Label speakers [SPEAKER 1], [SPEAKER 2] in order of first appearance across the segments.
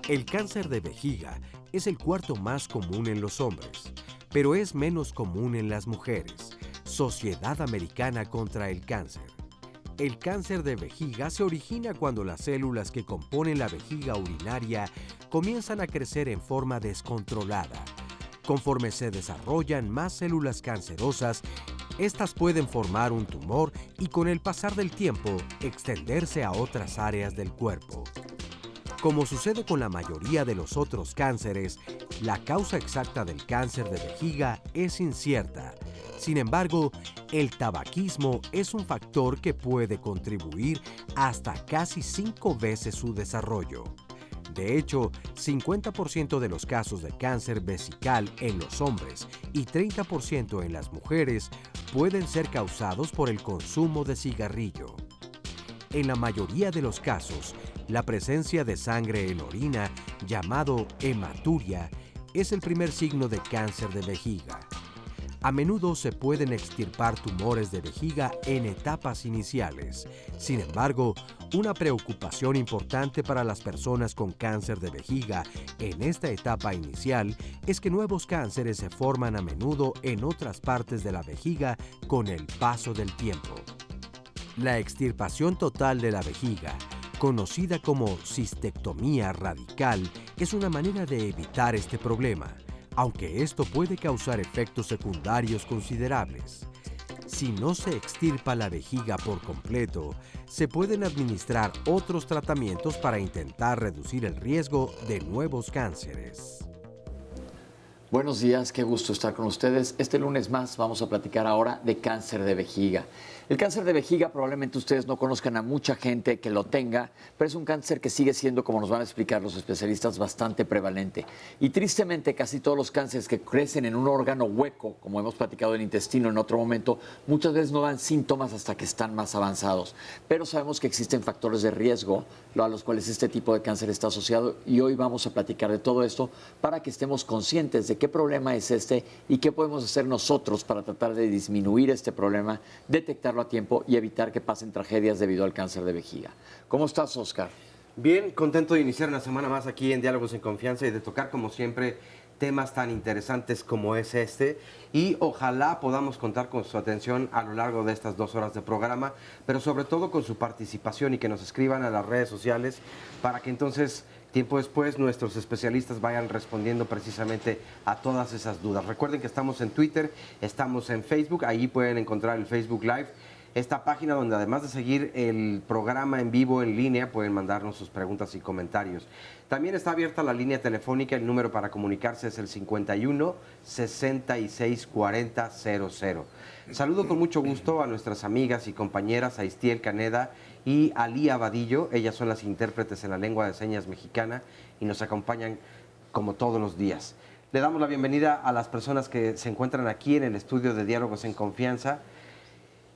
[SPEAKER 1] El cáncer de vejiga es el cuarto más común en los hombres, pero es menos común en las mujeres. Sociedad Americana contra el Cáncer. El cáncer de vejiga se origina cuando las células que componen la vejiga urinaria comienzan a crecer en forma descontrolada. Conforme se desarrollan más células cancerosas, estas pueden formar un tumor y con el pasar del tiempo extenderse a otras áreas del cuerpo. Como sucede con la mayoría de los otros cánceres, la causa exacta del cáncer de vejiga es incierta. Sin embargo, el tabaquismo es un factor que puede contribuir hasta casi 5 veces su desarrollo. De hecho, 50% de los casos de cáncer vesical en los hombres y 30% en las mujeres pueden ser causados por el consumo de cigarrillo. En la mayoría de los casos, la presencia de sangre en orina, llamado hematuria, es el primer signo de cáncer de vejiga. A menudo se pueden extirpar tumores de vejiga en etapas iniciales. Sin embargo, una preocupación importante para las personas con cáncer de vejiga en esta etapa inicial es que nuevos cánceres se forman a menudo en otras partes de la vejiga con el paso del tiempo. La extirpación total de la vejiga, conocida como cistectomía radical, es una manera de evitar este problema, aunque esto puede causar efectos secundarios considerables. Si no se extirpa la vejiga por completo, se pueden administrar otros tratamientos para intentar reducir el riesgo de nuevos cánceres.
[SPEAKER 2] Buenos días, qué gusto estar con ustedes. Este lunes más vamos a platicar ahora de cáncer de vejiga. El cáncer de vejiga probablemente ustedes no conozcan a mucha gente que lo tenga, pero es un cáncer que sigue siendo, como nos van a explicar los especialistas, bastante prevalente. Y tristemente casi todos los cánceres que crecen en un órgano hueco, como hemos platicado del intestino en otro momento, muchas veces no dan síntomas hasta que están más avanzados. Pero sabemos que existen factores de riesgo a los cuales este tipo de cáncer está asociado y hoy vamos a platicar de todo esto para que estemos conscientes de qué problema es este y qué podemos hacer nosotros para tratar de disminuir este problema, detectarlo a tiempo y evitar que pasen tragedias debido al cáncer de vejiga. ¿Cómo estás, Oscar?
[SPEAKER 3] Bien, contento de iniciar una semana más aquí en Diálogos en Confianza y de tocar, como siempre, temas tan interesantes como es este. Y ojalá podamos contar con su atención a lo largo de estas 2 horas de programa, pero sobre todo con su participación y que nos escriban a las redes sociales para que entonces, tiempo después, nuestros especialistas vayan respondiendo precisamente a todas esas dudas. Recuerden que estamos en Twitter, estamos en Facebook, ahí pueden encontrar el Facebook Live. Esta página donde además de seguir el programa en vivo en línea pueden mandarnos sus preguntas y comentarios. También está abierta la línea telefónica, el número para comunicarse es el 51 66 40 00. Saludo con mucho gusto a nuestras amigas y compañeras Aistiel Caneda y Alía Vadillo. Ellas son las intérpretes en la lengua de señas mexicana y nos acompañan como todos los días. Le damos la bienvenida a las personas que se encuentran aquí en el estudio de Diálogos en Confianza.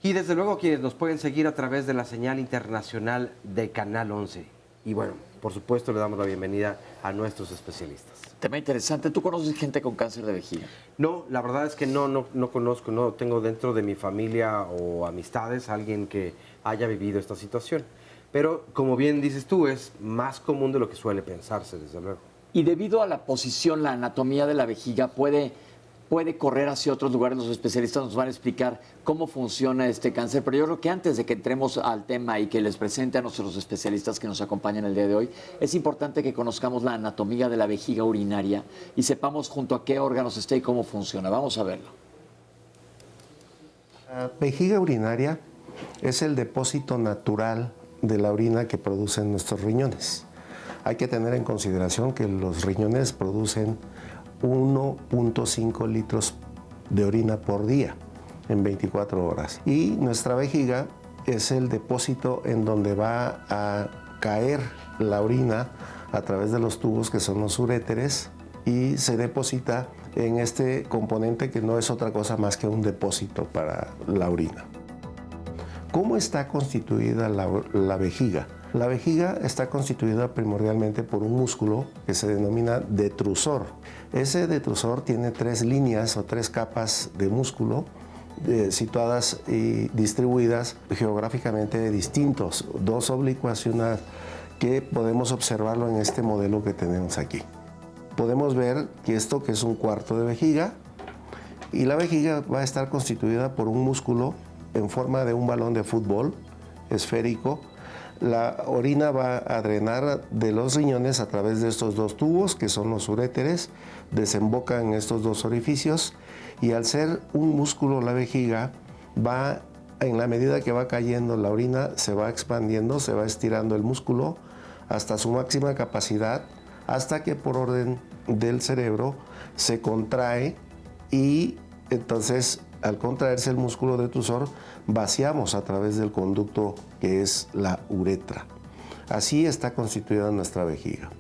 [SPEAKER 3] Y desde luego quienes nos pueden seguir a través de la señal internacional de Canal 11. Y bueno, por supuesto le damos la bienvenida a nuestros especialistas.
[SPEAKER 2] Tema interesante. ¿Tú conoces gente con cáncer de vejiga?
[SPEAKER 3] No, la verdad es que no conozco, no tengo dentro de mi familia o amistades a alguien que haya vivido esta situación. Pero como bien dices tú, es más común de lo que suele pensarse, desde luego.
[SPEAKER 2] Y debido a la posición, la anatomía de la vejiga puede correr hacia otros lugares. Los especialistas nos van a explicar cómo funciona este cáncer, pero yo creo que antes de que entremos al tema y que les presente a nuestros especialistas que nos acompañan el día de hoy, es importante que conozcamos la anatomía de la vejiga urinaria y sepamos junto a qué órganos está y cómo funciona. Vamos a verlo.
[SPEAKER 4] La vejiga urinaria es el depósito natural de la orina que producen nuestros riñones. Hay que tener en consideración que los riñones producen 1.5 litros de orina por día en 24 horas. Y nuestra vejiga es el depósito en donde va a caer la orina a través de los tubos que son los uréteres y se deposita en este componente que no es otra cosa más que un depósito para la orina. ¿Cómo está constituida la vejiga? La vejiga está constituida primordialmente por un músculo que se denomina detrusor. Ese detrusor tiene 3 líneas o 3 capas de músculo situadas y distribuidas geográficamente distintos, 2 oblicuas y una que podemos observarlo en este modelo que tenemos aquí. Podemos ver que esto que es un cuarto de vejiga, y la vejiga va a estar constituida por un músculo en forma de un balón de fútbol esférico. La orina va a drenar de los riñones a través de estos dos tubos, que son los uréteres, desemboca en estos dos orificios, y al ser un músculo la vejiga, va, en la medida que va cayendo la orina, se va expandiendo, se va estirando el músculo hasta su máxima capacidad, hasta que por orden del cerebro se contrae, y entonces al contraerse el músculo detrusor vaciamos a través del conducto que es la uretra. Así está constituida nuestra vejiga.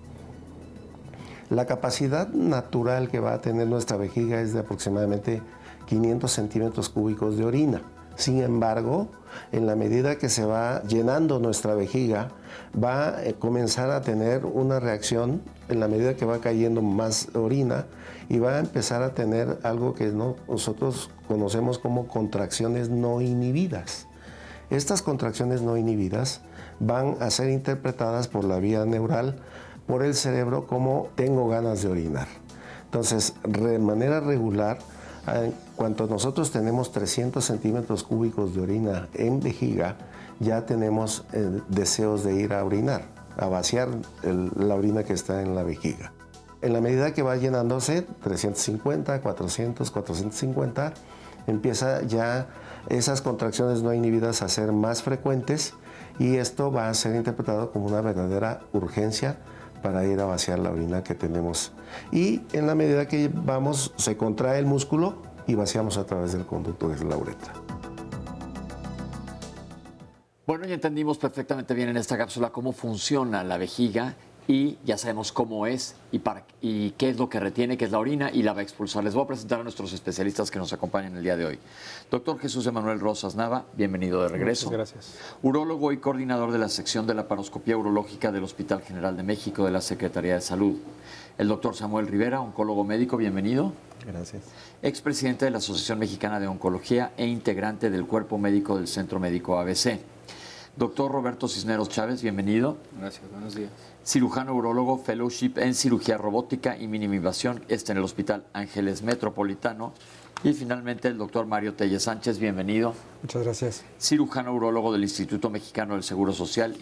[SPEAKER 4] La capacidad natural que va a tener nuestra vejiga es de aproximadamente 500 centímetros cúbicos de orina. Sin embargo, en la medida que se va llenando nuestra vejiga, va a comenzar a tener una reacción en la medida que va cayendo más orina, y va a empezar a tener algo que nosotros conocemos como contracciones no inhibidas. Estas contracciones no inhibidas van a ser interpretadas por la vía neural, por el cerebro, como tengo ganas de orinar. Entonces, de manera regular, en cuanto nosotros tenemos 300 centímetros cúbicos de orina en vejiga, ya tenemos deseos de ir a orinar, a vaciar la orina que está en la vejiga. En la medida que va llenándose, 350, 400, 450, empieza ya esas contracciones no inhibidas a ser más frecuentes, y esto va a ser interpretado como una verdadera urgencia para ir a vaciar la orina que tenemos. Y en la medida que vamos, se contrae el músculo y vaciamos a través del conducto de la uretra.
[SPEAKER 2] Bueno, ya entendimos perfectamente bien en esta cápsula cómo funciona la vejiga, y ya sabemos cómo es y qué es lo que retiene, que es la orina, y la va a expulsar. Les voy a presentar a nuestros especialistas que nos acompañan el día de hoy. Doctor Jesús Emanuel Rosas Nava, bienvenido de regreso.
[SPEAKER 5] Muchas gracias.
[SPEAKER 2] Urólogo y coordinador de la sección de laparoscopía urológica del Hospital General de México de la Secretaría de Salud. El doctor Samuel Rivera, oncólogo médico, bienvenido.
[SPEAKER 5] Gracias.
[SPEAKER 2] Expresidente de la Asociación Mexicana de Oncología e integrante del Cuerpo Médico del Centro Médico ABC. Doctor Roberto Cisneros Chávez, bienvenido.
[SPEAKER 5] Gracias, buenos días.
[SPEAKER 2] Cirujano urólogo, fellowship en cirugía robótica y mínima invasión, en el Hospital Ángeles Metropolitano. Y finalmente el doctor Mario Tellez Sánchez, bienvenido.
[SPEAKER 5] Muchas gracias.
[SPEAKER 2] Cirujano urólogo del Instituto Mexicano del Seguro Social,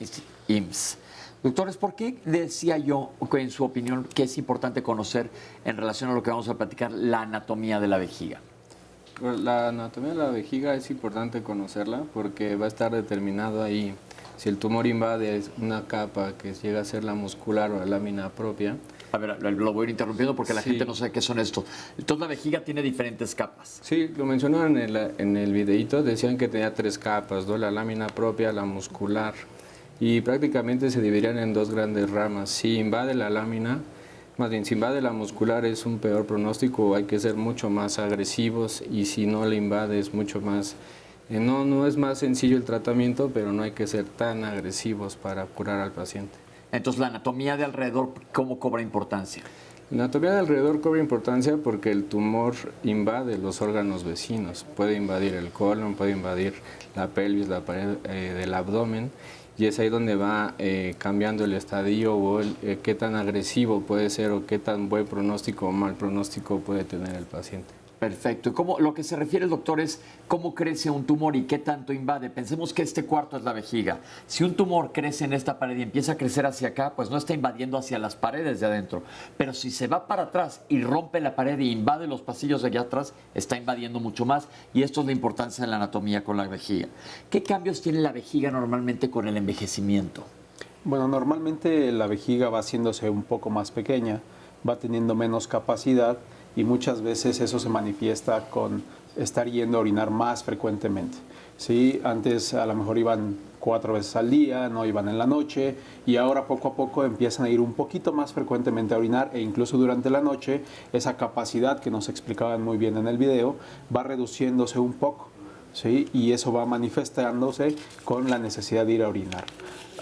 [SPEAKER 2] IMSS. Doctores, ¿por qué decía yo, en su opinión, que es importante conocer, en relación a lo que vamos a platicar, la anatomía de la vejiga?
[SPEAKER 5] La anatomía de la vejiga es importante conocerla porque va a estar determinado ahí si el tumor invade una capa que llega a ser la muscular o la lámina propia.
[SPEAKER 2] A ver, lo voy a ir interrumpiendo porque la
[SPEAKER 5] Sí.
[SPEAKER 2] gente no sabe qué son esto. Entonces, la vejiga tiene diferentes capas.
[SPEAKER 5] Sí, lo mencionaron en el videíto, decían que tenía 3 capas, ¿no? La lámina propia, la muscular, y prácticamente se dividirían en 2 grandes ramas. Si invade la lámina, más bien, si invade la muscular es un peor pronóstico, hay que ser mucho más agresivos, y si no la invade es mucho más... No es más sencillo el tratamiento, pero no hay que ser tan agresivos para curar al paciente.
[SPEAKER 2] Entonces, la anatomía de alrededor, ¿cómo cobra importancia?
[SPEAKER 5] La anatomía de alrededor cobra importancia porque el tumor invade los órganos vecinos. Puede invadir el colon, puede invadir la pelvis, la pared del abdomen, y es ahí donde va cambiando el estadio o qué tan agresivo puede ser o qué tan buen pronóstico o mal pronóstico puede tener el paciente.
[SPEAKER 2] Perfecto. ¿Y lo que se refiere el doctor es cómo crece un tumor y qué tanto invade? Pensemos que este cuarto es la vejiga. Si un tumor crece en esta pared y empieza a crecer hacia acá, pues no está invadiendo hacia las paredes de adentro. Pero si se va para atrás y rompe la pared y invade los pasillos de allá atrás, está invadiendo mucho más. Y esto es la importancia de la anatomía con la vejiga. ¿Qué cambios tiene la vejiga normalmente con el envejecimiento?
[SPEAKER 6] Bueno, normalmente la vejiga va haciéndose un poco más pequeña, va teniendo menos capacidad, y muchas veces eso se manifiesta con estar yendo a orinar más frecuentemente. ¿Sí? Antes a lo mejor iban 4 veces al día, no iban en la noche, y ahora poco a poco empiezan a ir un poquito más frecuentemente a orinar, e incluso durante la noche esa capacidad que nos explicaban muy bien en el video va reduciéndose un poco, ¿sí? Y eso va manifestándose con la necesidad de ir a orinar.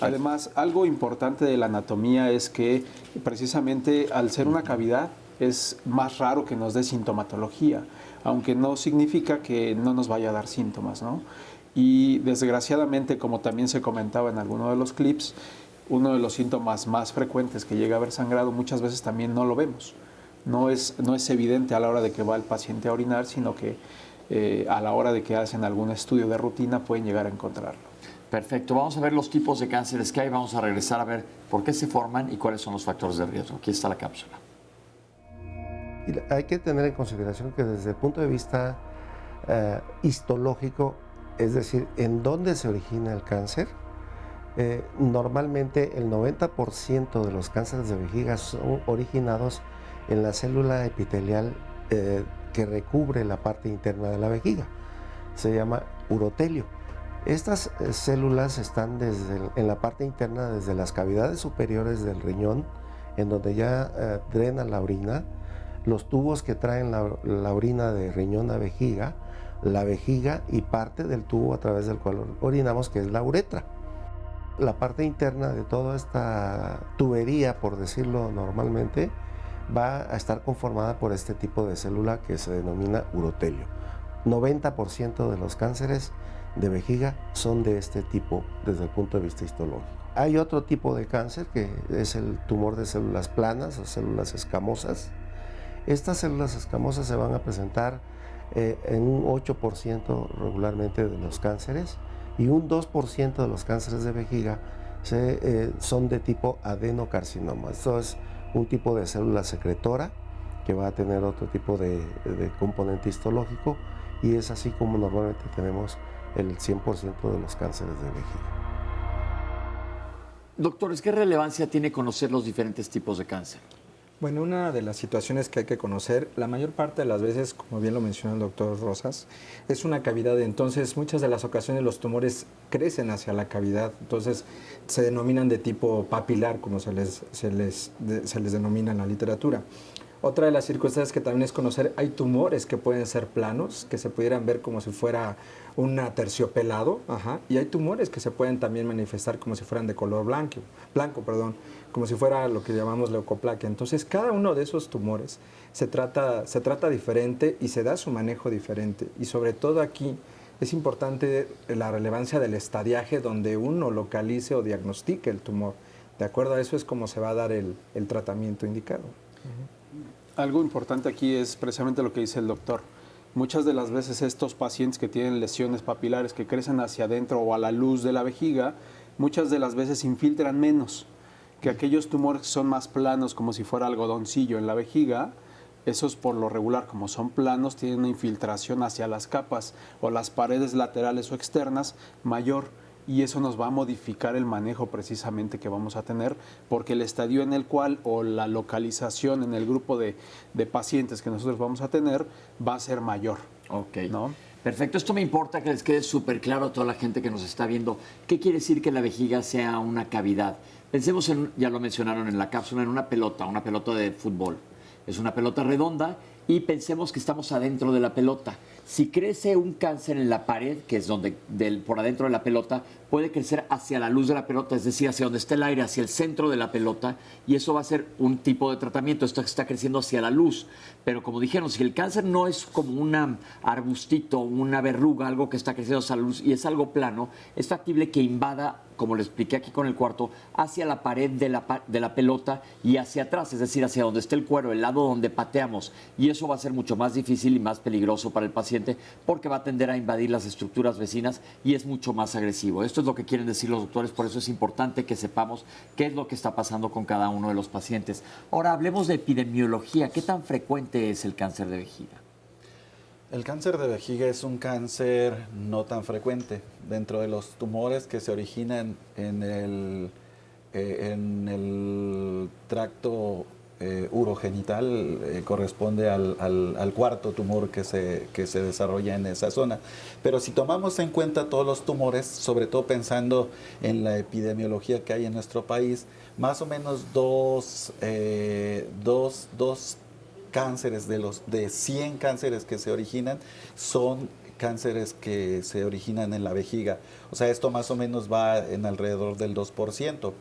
[SPEAKER 6] Además, algo importante de la anatomía es que precisamente al ser una cavidad es más raro que nos dé sintomatología, aunque no significa que no nos vaya a dar síntomas, ¿no? Y desgraciadamente, como también se comentaba en alguno de los clips, uno de los síntomas más frecuentes que llega a haber sangrado, muchas veces también no lo vemos. No es evidente a la hora de que va el paciente a orinar, sino que a la hora de que hacen algún estudio de rutina pueden llegar a encontrarlo.
[SPEAKER 2] Perfecto, vamos a ver los tipos de cánceres que hay, vamos a regresar a ver por qué se forman y cuáles son los factores de riesgo. Aquí está la cápsula.
[SPEAKER 4] Y hay que tener en consideración que desde el punto de vista histológico, es decir, en dónde se origina el cáncer, normalmente el 90% de los cánceres de vejiga son originados en la célula epitelial que recubre la parte interna de la vejiga. Se llama urotelio. Estas células están en la parte interna, desde las cavidades superiores del riñón, en donde ya drena la orina, los tubos que traen la orina de riñón a vejiga, la vejiga y parte del tubo a través del cual orinamos, que es la uretra. La parte interna de toda esta tubería, por decirlo normalmente, va a estar conformada por este tipo de célula que se denomina urotelio. 90% de los cánceres de vejiga son de este tipo desde el punto de vista histológico. Hay otro tipo de cáncer que es el tumor de células planas o células escamosas. Estas células escamosas se van a presentar en un 8% regularmente de los cánceres, y un 2% de los cánceres de vejiga son de tipo adenocarcinoma. Esto es un tipo de célula secretora que va a tener otro tipo de componente histológico, y es así como normalmente tenemos el 100% de los cánceres de vejiga.
[SPEAKER 2] Doctores, ¿qué relevancia tiene conocer los diferentes tipos de cáncer?
[SPEAKER 7] Bueno, una de las situaciones que hay que conocer, la mayor parte de las veces, como bien lo mencionó el doctor Rosas, es una cavidad. Entonces, muchas de las ocasiones los tumores crecen hacia la cavidad. Entonces, se denominan de tipo papilar, como se les denomina en la literatura. Otra de las circunstancias que también es conocer, hay tumores que pueden ser planos, que se pudieran ver como si fuera un aterciopelado, y hay tumores que se pueden también manifestar como si fueran de color blanco, como si fuera lo que llamamos leucoplaquia. Entonces, cada uno de esos tumores se trata diferente y se da su manejo diferente. Y sobre todo aquí es importante la relevancia del estadiaje donde uno localice o diagnostique el tumor. De acuerdo a eso es como se va a dar el tratamiento indicado.
[SPEAKER 6] Algo importante aquí es precisamente lo que dice el doctor. Muchas de las veces estos pacientes que tienen lesiones papilares que crecen hacia adentro o a la luz de la vejiga, muchas de las veces infiltran menos que aquellos tumores que son más planos, como si fuera algodoncillo en la vejiga. Esos, por lo regular, como son planos, tienen una infiltración hacia las capas o las paredes laterales o externas mayor, y eso nos va a modificar el manejo precisamente que vamos a tener, porque el estadio en el cual o la localización en el grupo de pacientes que nosotros vamos a tener va a ser mayor.
[SPEAKER 2] Ok.
[SPEAKER 6] ¿No?
[SPEAKER 2] Perfecto, esto me importa que les quede súper claro a toda la gente que nos está viendo. ¿Qué quiere decir que la vejiga sea una cavidad? Pensemos en, ya lo mencionaron en la cápsula, en una pelota de fútbol. Es una pelota redonda y pensemos que estamos adentro de la pelota. Si crece un cáncer en la pared, que es por adentro de la pelota, puede crecer hacia la luz de la pelota, es decir, hacia donde está el aire, hacia el centro de la pelota, y eso va a ser un tipo de tratamiento. Esto está creciendo hacia la luz. Pero como dijeron, si el cáncer no es como un arbustito, una verruga, algo que está creciendo hacia la luz y es algo plano, es factible que invada, como le expliqué aquí con el cuarto, hacia la pared de la pelota y hacia atrás, es decir, hacia donde esté el cuero, el lado donde pateamos. Y eso va a ser mucho más difícil y más peligroso para el paciente porque va a tender a invadir las estructuras vecinas y es mucho más agresivo. Esto es lo que quieren decir los doctores, por eso es importante que sepamos qué es lo que está pasando con cada uno de los pacientes. Ahora, hablemos de epidemiología. ¿Qué tan frecuente es el cáncer de vejiga?
[SPEAKER 8] El cáncer de vejiga es un cáncer no tan frecuente. Dentro de los tumores que se originan en el tracto urogenital, corresponde al cuarto tumor que se desarrolla en esa zona. Pero si tomamos en cuenta todos los tumores, sobre todo pensando en la epidemiología que hay en nuestro país, más o menos dos cánceres de 100 cánceres que se originan son cánceres que se originan en la vejiga. O sea, esto más o menos va en alrededor del 2%.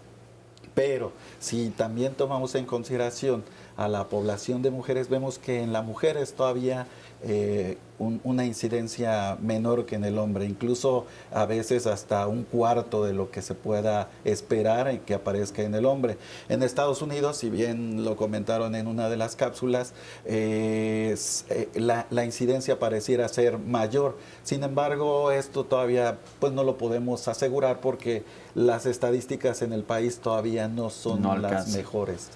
[SPEAKER 8] Pero si también tomamos en consideración a la población de mujeres, vemos que en las mujeres todavía una incidencia menor que en el hombre, incluso a veces hasta un cuarto de lo que se pueda esperar y que aparezca en el hombre. En Estados Unidos, si bien lo comentaron en una de las cápsulas, la incidencia pareciera ser mayor. Sin embargo, esto todavía pues no lo podemos asegurar porque las estadísticas en el país todavía no son las mejores.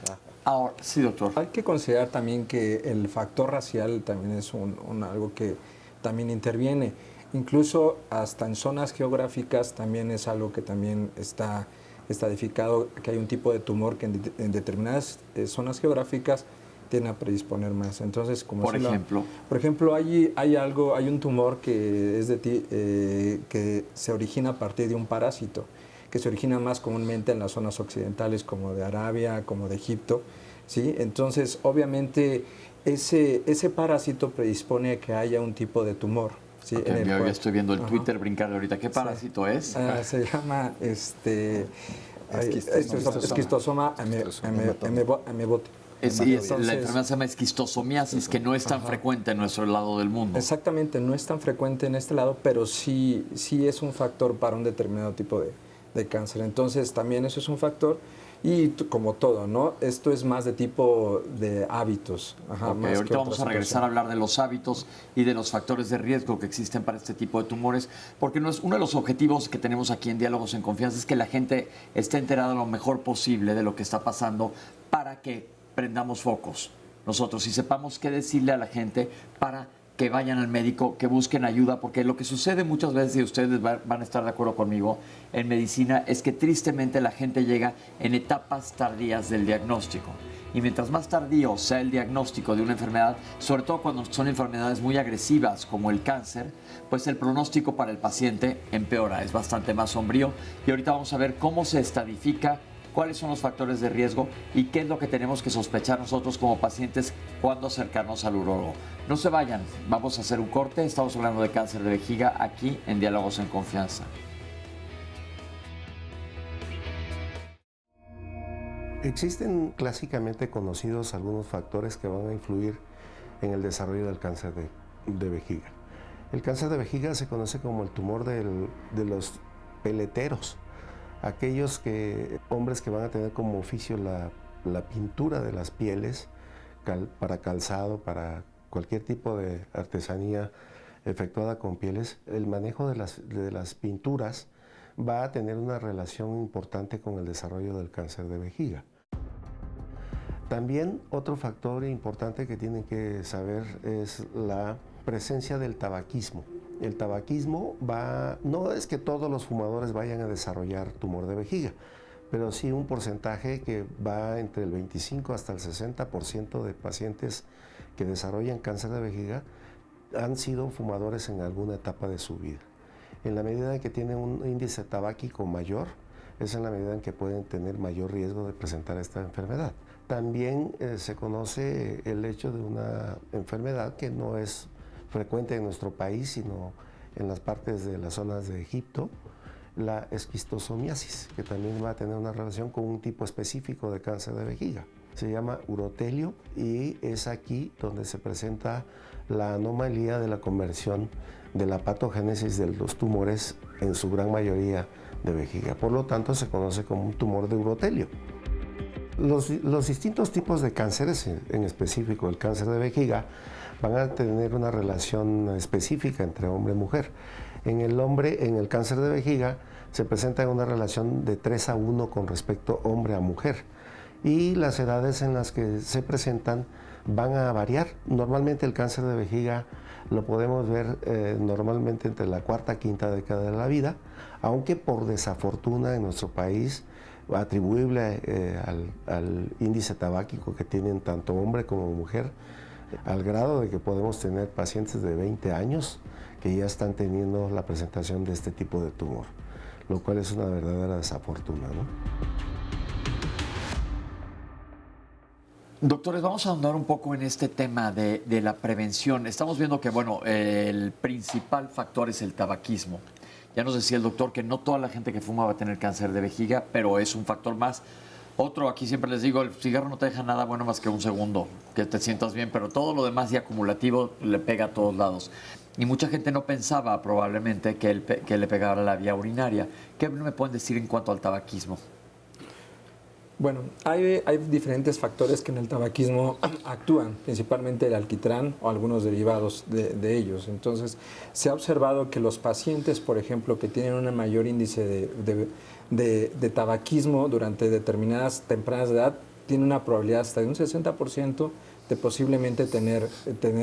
[SPEAKER 2] Ahora, sí, doctor.
[SPEAKER 7] Hay que considerar también que el factor racial también es algo que también interviene. Incluso hasta en zonas geográficas también es algo que también está estadificado, que hay un tipo de tumor que en determinadas zonas geográficas tiende a predisponer más. Entonces, como
[SPEAKER 2] por ejemplo,
[SPEAKER 7] hay un tumor que es que se origina a partir de un parásito, que se origina más comúnmente en las zonas occidentales como de Arabia, como de Egipto, ¿sí? Entonces, obviamente, ese parásito predispone a que haya un tipo de tumor, ¿sí?
[SPEAKER 2] Okay, ya estoy viendo el Twitter brincarle ahorita. ¿Qué parásito es?
[SPEAKER 7] Se llama esquistosoma amebote.
[SPEAKER 2] La enfermedad se llama esquistosomiasis, que no es tan frecuente en nuestro lado del mundo.
[SPEAKER 7] Exactamente, no es tan frecuente en este lado, pero sí es un factor para un determinado tipo de cáncer. Entonces, también eso es un factor. Y como todo, ¿no? Esto es más de tipo de hábitos.
[SPEAKER 2] Okay, ahorita vamos a regresar a hablar de los hábitos y de los factores de riesgo que existen para este tipo de tumores, porque uno de los objetivos que tenemos aquí en Diálogos en Confianza es que la gente esté enterada lo mejor posible de lo que está pasando para que prendamos focos nosotros y sepamos qué decirle a la gente para que vayan al médico, que busquen ayuda, porque lo que sucede muchas veces, y ustedes van a estar de acuerdo conmigo, en medicina, es que tristemente la gente llega en etapas tardías del diagnóstico. Y mientras más tardío sea el diagnóstico de una enfermedad, sobre todo cuando son enfermedades muy agresivas como el cáncer, pues el pronóstico para el paciente empeora, es bastante más sombrío. Y ahorita vamos a ver cómo se estadifica, cuáles son los factores de riesgo y qué es lo que tenemos que sospechar nosotros como pacientes cuando acercarnos al urólogo. No se vayan, vamos a hacer un corte. Estamos hablando de cáncer de vejiga aquí en Diálogos en Confianza.
[SPEAKER 4] Existen clásicamente conocidos algunos factores que van a influir en el desarrollo del cáncer de vejiga. El cáncer de vejiga se conoce como el tumor de los peleteros. Aquellos hombres que van a tener como oficio la pintura de las pieles para calzado, para cualquier tipo de artesanía efectuada con pieles, el manejo de las pinturas va a tener una relación importante con el desarrollo del cáncer de vejiga. También otro factor importante que tienen que saber es la presencia del tabaquismo. El tabaquismo no es que todos los fumadores vayan a desarrollar tumor de vejiga, pero sí un porcentaje que va entre el 25 hasta el 60% de pacientes que desarrollan cáncer de vejiga han sido fumadores en alguna etapa de su vida. En la medida en que tienen un índice tabáquico mayor, es en la medida en que pueden tener mayor riesgo de presentar esta enfermedad. También se conoce el hecho de una enfermedad que no es frecuente en nuestro país, sino en las partes de las zonas de Egipto, la esquistosomiasis, que también va a tener una relación con un tipo específico de cáncer de vejiga. Se llama urotelio y es aquí donde se presenta la anomalía de la conversión de la patogénesis de los tumores, en su gran mayoría de vejiga. Por lo tanto, se conoce como un tumor de urotelio. Los distintos tipos de cánceres, en específico el cáncer de vejiga, van a tener una relación específica entre hombre y mujer. En el cáncer de vejiga, se presenta una relación de 3:1 con respecto hombre a mujer. Y las edades en las que se presentan van a variar. Normalmente el cáncer de vejiga lo podemos ver normalmente entre la cuarta, quinta década de la vida, aunque por desafortuna en nuestro país, atribuible al índice tabáquico que tienen tanto hombre como mujer, al grado de que podemos tener pacientes de 20 años que ya están teniendo la presentación de este tipo de tumor, lo cual es una verdadera desafortuna, ¿no?
[SPEAKER 2] Doctores, vamos a ahondar un poco en este tema de la prevención. Estamos viendo que, el principal factor es el tabaquismo. Ya nos decía el doctor que no toda la gente que fuma va a tener cáncer de vejiga, pero es un factor más. Otro, aquí siempre les digo, el cigarro no te deja nada bueno más que un segundo, que te sientas bien, pero todo lo demás y acumulativo le pega a todos lados. Y mucha gente no pensaba probablemente que le pegara la vía urinaria. ¿Qué me pueden decir en cuanto al tabaquismo?
[SPEAKER 7] Bueno, hay diferentes factores que en el tabaquismo actúan, principalmente el alquitrán o algunos derivados de ellos. Entonces, se ha observado que los pacientes, por ejemplo, que tienen un mayor índice de tabaquismo durante determinadas tempranas de edad, tienen una probabilidad hasta de un 60% de posiblemente tener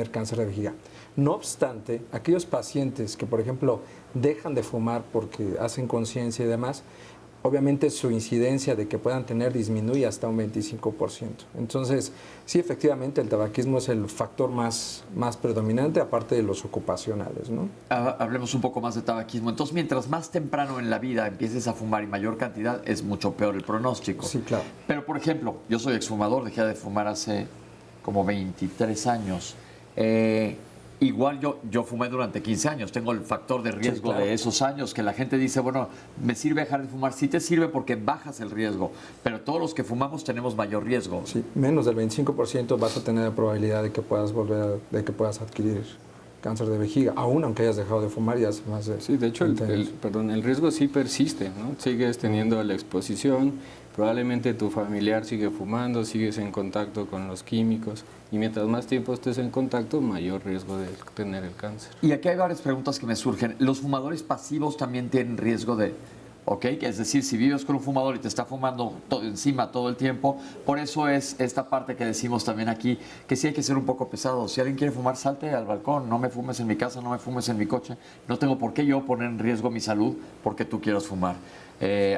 [SPEAKER 7] cáncer de vejiga. No obstante, aquellos pacientes que, por ejemplo, dejan de fumar porque hacen conciencia y demás, obviamente su incidencia de que puedan tener disminuye hasta un 25%. Entonces, sí, efectivamente, el tabaquismo es el factor más predominante, aparte de los ocupacionales, ¿no?
[SPEAKER 2] Hablemos un poco más de tabaquismo. Entonces, mientras más temprano en la vida empieces a fumar y mayor cantidad, es mucho peor el pronóstico.
[SPEAKER 7] Sí, claro.
[SPEAKER 2] Pero, por ejemplo, yo soy exfumador, dejé de fumar hace como 23 años. Igual yo fumé durante 15 años, tengo el factor de riesgo, sí, claro, de esos años, que la gente dice, bueno, ¿me sirve dejar de fumar? Sí te sirve porque bajas el riesgo, pero todos los que fumamos tenemos mayor riesgo.
[SPEAKER 7] Sí, menos del 25% vas a tener la probabilidad de que puedas puedas adquirir cáncer de vejiga, aún aunque hayas dejado de fumar ya hace más de...
[SPEAKER 5] Sí, de hecho, el riesgo sí persiste, ¿no? Sigues teniendo la exposición, probablemente tu familiar sigue fumando, sigues en contacto con los químicos y mientras más tiempo estés en contacto, mayor riesgo de tener el cáncer.
[SPEAKER 2] Y aquí hay varias preguntas que me surgen. ¿Los fumadores pasivos también tienen riesgo de...? ¿Ok? Es decir, si vives con un fumador y te está fumando encima todo el tiempo, por eso es esta parte que decimos también aquí, que sí hay que ser un poco pesado. Si alguien quiere fumar, salte al balcón, no me fumes en mi casa, no me fumes en mi coche. No tengo por qué yo poner en riesgo mi salud porque tú quieras fumar.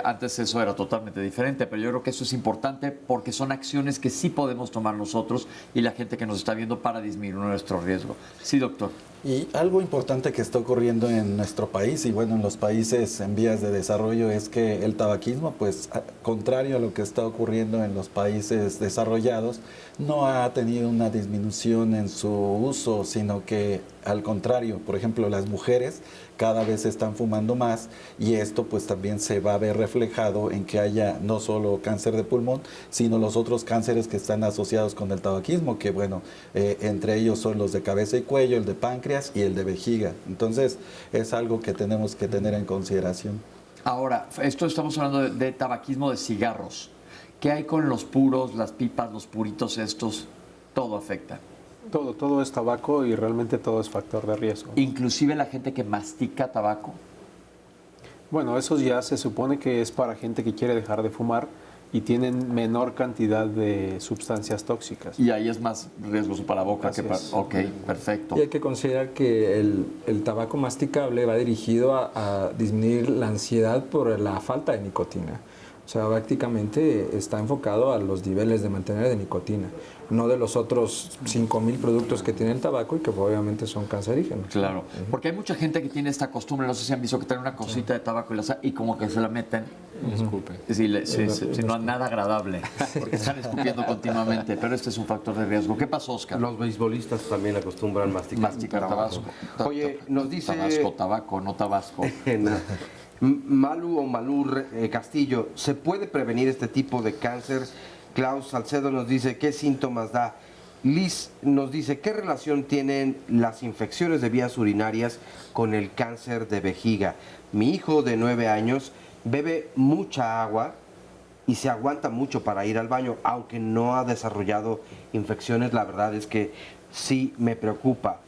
[SPEAKER 2] Antes eso era totalmente diferente, pero yo creo que eso es importante porque son acciones que sí podemos tomar nosotros y la gente que nos está viendo para disminuir nuestro riesgo. Sí, doctor.
[SPEAKER 8] Y algo importante que está ocurriendo en nuestro país y bueno, en los países en vías de desarrollo es que el tabaquismo, pues contrario a lo que está ocurriendo en los países desarrollados, no ha tenido una disminución en su uso, sino que al contrario, por ejemplo, las mujeres cada vez están fumando más y esto pues también se va a ver reflejado en que haya no solo cáncer de pulmón, sino los otros cánceres que están asociados con el tabaquismo, que bueno, entre ellos son los de cabeza y cuello, el de páncreas y el de vejiga. Entonces es algo que tenemos que tener en consideración.
[SPEAKER 2] Ahora, esto estamos hablando de tabaquismo de cigarros. ¿Qué hay con los puros, las pipas, los puritos estos? Todo afecta.
[SPEAKER 6] Todo es tabaco y realmente todo es factor de riesgo.
[SPEAKER 2] Inclusive la gente que mastica tabaco.
[SPEAKER 6] Bueno, eso ya se supone que es para gente que quiere dejar de fumar y tienen menor cantidad de sustancias tóxicas.
[SPEAKER 2] Y ahí es más riesgoso para la boca que para... Ok, perfecto.
[SPEAKER 7] Y hay que considerar que el tabaco masticable va dirigido a disminuir la ansiedad por la falta de nicotina. O sea, prácticamente está enfocado a los niveles de mantener de nicotina, no de los otros 5,000 productos que tiene el tabaco y que obviamente son cancerígenos.
[SPEAKER 2] Claro, porque hay mucha gente que tiene esta costumbre, no sé si han visto que traen una cosita de tabaco y como que se la meten.
[SPEAKER 5] Disculpe.
[SPEAKER 2] Sí, no es nada agradable, porque están escupiendo continuamente, pero este es un factor de riesgo. ¿Qué pasó, Oscar?
[SPEAKER 3] Los beisbolistas también acostumbran masticar
[SPEAKER 2] tabasco.
[SPEAKER 3] Oye, nos dice...
[SPEAKER 2] Tabaco, no tabasco.
[SPEAKER 3] Malú Castillo, ¿se puede prevenir este tipo de cáncer? Klaus Salcedo nos dice, ¿qué síntomas da? Liz nos dice, ¿qué relación tienen las infecciones de vías urinarias con el cáncer de vejiga? Mi hijo de 9 años bebe mucha agua y se aguanta mucho para ir al baño, aunque no ha desarrollado infecciones, la verdad es que sí me preocupa.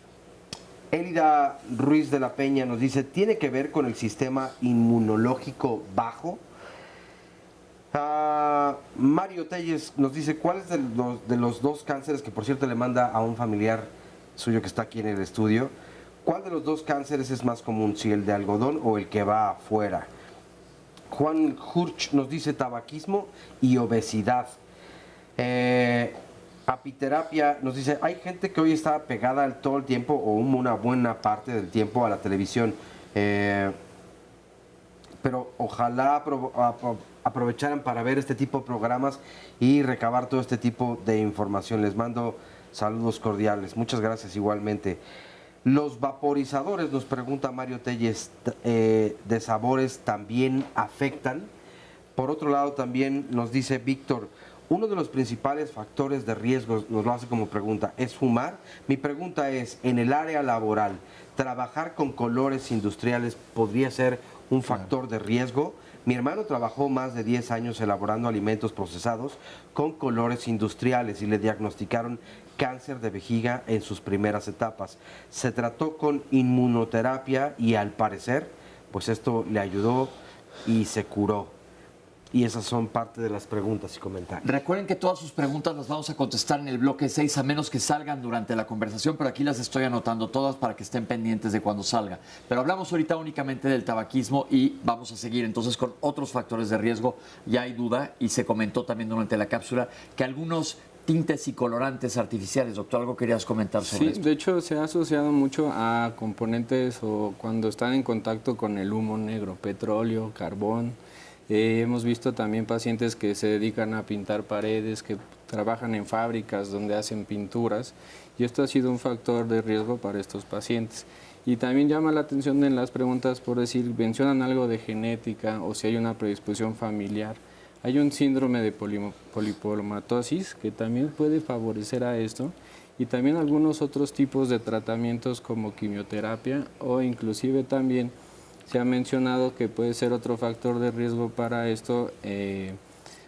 [SPEAKER 3] Elida Ruiz de la Peña nos dice, ¿tiene que ver con el sistema inmunológico bajo? Mario Telles nos dice, ¿cuál es de los dos cánceres, que por cierto le manda a un familiar suyo que está aquí en el estudio, cuál de los dos cánceres es más común, si el de algodón o el que va afuera? Juan Hurch nos dice tabaquismo y obesidad. Apiterapia nos dice, hay gente que hoy está pegada todo el tiempo o una buena parte del tiempo a la televisión, pero ojalá aprovecharan para ver este tipo de programas y recabar todo este tipo de información. Les mando saludos cordiales. Muchas gracias igualmente. Los vaporizadores, nos pregunta Mario Telles, de sabores también afectan. Por otro lado, también nos dice Víctor, uno de los principales factores de riesgo, nos lo hace como pregunta, ¿es fumar? Mi pregunta es, en el área laboral, ¿trabajar con colores industriales podría ser un factor de riesgo? Mi hermano trabajó más de 10 años elaborando alimentos procesados con colores industriales y le diagnosticaron cáncer de vejiga en sus primeras etapas. Se trató con inmunoterapia y al parecer, pues esto le ayudó y se curó. Y esas son parte de las preguntas y comentarios.
[SPEAKER 2] Recuerden que todas sus preguntas las vamos a contestar en el bloque 6, a menos que salgan durante la conversación, pero aquí las estoy anotando todas para que estén pendientes de cuando salga. Pero hablamos ahorita únicamente del tabaquismo y vamos a seguir entonces con otros factores de riesgo. Ya hay duda y se comentó también durante la cápsula que algunos tintes y colorantes artificiales. Doctor, ¿algo querías comentar sobre esto?
[SPEAKER 5] Sí, de hecho se ha asociado mucho a componentes o cuando están en contacto con el humo negro, petróleo, carbón. Hemos visto también pacientes que se dedican a pintar paredes, que trabajan en fábricas donde hacen pinturas y esto ha sido un factor de riesgo para estos pacientes. Y también llama la atención en las preguntas por decir, mencionan algo de genética o si hay una predisposición familiar. Hay un síndrome de polipomatosis que también puede favorecer a esto y también algunos otros tipos de tratamientos como quimioterapia o inclusive también se ha mencionado que puede ser otro factor de riesgo para esto,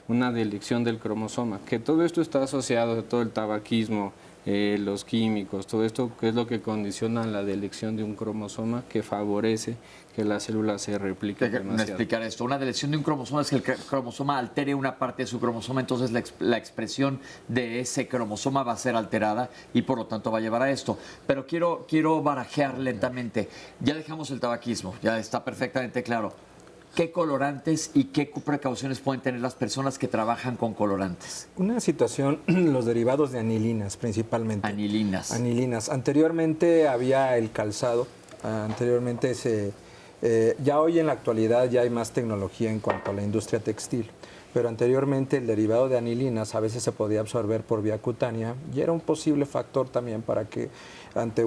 [SPEAKER 5] una delección del cromosoma, que todo esto está asociado a todo el tabaquismo, los químicos, todo esto que es lo que condiciona la delección de un cromosoma que favorece que la célula se replique demasiado.
[SPEAKER 2] Explicar esto. Una delección de un cromosoma es que el cromosoma altere una parte de su cromosoma, entonces la expresión de ese cromosoma va a ser alterada y por lo tanto va a llevar a esto. Pero quiero barajear lentamente. Ya dejamos el tabaquismo, ya está perfectamente claro. ¿Qué colorantes y qué precauciones pueden tener las personas que trabajan con colorantes?
[SPEAKER 7] Una situación, los derivados de anilinas principalmente.
[SPEAKER 2] Anilinas.
[SPEAKER 7] Anilinas. Anteriormente había el calzado, anteriormente ya hoy en la actualidad ya hay más tecnología en cuanto a la industria textil, pero anteriormente el derivado de anilinas a veces se podía absorber por vía cutánea y era un posible factor también para que ante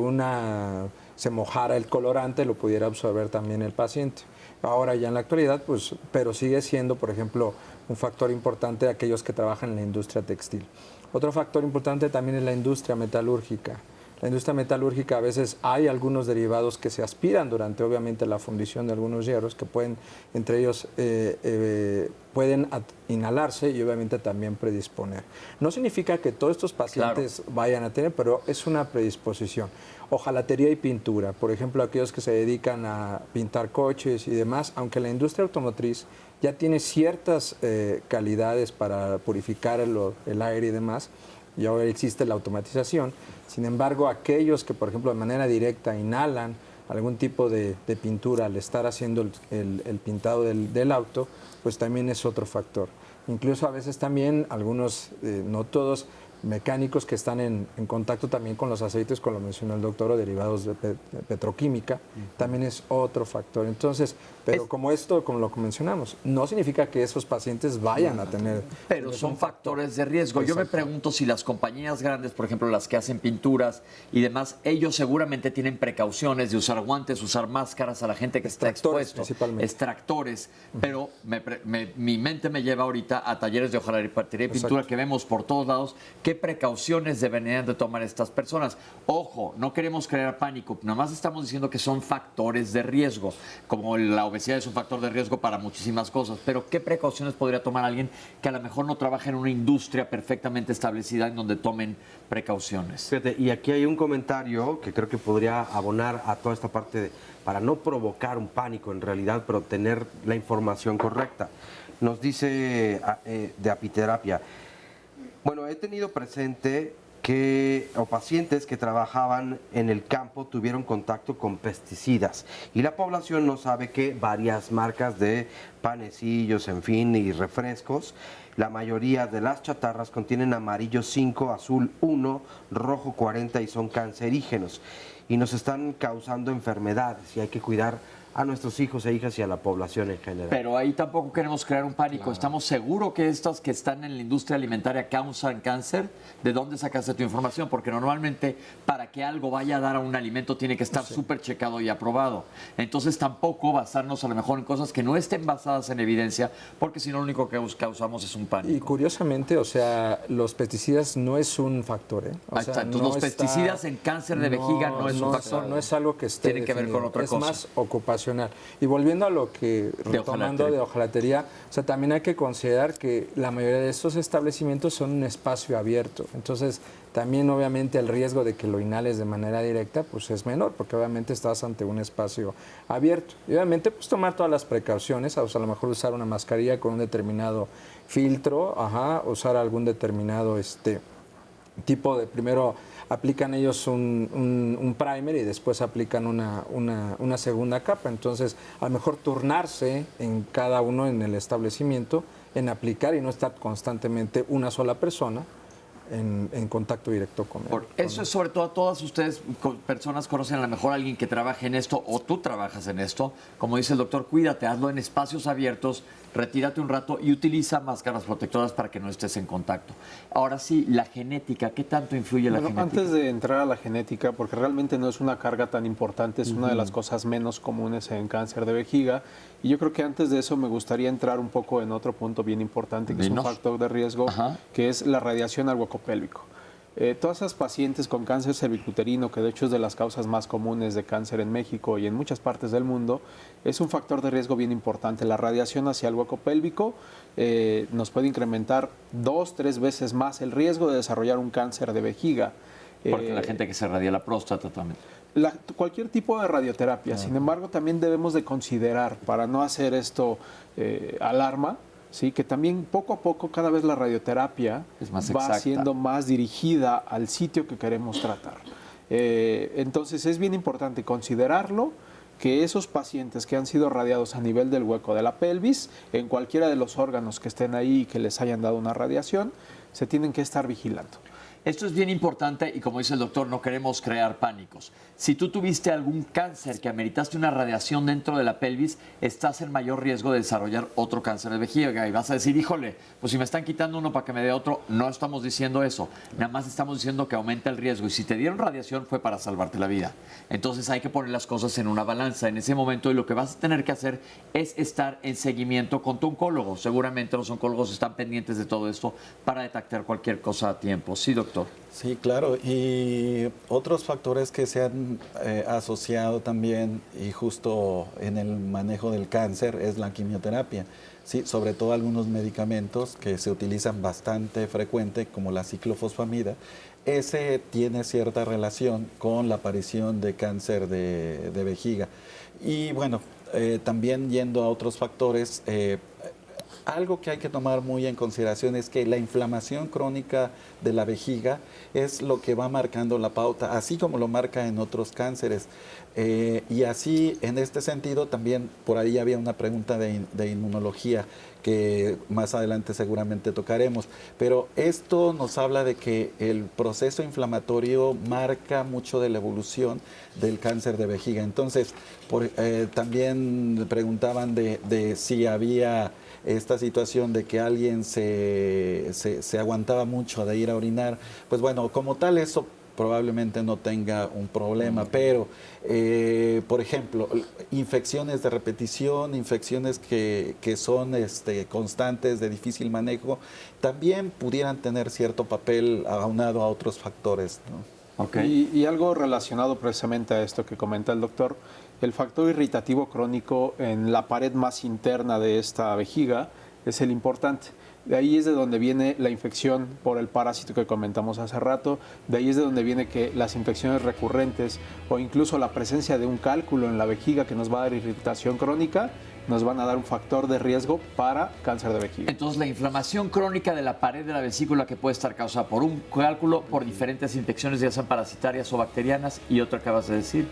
[SPEAKER 7] se mojara el colorante lo pudiera absorber también el paciente. Ahora ya en la actualidad, pues, pero sigue siendo, por ejemplo, un factor importante de aquellos que trabajan en la industria textil. Otro factor importante también es la industria metalúrgica. La industria metalúrgica a veces hay algunos derivados que se aspiran durante obviamente la fundición de algunos hierros que pueden, entre ellos, pueden inhalarse y obviamente también predisponer. No significa que todos estos pacientes vayan a tener, pero es una predisposición. Hojalatería y pintura, por ejemplo, aquellos que se dedican a pintar coches y demás, aunque la industria automotriz ya tiene ciertas calidades para purificar el aire y demás, y ahora existe la automatización. Sin embargo, aquellos que, por ejemplo, de manera directa inhalan algún tipo de pintura al estar haciendo el pintado del auto, pues también es otro factor. Incluso a veces también algunos, no todos, mecánicos que están en contacto también con los aceites, como lo mencionó el doctor, o derivados de petroquímica, también es otro factor. Entonces, pero como lo mencionamos, no significa que esos pacientes vayan a tener...
[SPEAKER 2] Pero son factores de riesgo. Yo me pregunto si las compañías grandes, por ejemplo, las que hacen pinturas y demás, ellos seguramente tienen precauciones de usar guantes, usar máscaras a la gente que está expuesto. Extractores. Pero mi mente me lleva ahorita a talleres de hojalatería y pintura que vemos por todos lados. ¿Qué precauciones deberían de tomar estas personas? Ojo, no queremos crear pánico, nada más estamos diciendo que son factores de riesgo, como la obesidad es un factor de riesgo para muchísimas cosas, pero ¿qué precauciones podría tomar alguien que a lo mejor no trabaja en una industria perfectamente establecida en donde tomen precauciones?
[SPEAKER 3] Fíjate, y aquí hay un comentario que creo que podría abonar a toda esta parte para no provocar un pánico en realidad, pero tener la información correcta. Nos dice de apiterapia. Bueno, he tenido presente pacientes que trabajaban en el campo tuvieron contacto con pesticidas y la población no sabe que varias marcas de panecillos, en fin, y refrescos, la mayoría de las chatarras contienen amarillo 5, azul 1, rojo 40 y son cancerígenos y nos están causando enfermedades y hay que cuidar a nuestros hijos e hijas y a la población en general.
[SPEAKER 2] Pero ahí tampoco queremos crear un pánico. ¿Estamos seguros que estas que están en la industria alimentaria causan cáncer? ¿De dónde sacaste tu información? Porque normalmente para que algo vaya a dar a un alimento tiene que estar súper checado y aprobado. Entonces tampoco basarnos a lo mejor en cosas que no estén basadas en evidencia, porque si no lo único que causamos es un pánico.
[SPEAKER 7] Y curiosamente, o sea, los pesticidas no es un factor, ¿eh? O
[SPEAKER 2] Ahí
[SPEAKER 7] sea,
[SPEAKER 2] está. Entonces, los pesticidas en cáncer de vejiga no es un factor.
[SPEAKER 7] No es algo que esté
[SPEAKER 2] Tiene que ver
[SPEAKER 7] definido,
[SPEAKER 2] con otra
[SPEAKER 7] es
[SPEAKER 2] cosa.
[SPEAKER 7] más ocupacional. Y volviendo a lo que, retomando de hojalatería, o sea, también hay que considerar que la mayoría de estos establecimientos son un espacio abierto. Entonces, también obviamente el riesgo de que lo inhales de manera directa pues es menor, porque obviamente estás ante un espacio abierto. Y obviamente pues tomar todas las precauciones, o sea, a lo mejor usar una mascarilla con un determinado filtro, usar algún determinado tipo de, primero aplican ellos un primer y después aplican una segunda capa. Entonces, a lo mejor turnarse en cada uno en el establecimiento en aplicar y no estar constantemente una sola persona en contacto directo con él.
[SPEAKER 2] Eso es sobre todo a todas ustedes, personas conocen a lo mejor a alguien que trabaje en esto o tú trabajas en esto. Como dice el doctor, cuídate, hazlo en espacios abiertos, retírate un rato y utiliza máscaras protectoras para que no estés en contacto. Ahora sí, la genética, ¿qué tanto influye la genética?
[SPEAKER 6] Antes de entrar a la genética, porque realmente no es una carga tan importante, es una de las cosas menos comunes en cáncer de vejiga, y yo creo que antes de eso me gustaría entrar un poco en otro punto bien importante, que es un factor de riesgo, que es la radiación al hueco pélvico. Todas esas pacientes con cáncer cervicuterino, que de hecho es de las causas más comunes de cáncer en México y en muchas partes del mundo, es un factor de riesgo bien importante. La radiación hacia el hueco pélvico nos puede incrementar 2-3 veces más el riesgo de desarrollar un cáncer de vejiga.
[SPEAKER 2] Porque la gente que se radia la próstata también.
[SPEAKER 6] Cualquier tipo de radioterapia. Sin embargo, también debemos de considerar, para no hacer esto alarma, ¿sí? Que también poco a poco cada vez la radioterapia va siendo más dirigida al sitio que queremos tratar. Entonces es bien importante considerarlo, que esos pacientes que han sido radiados a nivel del hueco de la pelvis, en cualquiera de los órganos que estén ahí y que les hayan dado una radiación, se tienen que estar vigilando.
[SPEAKER 2] Esto es bien importante y como dice el doctor, no queremos crear pánicos. Si tú tuviste algún cáncer que ameritaste una radiación dentro de la pelvis, estás en mayor riesgo de desarrollar otro cáncer de vejiga. Y vas a decir, híjole, pues si me están quitando uno para que me dé otro, no estamos diciendo eso. Nada más estamos diciendo que aumenta el riesgo. Y si te dieron radiación fue para salvarte la vida. Entonces hay que poner las cosas en una balanza en ese momento y lo que vas a tener que hacer es estar en seguimiento con tu oncólogo. Seguramente los oncólogos están pendientes de todo esto para detectar cualquier cosa a tiempo. Sí, doctor.
[SPEAKER 8] Sí, claro. Y otros factores que se han asociado también y justo en el manejo del cáncer es la quimioterapia. Sí, sobre todo algunos medicamentos que se utilizan bastante frecuente, como la ciclofosfamida. Ese tiene cierta relación con la aparición de cáncer de vejiga. Y bueno, también yendo a otros factores, algo que hay que tomar muy en consideración es que la inflamación crónica de la vejiga es lo que va marcando la pauta, así como lo marca en otros cánceres. Y así, en este sentido, también por ahí había una pregunta de inmunología que más adelante seguramente tocaremos. Pero esto nos habla de que el proceso inflamatorio marca mucho de la evolución del cáncer de vejiga. Entonces, también preguntaban de si había esta situación de que alguien se aguantaba mucho de ir a orinar. Pues bueno, como tal eso probablemente no tenga un problema, pero por ejemplo, infecciones de repetición, infecciones que son constantes, de difícil manejo, también pudieran tener cierto papel aunado a otros factores, ¿no?
[SPEAKER 6] Okay. Y algo relacionado precisamente a esto que comenta el doctor, el factor irritativo crónico en la pared más interna de esta vejiga es el importante. De ahí es de donde viene la infección por el parásito que comentamos hace rato, de ahí es de donde viene que las infecciones recurrentes o incluso la presencia de un cálculo en la vejiga que nos va a dar irritación crónica, nos van a dar un factor de riesgo para cáncer de vejiga.
[SPEAKER 2] Entonces, la inflamación crónica de la pared de la vesícula que puede estar causada por un cálculo, por diferentes infecciones, ya sean parasitarias o bacterianas, y otra acabas de decir.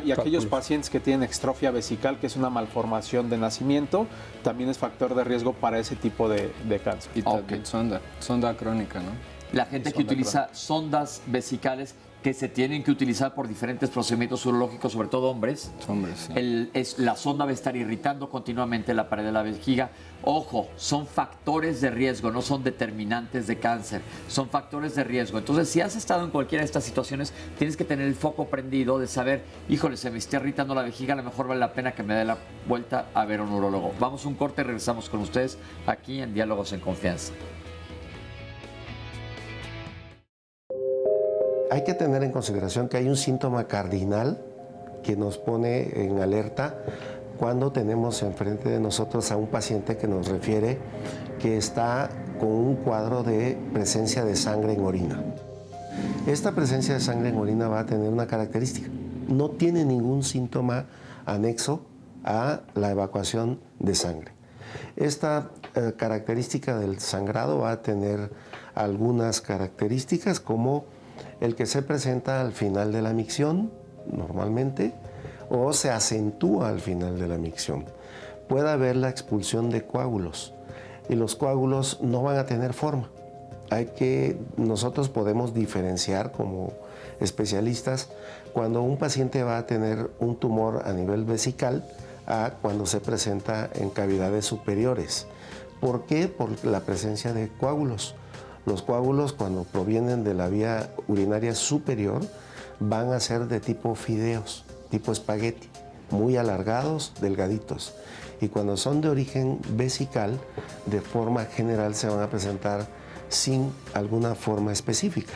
[SPEAKER 6] Y aquellos pacientes que tienen extrofia vesical, que es una malformación de nacimiento, también es factor de riesgo para ese tipo de cáncer.
[SPEAKER 5] Y también sonda crónica, ¿no?
[SPEAKER 2] La gente que utiliza sondas vesicales, que se tienen que utilizar por diferentes procedimientos urológicos, sobre todo hombres.
[SPEAKER 5] Hombres, sí.
[SPEAKER 2] La sonda va a estar irritando continuamente la pared de la vejiga. Ojo, son factores de riesgo, no son determinantes de cáncer, son factores de riesgo. Entonces, si has estado en cualquiera de estas situaciones, tienes que tener el foco prendido de saber, híjole, se me está irritando la vejiga, a lo mejor vale la pena que me dé la vuelta a ver a un urólogo. Vamos a un corte y regresamos con ustedes aquí en Diálogos en Confianza.
[SPEAKER 4] Hay que tener en consideración que hay un síntoma cardinal que nos pone en alerta cuando tenemos enfrente de nosotros a un paciente que nos refiere que está con un cuadro de presencia de sangre en orina. Esta presencia de sangre en orina va a tener una característica. No tiene ningún síntoma anexo a la evacuación de sangre. Esta característica del sangrado va a tener algunas características como el que se presenta al final de la micción, normalmente, o se acentúa al final de la micción. Puede haber la expulsión de coágulos y los coágulos no van a tener forma. Nosotros podemos diferenciar como especialistas cuando un paciente va a tener un tumor a nivel vesical a cuando se presenta en cavidades superiores. ¿Por qué? Por la presencia de coágulos. Los coágulos, cuando provienen de la vía urinaria superior, van a ser de tipo fideos, tipo espagueti, muy alargados, delgaditos. Y cuando son de origen vesical, de forma general se van a presentar sin alguna forma específica.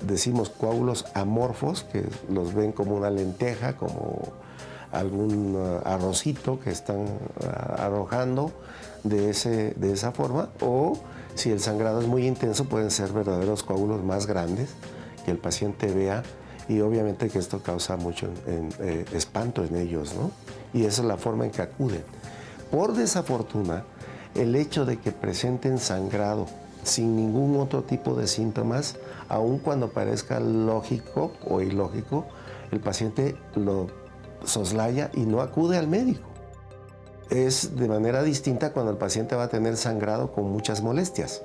[SPEAKER 4] Decimos coágulos amorfos, que los ven como una lenteja, como algún arrocito que están arrojando de esa forma, o si el sangrado es muy intenso pueden ser verdaderos coágulos más grandes que el paciente vea, y obviamente que esto causa mucho espanto en ellos, ¿no? Y esa es la forma en que acuden. Por desafortuna, el hecho de que presenten sangrado sin ningún otro tipo de síntomas, aun cuando parezca lógico o ilógico, el paciente lo soslaya y no acude al médico. Es de manera distinta cuando el paciente va a tener sangrado con muchas molestias.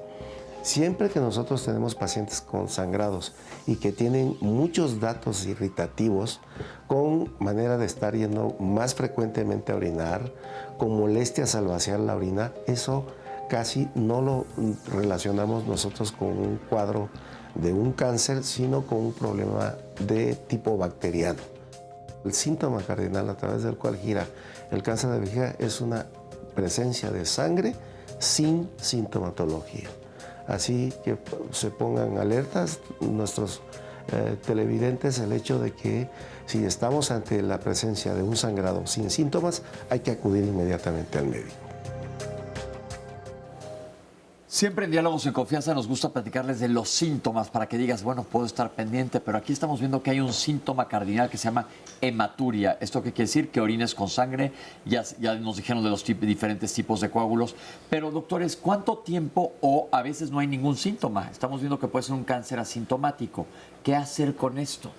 [SPEAKER 4] Siempre que nosotros tenemos pacientes con sangrados y que tienen muchos datos irritativos, con manera de estar yendo más frecuentemente a orinar, con molestias al vaciar la orina, eso casi no lo relacionamos nosotros con un cuadro de un cáncer, sino con un problema de tipo bacteriano. El síntoma cardinal a través del cual gira el cáncer de vejiga es una presencia de sangre sin sintomatología. Así que se pongan alertas nuestros televidentes el hecho de que si estamos ante la presencia de un sangrado sin síntomas, hay que acudir inmediatamente al médico.
[SPEAKER 2] Siempre en Diálogos en Confianza nos gusta platicarles de los síntomas para que digas, bueno, puedo estar pendiente, pero aquí estamos viendo que hay un síntoma cardinal que se llama hematuria. ¿Esto qué quiere decir? Que orines con sangre. Ya nos dijeron de los diferentes tipos de coágulos. Pero, doctores, ¿cuánto tiempo o a veces no hay ningún síntoma? Estamos viendo que puede ser un cáncer asintomático. ¿Qué hacer con esto?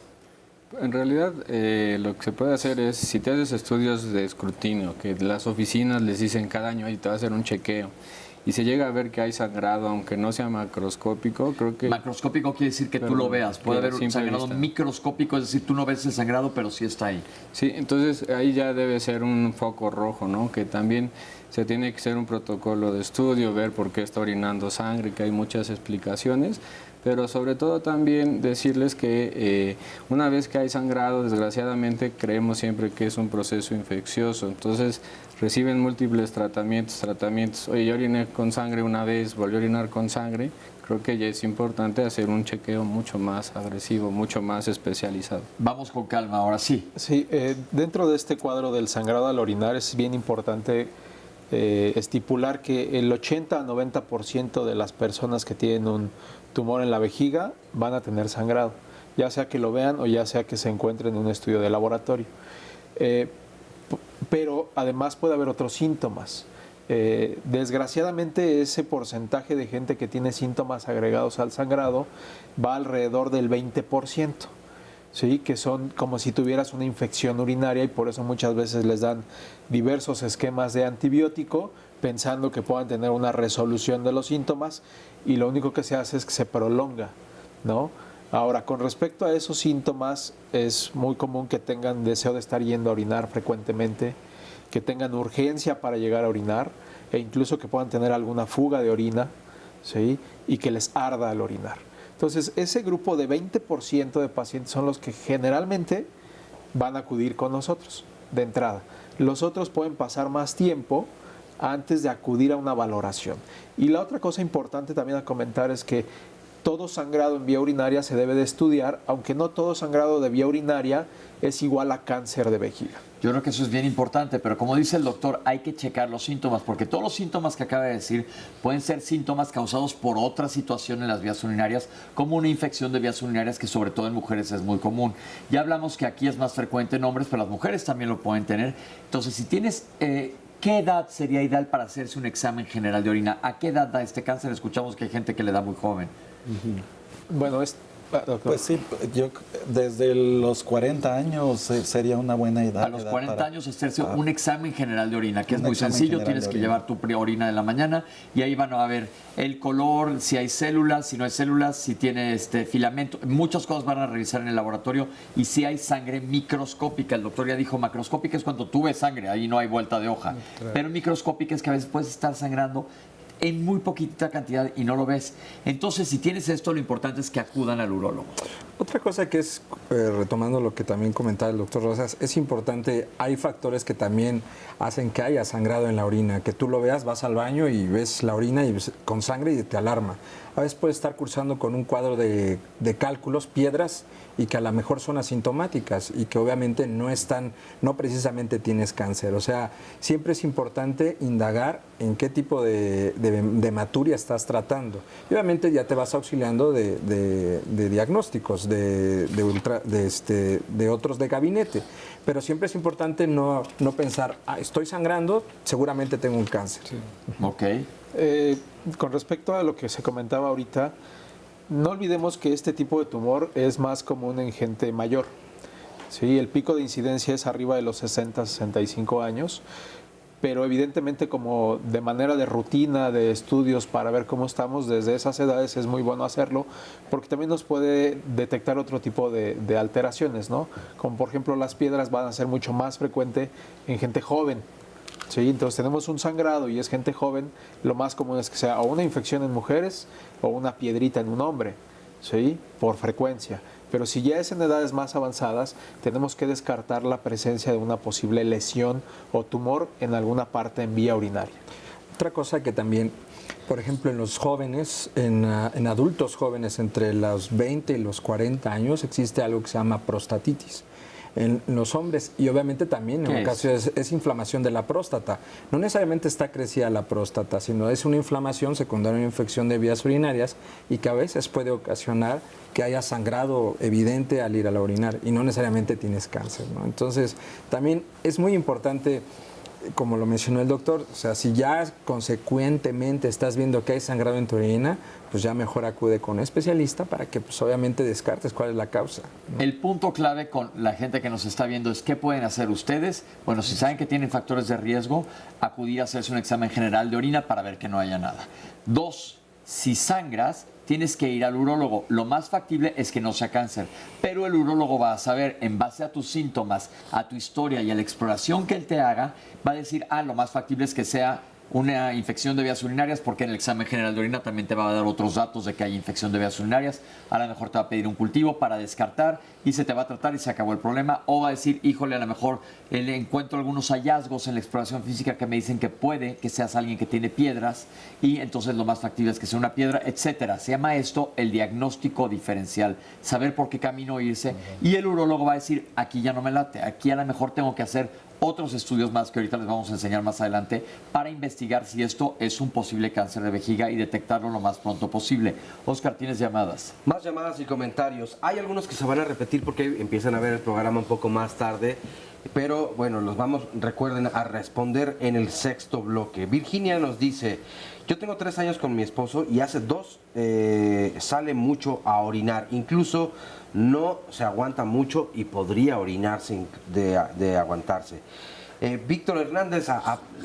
[SPEAKER 5] En realidad, lo que se puede hacer es, si te haces estudios de escrutinio, que las oficinas les dicen cada año, y te va a hacer un chequeo, y se llega a ver que hay sangrado, aunque no sea macroscópico, creo que...
[SPEAKER 2] Macroscópico quiere decir que tú lo veas. Puede haber un sangrado microscópico, es decir, tú no ves el sangrado, pero sí está ahí.
[SPEAKER 5] Sí, entonces ahí ya debe ser un foco rojo, ¿no? Que también se tiene que hacer un protocolo de estudio, ver por qué está orinando sangre, que hay muchas explicaciones, pero sobre todo también decirles que una vez que hay sangrado, desgraciadamente creemos siempre que es un proceso infeccioso, entonces reciben múltiples tratamientos. Oye, yo oriné con sangre una vez, volví a orinar con sangre. Creo que ya es importante hacer un chequeo mucho más agresivo, mucho más especializado.
[SPEAKER 2] Vamos con calma, ahora sí.
[SPEAKER 6] Sí, dentro de este cuadro del sangrado al orinar es bien importante estipular que el 80 a 90% de las personas que tienen un tumor en la vejiga van a tener sangrado, ya sea que lo vean o ya sea que se encuentren en un estudio de laboratorio. Pero además puede haber otros síntomas. Desgraciadamente ese porcentaje de gente que tiene síntomas agregados al sangrado va alrededor del 20%, ¿sí? Que son como si tuvieras una infección urinaria, y por eso muchas veces les dan diversos esquemas de antibiótico pensando que puedan tener una resolución de los síntomas, y lo único que se hace es que se prolonga, ¿no? Ahora, con respecto a esos síntomas, es muy común que tengan deseo de estar yendo a orinar frecuentemente, que tengan urgencia para llegar a orinar e incluso que puedan tener alguna fuga de orina, ¿sí? Y que les arda al orinar. Entonces, ese grupo de 20% de pacientes son los que generalmente van a acudir con nosotros de entrada. Los otros pueden pasar más tiempo antes de acudir a una valoración. Y la otra cosa importante también a comentar es que todo sangrado en vía urinaria se debe de estudiar, aunque no todo sangrado de vía urinaria es igual a cáncer de vejiga.
[SPEAKER 2] Yo creo que eso es bien importante, pero como dice el doctor, hay que checar los síntomas, porque todos los síntomas que acaba de decir pueden ser síntomas causados por otra situación en las vías urinarias, como una infección de vías urinarias, que sobre todo en mujeres es muy común. Ya hablamos que aquí es más frecuente en hombres, pero las mujeres también lo pueden tener. Entonces, si tienes... ¿qué edad sería ideal para hacerse un examen general de orina? ¿A qué edad da este cáncer? Escuchamos que hay gente que le da muy joven.
[SPEAKER 6] Bueno,
[SPEAKER 8] pues sí, yo desde los 40 años sería una buena edad.
[SPEAKER 2] A los 40 años hacerse un examen general de orina, que es muy sencillo. Tienes que llevar tu orina de la mañana y ahí van a ver el color, si hay células, si no hay células, si tiene filamento. Muchas cosas van a revisar en el laboratorio y si hay sangre microscópica. El doctor ya dijo, macroscópica es cuando tú ves sangre, ahí no hay vuelta de hoja. Claro. Pero microscópica es que a veces puedes estar sangrando en muy poquita cantidad y no lo ves. Entonces, si tienes esto, lo importante es que acudan al urólogo.
[SPEAKER 7] Otra cosa que es, retomando lo que también comentaba el doctor Rosas, es importante, hay factores que también hacen que haya sangrado en la orina, que tú lo veas, vas al baño y ves la orina y con sangre y te alarma. A veces puedes estar cursando con un cuadro de cálculos, piedras, y que a lo mejor son asintomáticas y que obviamente no precisamente tienes cáncer. O sea, siempre es importante indagar en qué tipo de hematuria estás tratando. Y obviamente ya te vas auxiliando de diagnósticos, de otros de gabinete. Pero siempre es importante no pensar, estoy sangrando, seguramente tengo un cáncer.
[SPEAKER 2] Sí. Ok.
[SPEAKER 6] Con respecto a lo que se comentaba ahorita, no olvidemos que este tipo de tumor es más común en gente mayor. Sí, el pico de incidencia es arriba de los 60, 65 años, pero evidentemente como de manera de rutina, de estudios para ver cómo estamos desde esas edades es muy bueno hacerlo, porque también nos puede detectar otro tipo de alteraciones, ¿no? Como por ejemplo las piedras van a ser mucho más frecuente en gente joven. Sí, entonces tenemos un sangrado y es gente joven, lo más común es que sea o una infección en mujeres o una piedrita en un hombre, ¿sí? Por frecuencia. Pero si ya es en edades más avanzadas, tenemos que descartar la presencia de una posible lesión o tumor en alguna parte en vía urinaria.
[SPEAKER 7] Otra cosa que también, por ejemplo, en los jóvenes, en adultos jóvenes entre los 20 y los 40 años, existe algo que se llama prostatitis. En los hombres, y obviamente también en ocasiones es inflamación de la próstata. No necesariamente está crecida la próstata, sino es una inflamación secundaria a una infección de vías urinarias y que a veces puede ocasionar que haya sangrado evidente al ir a la orinar y no necesariamente tienes cáncer, ¿no? Entonces, también es muy importante, como lo mencionó el doctor, o sea, si ya consecuentemente estás viendo que hay sangrado en tu orina, pues ya mejor acude con un especialista para que pues obviamente descartes cuál es la causa, ¿no?
[SPEAKER 2] El punto clave con la gente que nos está viendo es qué pueden hacer ustedes. Bueno, si saben que tienen factores de riesgo, acudir a hacerse un examen general de orina para ver que no haya nada. 2, si sangras, tienes que ir al urólogo. Lo más factible es que no sea cáncer, pero el urólogo va a saber, en base a tus síntomas, a tu historia y a la exploración que él te haga, va a decir, lo más factible es que sea una infección de vías urinarias, porque en el examen general de orina también te va a dar otros datos de que hay infección de vías urinarias. A lo mejor te va a pedir un cultivo para descartar y se te va a tratar y se acabó el problema. O va a decir, híjole, a lo mejor encuentro algunos hallazgos en la exploración física que me dicen que puede que seas alguien que tiene piedras y entonces lo más factible es que sea una piedra, etcétera. Se llama esto el diagnóstico diferencial, saber por qué camino irse. Y el urólogo va a decir, aquí ya no me late, aquí a lo mejor tengo que hacer otros estudios más que ahorita les vamos a enseñar más adelante para investigar si esto es un posible cáncer de vejiga y detectarlo lo más pronto posible. Oscar, ¿tienes llamadas?
[SPEAKER 3] Más llamadas y comentarios. Hay algunos que se van a repetir porque empiezan a ver el programa un poco más tarde, pero bueno, los vamos, recuerden, a responder en el sexto bloque. Virginia nos dice, yo tengo 3 años con mi esposo y hace 2 sale mucho a orinar, incluso no se aguanta mucho y podría orinarse de aguantarse. Víctor Hernández,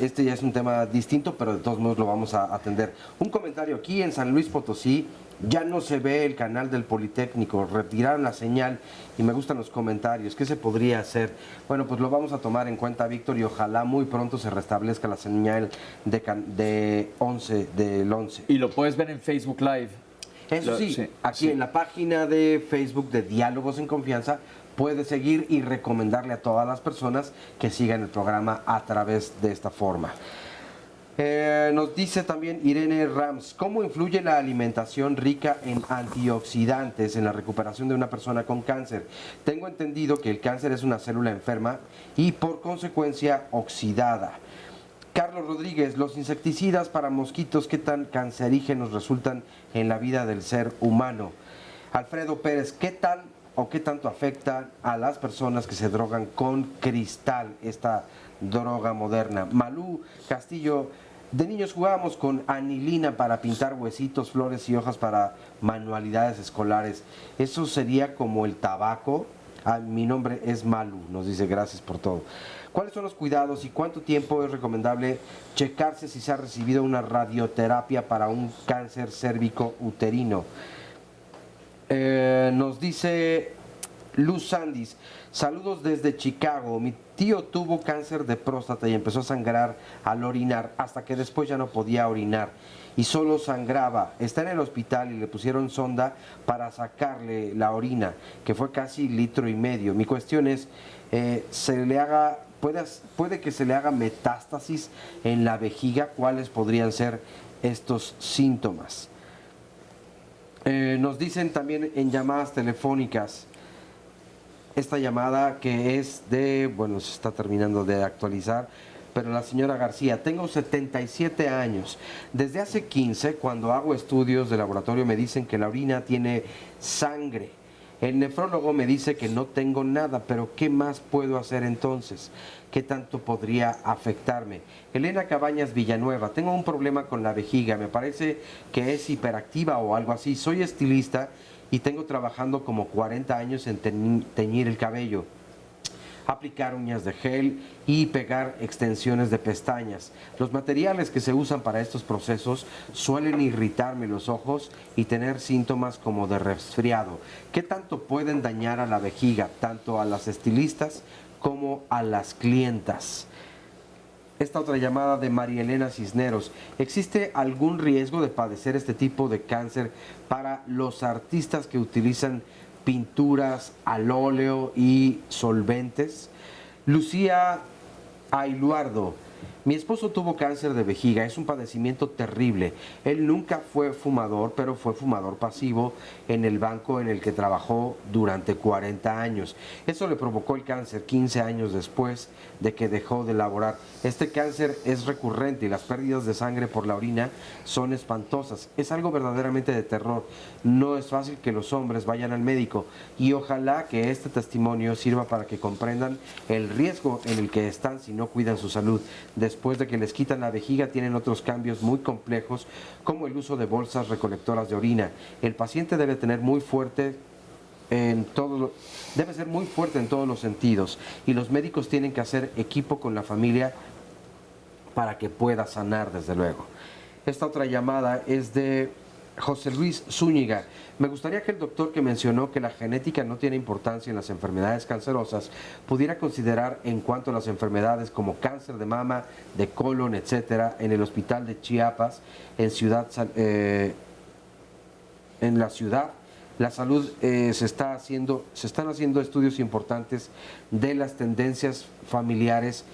[SPEAKER 3] este ya es un tema distinto, pero de todos modos lo vamos a atender. Un comentario aquí en San Luis Potosí. Ya no se ve el canal del Politécnico, retiraron la señal y me gustan los comentarios. ¿Qué se podría hacer? Bueno, pues lo vamos a tomar en cuenta, Víctor, y ojalá muy pronto se restablezca la señal del 11.
[SPEAKER 2] Y lo puedes ver en Facebook Live.
[SPEAKER 3] Eso sí, aquí en la página de Facebook de Diálogos en Confianza puedes seguir y recomendarle a todas las personas que sigan el programa a través de esta forma. Nos dice también Irene Rams, ¿cómo influye la alimentación rica en antioxidantes en la recuperación de una persona con cáncer? Tengo entendido que el cáncer es una célula enferma y por consecuencia oxidada. Carlos Rodríguez, los insecticidas para mosquitos, ¿qué tan cancerígenos resultan en la vida del ser humano? Alfredo Pérez, ¿qué tal o qué tanto afecta a las personas que se drogan con cristal, esta droga moderna? Malú Castillo, de niños jugábamos con anilina para pintar huesitos, flores y hojas para manualidades escolares. ¿Eso sería como el tabaco? Mi nombre es Malú, nos dice, gracias por todo. ¿Cuáles son los cuidados y cuánto tiempo es recomendable checarse si se ha recibido una radioterapia para un cáncer cérvico uterino? Nos dice Luz Sandis, saludos desde Chicago. Mi tío tuvo cáncer de próstata y empezó a sangrar al orinar hasta que después ya no podía orinar y solo sangraba. Está en el hospital y le pusieron sonda para sacarle la orina, que fue casi 1,5 litros. Mi cuestión es, puede que se le haga metástasis en la vejiga. ¿Cuáles podrían ser estos síntomas? Nos dicen también en llamadas telefónicas, esta llamada que es de, bueno, se está terminando de actualizar, pero la señora García, tengo 77 años. Desde hace 15, cuando hago estudios de laboratorio, me dicen que la orina tiene sangre. El nefrólogo me dice que no tengo nada, pero ¿qué más puedo hacer entonces? ¿Qué tanto podría afectarme? Elena Cabañas Villanueva, tengo un problema con la vejiga, me parece que es hiperactiva o algo así. Soy estilista y tengo trabajando como 40 años en teñir el cabello, aplicar uñas de gel y pegar extensiones de pestañas. Los materiales que se usan para estos procesos suelen irritarme los ojos y tener síntomas como de resfriado. ¿Qué tanto pueden dañar a la vejiga, tanto a las estilistas como a las clientas? Esta otra llamada de María Elena Cisneros. ¿Existe algún riesgo de padecer este tipo de cáncer para los artistas que utilizan pinturas al óleo y solventes? Lucía Ailuardo. Mi esposo tuvo cáncer de vejiga, es un padecimiento terrible. Él nunca fue fumador, pero fue fumador pasivo en el banco en el que trabajó durante 40 años. Eso le provocó el cáncer 15 años después de que dejó de laborar. Este cáncer es recurrente y las pérdidas de sangre por la orina son espantosas. Es algo verdaderamente de terror. No es fácil que los hombres vayan al médico y ojalá que este testimonio sirva para que comprendan el riesgo en el que están si no cuidan su salud. Después de que les quitan la vejiga, tienen otros cambios muy complejos, como el uso de bolsas recolectoras de orina. El paciente debe ser muy fuerte en todos los sentidos, y los médicos tienen que hacer equipo con la familia para que pueda sanar, desde luego. Esta otra llamada es de José Luis Zúñiga. Me gustaría que el doctor que mencionó que la genética no tiene importancia en las enfermedades cancerosas pudiera considerar en cuanto a las enfermedades como cáncer de mama, de colon, etcétera, en el hospital de Chiapas, en la ciudad. La salud se están haciendo estudios importantes de las tendencias familiares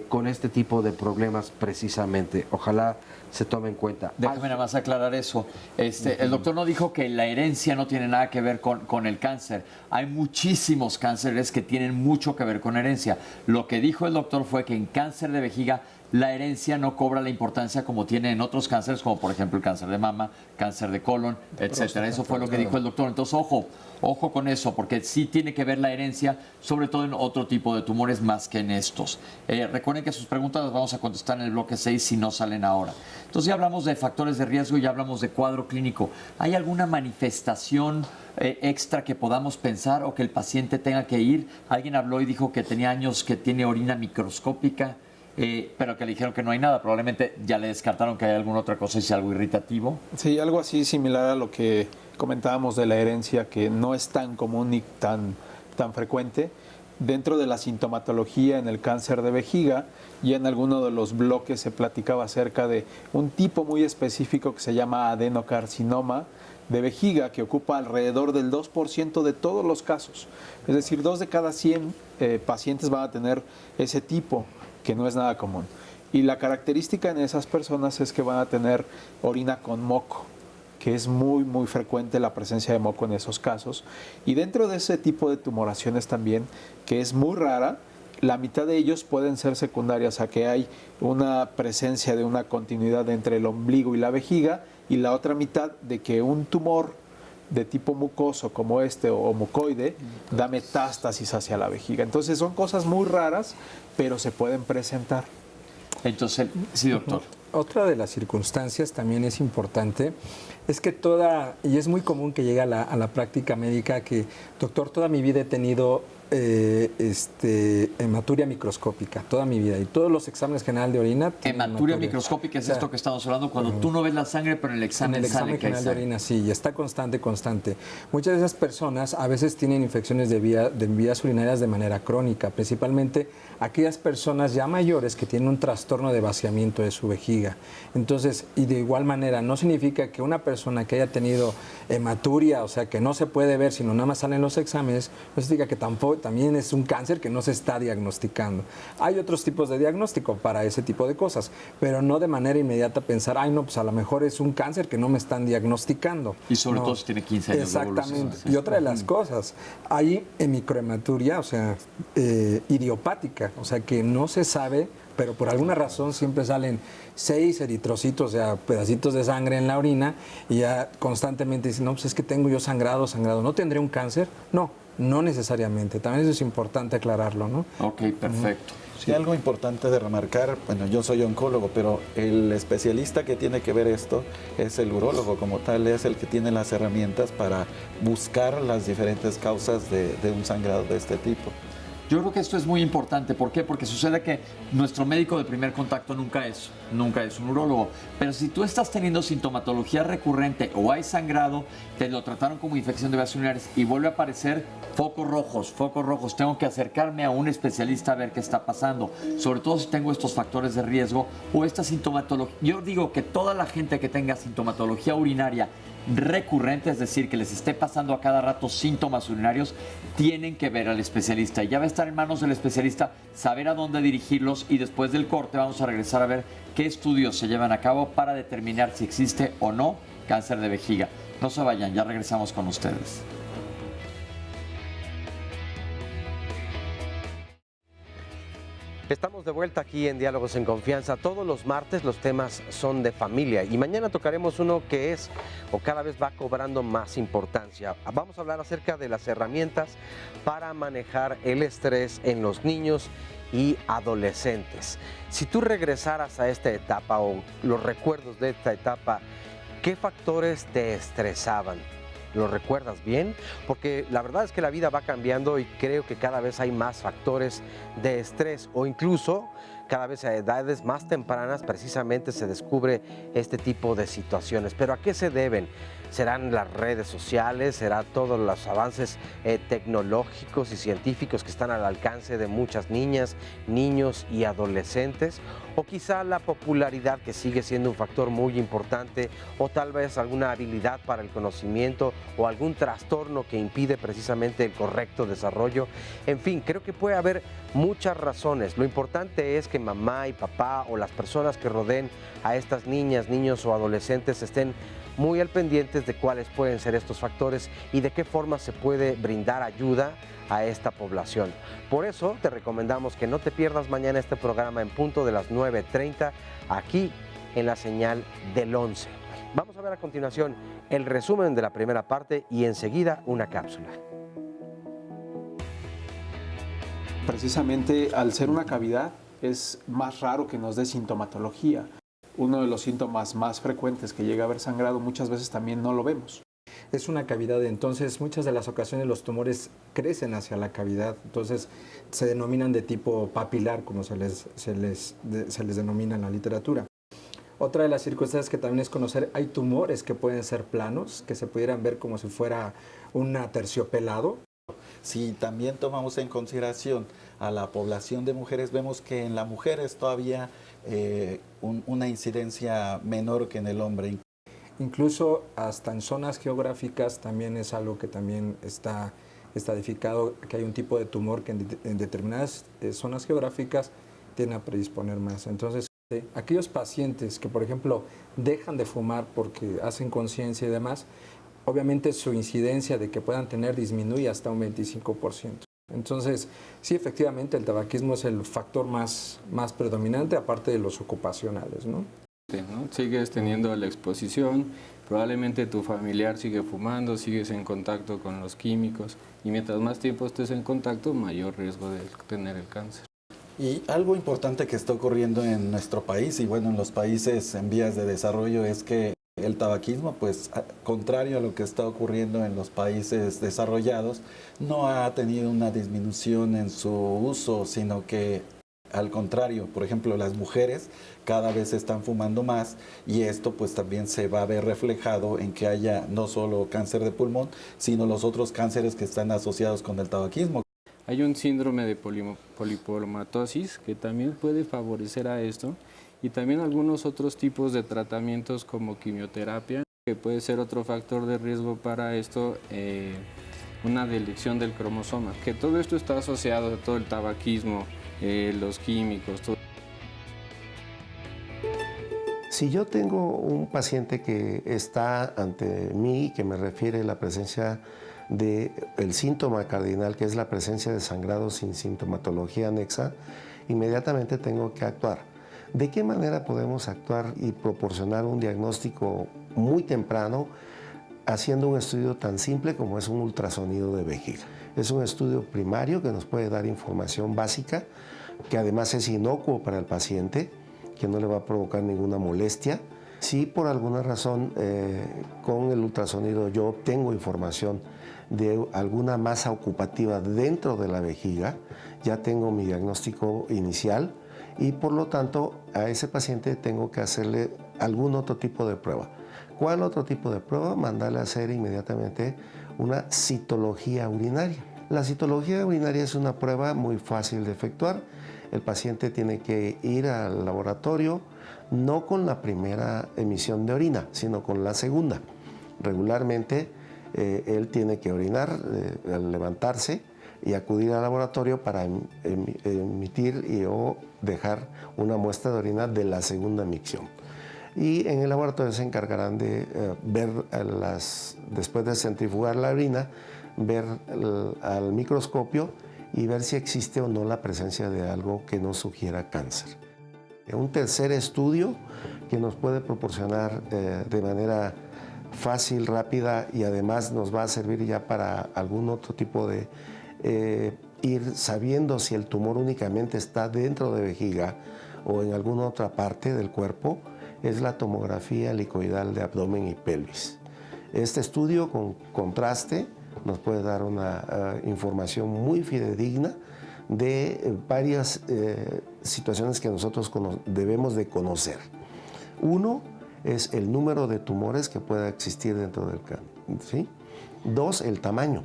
[SPEAKER 3] con este tipo de problemas precisamente. Ojalá se tome en cuenta.
[SPEAKER 2] Déjame nada más aclarar eso. El doctor no dijo que la herencia no tiene nada que ver con el cáncer. Hay muchísimos cánceres que tienen mucho que ver con herencia. Lo que dijo el doctor fue que en cáncer de vejiga la herencia no cobra la importancia como tiene en otros cánceres, como por ejemplo el cáncer de mama, cáncer de colon, etcétera. Eso fue lo que dijo el doctor. Entonces, ojo con eso, porque sí tiene que ver la herencia, sobre todo en otro tipo de tumores más que en estos. Recuerden que sus preguntas las vamos a contestar en el bloque 6 si no salen ahora. Entonces ya hablamos de factores de riesgo, ya hablamos de cuadro clínico. ¿Hay alguna manifestación extra que podamos pensar o que el paciente tenga que ir? Alguien habló y dijo que tenía años que tiene orina microscópica, pero que le dijeron que no hay nada. Probablemente ya le descartaron que hay alguna otra cosa, es algo irritativo.
[SPEAKER 6] Sí, algo así similar a lo que comentábamos de la herencia, que no es tan común ni tan frecuente. Dentro de la sintomatología en el cáncer de vejiga, y en alguno de los bloques se platicaba acerca de un tipo muy específico que se llama adenocarcinoma de vejiga, que ocupa alrededor del 2% de todos los casos. Es decir, 2 de cada 100 pacientes van a tener ese tipo, que no es nada común. Y la característica en esas personas es que van a tener orina con moco, que es muy, muy frecuente la presencia de moco en esos casos. Y dentro de ese tipo de tumoraciones también, que es muy rara, la mitad de ellos pueden ser secundarias a que hay una presencia de una continuidad entre el ombligo y la vejiga, y la otra mitad de que un tumor de tipo mucoso como este o mucoide da metástasis hacia la vejiga. Entonces son cosas muy raras, pero se pueden presentar.
[SPEAKER 2] Entonces, sí, doctor.
[SPEAKER 7] Otra de las circunstancias también es importante, es que y es muy común que llegue a la práctica médica que, doctor, toda mi vida he tenido hematuria microscópica, toda mi vida, y todos los exámenes general de orina.
[SPEAKER 2] Hematuria microscópica es esto que estamos hablando, cuando tú no ves la sangre, pero en el examen sale que hay
[SPEAKER 7] general de
[SPEAKER 2] sangre.
[SPEAKER 7] orina, sí, y está constante. Muchas de esas personas a veces tienen infecciones de vías urinarias de manera crónica, principalmente aquellas personas ya mayores que tienen un trastorno de vaciamiento de su vejiga. Entonces, y de igual manera, no significa que una persona que haya tenido hematuria, o sea, que no se puede ver, sino nada más salen los exámenes, no significa que también es un cáncer que no se está diagnosticando. Hay otros tipos de diagnóstico para ese tipo de cosas, pero no de manera inmediata pensar, ay, no, pues a lo mejor es un cáncer que no me están diagnosticando.
[SPEAKER 2] Y sobre todo si tiene 15 años.
[SPEAKER 7] Exactamente. Y otra de las cosas, hay microhematuria, o sea, idiopática, o sea, que no se sabe, pero por alguna razón siempre salen 6 eritrocitos, o sea, pedacitos de sangre en la orina, y ya constantemente dicen, no, pues es que tengo yo sangrado, ¿no tendré un cáncer? No necesariamente. También eso es importante aclararlo, ¿no?
[SPEAKER 2] Ok, perfecto.
[SPEAKER 8] Sí, algo importante de remarcar, bueno, yo soy oncólogo, pero el especialista que tiene que ver esto es el urólogo como tal, es el que tiene las herramientas para buscar las diferentes causas de un sangrado de este tipo.
[SPEAKER 2] Yo creo que esto es muy importante. ¿Por qué? Porque sucede que nuestro médico de primer contacto nunca es un urólogo. Pero si tú estás teniendo sintomatología recurrente o hay sangrado, te lo trataron como infección de vías urinarias y vuelve a aparecer focos rojos. Tengo que acercarme a un especialista a ver qué está pasando. Sobre todo si tengo estos factores de riesgo o esta sintomatología. Yo digo que toda la gente que tenga sintomatología urinaria recurrente, es decir, que les esté pasando a cada rato síntomas urinarios, tienen que ver al especialista. Y ya va a estar en manos del especialista saber a dónde dirigirlos, y después del corte vamos a regresar a ver qué estudios se llevan a cabo para determinar si existe o no cáncer de vejiga. No se vayan, ya regresamos con ustedes.
[SPEAKER 3] Estamos de vuelta aquí en Diálogos en Confianza. Todos los martes los temas son de familia y mañana tocaremos uno que es o cada vez va cobrando más importancia. Vamos a hablar acerca de las herramientas para manejar el estrés en los niños y adolescentes. Si tú regresaras a esta etapa o los recuerdos de esta etapa, ¿qué factores te estresaban? ¿Lo recuerdas bien? Porque la verdad es que la vida va cambiando y creo que cada vez hay más factores de estrés, o incluso cada vez a edades más tempranas precisamente se descubre este tipo de situaciones. ¿Pero a qué se deben? ¿Serán las redes sociales? ¿Será todos los avances tecnológicos y científicos que están al alcance de muchas niñas, niños y adolescentes? ¿O quizá la popularidad, que sigue siendo un factor muy importante? ¿O tal vez alguna habilidad para el conocimiento o algún trastorno que impide precisamente el correcto desarrollo? En fin, creo que puede haber muchas razones. Lo importante es que mamá y papá o las personas que rodeen a estas niñas, niños o adolescentes estén muy al pendientes de cuáles pueden ser estos factores y de qué forma se puede brindar ayuda a esta población. Por eso te recomendamos que no te pierdas mañana este programa en punto de las 9:30 aquí en la señal del 11. Vamos a ver a continuación el resumen de la primera parte y enseguida una cápsula.
[SPEAKER 6] Precisamente al ser una cavidad es más raro que nos dé sintomatología. Uno de los síntomas más frecuentes que llega a haber sangrado muchas veces también no lo vemos.
[SPEAKER 7] es una cavidad, entonces muchas de las ocasiones los tumores crecen hacia la cavidad, entonces se denominan de tipo papilar, como se les denomina en la literatura. Otra de las circunstancias que también es conocer, hay tumores que pueden ser planos, que se pudieran ver como si fuera un aterciopelado.
[SPEAKER 8] Si también tomamos en consideración a la población de mujeres, vemos que en la mujer es todavía una incidencia menor que en el hombre.
[SPEAKER 7] Incluso hasta en zonas geográficas también es algo que también está estadificado, que hay un tipo de tumor que en determinadas zonas geográficas tiende a predisponer más. Entonces, aquellos pacientes que, por ejemplo, dejan de fumar porque hacen conciencia y demás, obviamente su incidencia de que puedan tener disminuye hasta un 25%. Entonces, sí, efectivamente, el tabaquismo es el factor más predominante, aparte de los ocupacionales, ¿no?
[SPEAKER 5] ¿No? Sigues teniendo la exposición, probablemente tu familiar sigue fumando, sigues en contacto con los químicos y mientras más tiempo estés en contacto, mayor riesgo de tener el cáncer.
[SPEAKER 8] Y algo importante que está ocurriendo en nuestro país y bueno, en los países en vías de desarrollo es que el tabaquismo, pues contrario a lo que está ocurriendo en los países desarrollados, no ha tenido una disminución en su uso, sino que al contrario, por ejemplo, las mujeres cada vez están fumando más y esto pues también se va a ver reflejado en que haya no solo cáncer de pulmón, sino los otros cánceres que están asociados con el tabaquismo.
[SPEAKER 5] Hay un síndrome de polipomatosis que también puede favorecer a esto y también algunos otros tipos de tratamientos como quimioterapia, que puede ser otro factor de riesgo para esto, una deleción del cromosoma, que todo esto está asociado a todo el tabaquismo, los químicos, todo.
[SPEAKER 4] Si yo tengo un paciente que está ante mí, que me refiere a la presencia del síntoma cardinal, que es la presencia de sangrado sin sintomatología anexa, inmediatamente tengo que actuar. ¿De qué manera podemos actuar y proporcionar un diagnóstico muy temprano haciendo un estudio tan simple como es un ultrasonido de vejiga? Es un estudio primario que nos puede dar información básica, que además es inocuo para el paciente, que no le va a provocar ninguna molestia. Si por alguna razón con el ultrasonido yo obtengo información de alguna masa ocupativa dentro de la vejiga, ya tengo mi diagnóstico inicial y por lo tanto a ese paciente tengo que hacerle algún otro tipo de prueba. ¿Cuál otro tipo de prueba? Mandarle a hacer inmediatamente una citología urinaria. La citología urinaria es una prueba muy fácil de efectuar. El paciente tiene que ir al laboratorio, no con la primera emisión de orina, sino con la segunda. Regularmente él tiene que orinar al levantarse y acudir al laboratorio para emitir o dejar una muestra de orina de la segunda micción. Y en el laboratorio se encargarán de ver, después de centrifugar la orina, ver al microscopio y ver si existe o no la presencia de algo que nos sugiera cáncer. Un tercer estudio que nos puede proporcionar de manera fácil, rápida y además nos va a servir ya para algún otro tipo de ir sabiendo si el tumor únicamente está dentro de vejiga o en alguna otra parte del cuerpo, es la tomografía helicoidal de abdomen y pelvis. Este estudio con contraste nos puede dar una información muy fidedigna de varias situaciones que nosotros debemos de conocer. Uno es el número de tumores que pueda existir dentro del cáncer, ¿sí? Dos, el tamaño.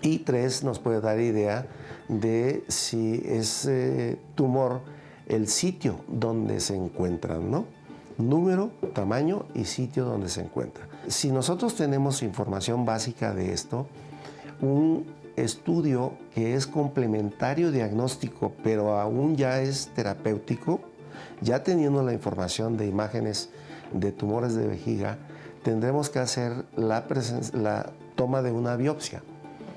[SPEAKER 4] Y tres, nos puede dar idea de si ese tumor, el sitio donde se encuentran, ¿no? Número, tamaño y sitio donde se encuentra. Si nosotros tenemos información básica de esto, un estudio que es complementario diagnóstico, pero aún ya es terapéutico, ya teniendo la información de imágenes de tumores de vejiga, tendremos que hacer la toma de una biopsia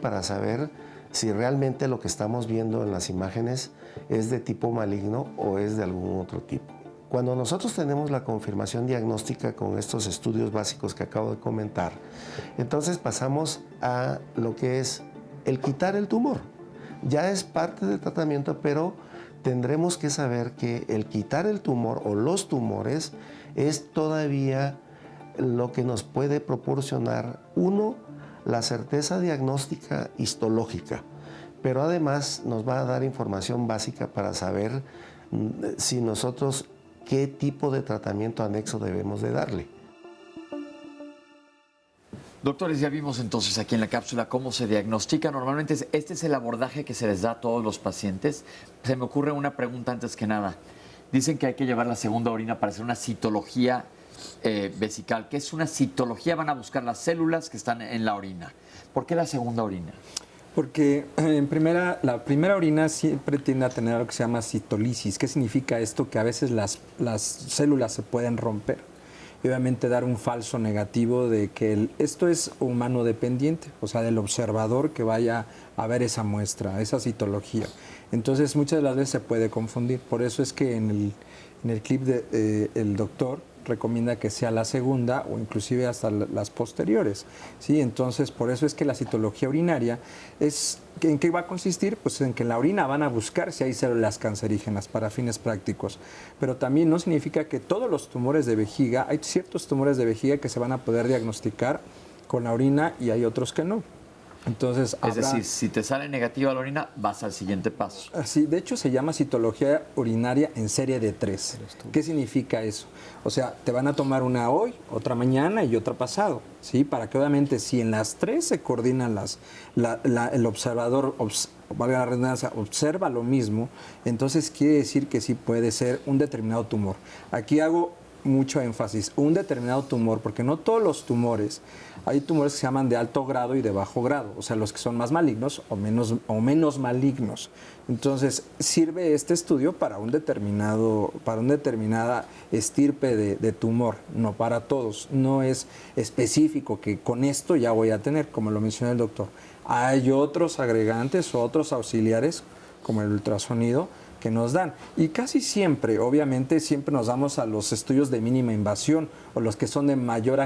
[SPEAKER 4] para saber si realmente lo que estamos viendo en las imágenes es de tipo maligno o es de algún otro tipo. Cuando nosotros tenemos la confirmación diagnóstica con estos estudios básicos que acabo de comentar, entonces pasamos a lo que es el quitar el tumor. Ya es parte del tratamiento, pero tendremos que saber que el quitar el tumor o los tumores es todavía lo que nos puede proporcionar, uno, la certeza diagnóstica histológica, pero además nos va a dar información básica para saber si nosotros qué tipo de tratamiento anexo debemos de darle.
[SPEAKER 2] Doctores, ya vimos entonces aquí en la cápsula cómo se diagnostica. Normalmente este es el abordaje que se les da a todos los pacientes. Se me ocurre una pregunta antes que nada. Dicen que hay que llevar la segunda orina para hacer una citología vesical. ¿Qué es una citología? Van a buscar las células que están en la orina. ¿Por qué la segunda orina?
[SPEAKER 7] Porque la primera orina siempre tiende a tener lo que se llama citolisis. ¿Qué significa esto? Que a veces las células se pueden romper. Y obviamente dar un falso negativo de que esto es humano dependiente, o sea, del observador que vaya a ver esa muestra, esa citología. Entonces, muchas de las veces se puede confundir. Por eso es que en el clip el doctor recomienda que sea la segunda o inclusive hasta las posteriores, ¿sí? Entonces, por eso es que la citología urinaria ¿en qué va a consistir? Pues en que en la orina van a buscar si hay células cancerígenas para fines prácticos, pero también no significa que todos los tumores de vejiga, hay ciertos tumores de vejiga que se van a poder diagnosticar con la orina y hay otros que no. Entonces,
[SPEAKER 2] es decir, si te sale negativa la orina, vas al siguiente paso.
[SPEAKER 7] Sí, de hecho se llama citología urinaria en serie de 3. ¿Qué significa eso? O sea, te van a tomar una hoy, otra mañana y otra pasado, ¿sí? Para que obviamente si en las 3 se coordinan el observador, valga la redundancia, observa lo mismo, entonces quiere decir que sí puede ser un determinado tumor. Aquí hago mucho énfasis, un determinado tumor, porque no todos los tumores, hay tumores que se llaman de alto grado y de bajo grado, o sea, los que son más malignos o menos malignos. Entonces, sirve este estudio para una determinada estirpe de tumor, no para todos. No es específico que con esto ya voy a tener, como lo mencionó el doctor. Hay otros agregantes o otros auxiliares, como el ultrasonido, que nos dan. Y casi siempre, obviamente, siempre nos damos a los estudios de mínima invasión o los que son de mayor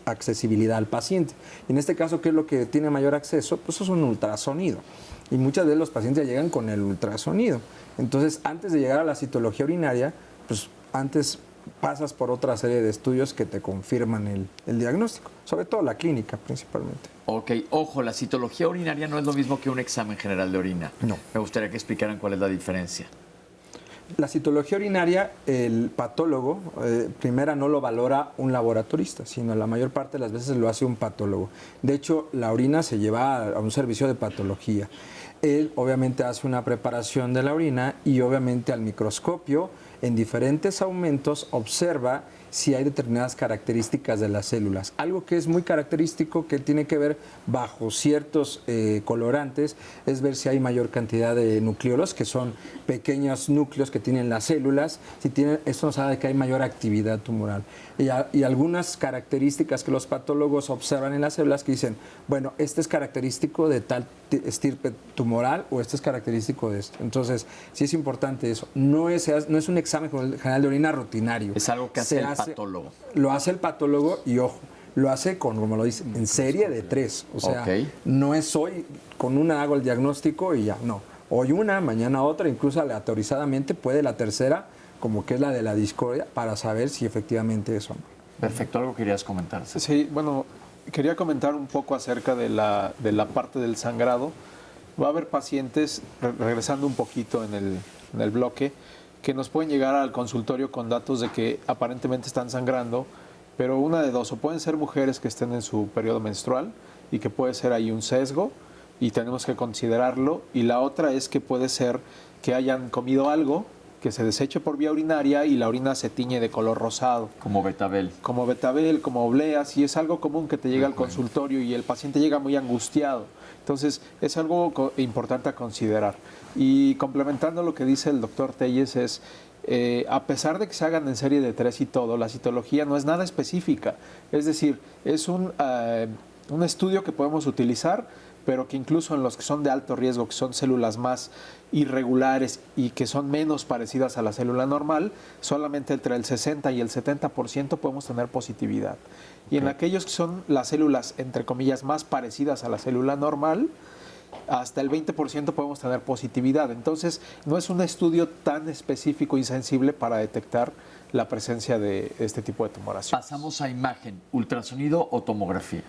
[SPEAKER 7] accesibilidad al paciente. Y en este caso, ¿qué es lo que tiene mayor acceso? Pues eso es un ultrasonido. Y muchas veces los pacientes llegan con el ultrasonido. Entonces, antes de llegar a la citología urinaria, pues antes pasas por otra serie de estudios que te confirman el diagnóstico, sobre todo la clínica principalmente.
[SPEAKER 2] Ok, ojo, la citología urinaria no es lo mismo que un examen general de orina.
[SPEAKER 7] No.
[SPEAKER 2] Me gustaría que explicaran cuál es la diferencia.
[SPEAKER 7] La citología urinaria, el patólogo, primera no lo valora un laboratorista, sino la mayor parte de las veces lo hace un patólogo. De hecho, la orina se lleva a un servicio de patología. Él obviamente hace una preparación de la orina y obviamente al microscopio, en diferentes aumentos, observa si hay determinadas características de las células. Algo que es muy característico, que tiene que ver bajo ciertos colorantes, es ver si hay mayor cantidad de nucleolos, que son pequeños núcleos que tienen las células. Esto nos habla de que hay mayor actividad tumoral. Y algunas características que los patólogos observan en las células que dicen, bueno, este es característico de tal estirpe tumoral o este es característico de esto. Entonces, sí es importante eso. No es un examen general de orina rutinario.
[SPEAKER 2] Es algo que hace el patólogo.
[SPEAKER 7] Lo hace el patólogo y, ojo, lo hace como lo dice, en serie de 3. O sea, no es hoy, con una hago el diagnóstico y ya, no. Hoy una, mañana otra, incluso aleatorizadamente puede la tercera, como que es la de la discordia, para saber si efectivamente es o no.
[SPEAKER 2] Perfecto, ¿algo querías comentar?
[SPEAKER 6] Sí, bueno, quería comentar un poco acerca de la parte del sangrado. Va a haber pacientes, regresando un poquito en el bloque, que nos pueden llegar al consultorio con datos de que aparentemente están sangrando, pero una de dos, o pueden ser mujeres que estén en su periodo menstrual y que puede ser ahí un sesgo y tenemos que considerarlo, y la otra es que puede ser que hayan comido algo que se deseche por vía urinaria y la orina se tiñe de color rosado.
[SPEAKER 2] Como betabel.
[SPEAKER 6] Como betabel, como obleas, y es algo común que te llega al consultorio y el paciente llega muy angustiado. Entonces, es algo importante a considerar. Y complementando lo que dice el doctor Telles es, a pesar de que se hagan en serie de 3 y todo, la citología no es nada específica. Es decir, es un estudio que podemos utilizar, pero que incluso en los que son de alto riesgo, que son células más irregulares y que son menos parecidas a la célula normal, solamente entre el 60 y el 70% podemos tener positividad. Y en aquellos que son las células, entre comillas, más parecidas a la célula normal, hasta el 20% podemos tener positividad. Entonces, no es un estudio tan específico y sensible para detectar la presencia de este tipo de tumoración.
[SPEAKER 2] Pasamos a imagen, ultrasonido o tomografía.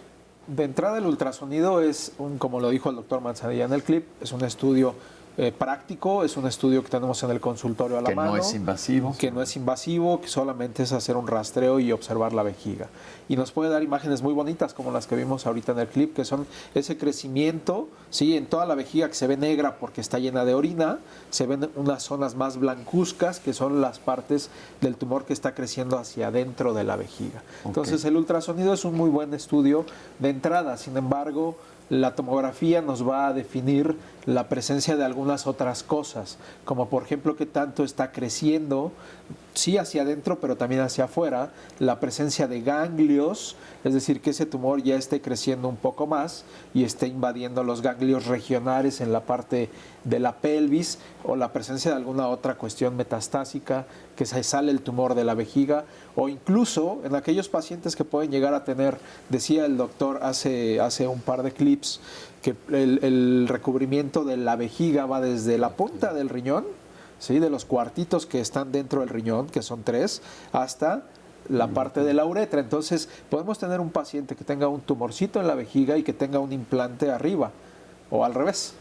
[SPEAKER 6] De entrada, el ultrasonido es, como lo dijo el doctor Manzanilla en el clip, es un estudio práctico, es un estudio que tenemos en el consultorio a la mano.
[SPEAKER 2] Que no es invasivo.
[SPEAKER 6] Que no es invasivo, que solamente es hacer un rastreo y observar la vejiga. Y nos puede dar imágenes muy bonitas como las que vimos ahorita en el clip, que son ese crecimiento, ¿sí? En toda la vejiga que se ve negra porque está llena de orina, se ven unas zonas más blancuzcas que son las partes del tumor que está creciendo hacia adentro de la vejiga. Entonces el ultrasonido es un muy buen estudio de entrada, sin embargo, la tomografía nos va a definir la presencia de algunas otras cosas, como por ejemplo que tanto está creciendo, sí hacia adentro, pero también hacia afuera, la presencia de ganglios, es decir, que ese tumor ya esté creciendo un poco más y esté invadiendo los ganglios regionales en la parte de la pelvis, o la presencia de alguna otra cuestión metastásica, que se sale el tumor de la vejiga, o incluso en aquellos pacientes que pueden llegar a tener, decía el doctor hace un par de clips, que el recubrimiento de la vejiga va desde la punta del riñón, ¿sí? De los cuartitos que están dentro del riñón, que son 3, hasta la parte de la uretra. Entonces podemos tener un paciente que tenga un tumorcito en la vejiga y que tenga un implante arriba, o al revés.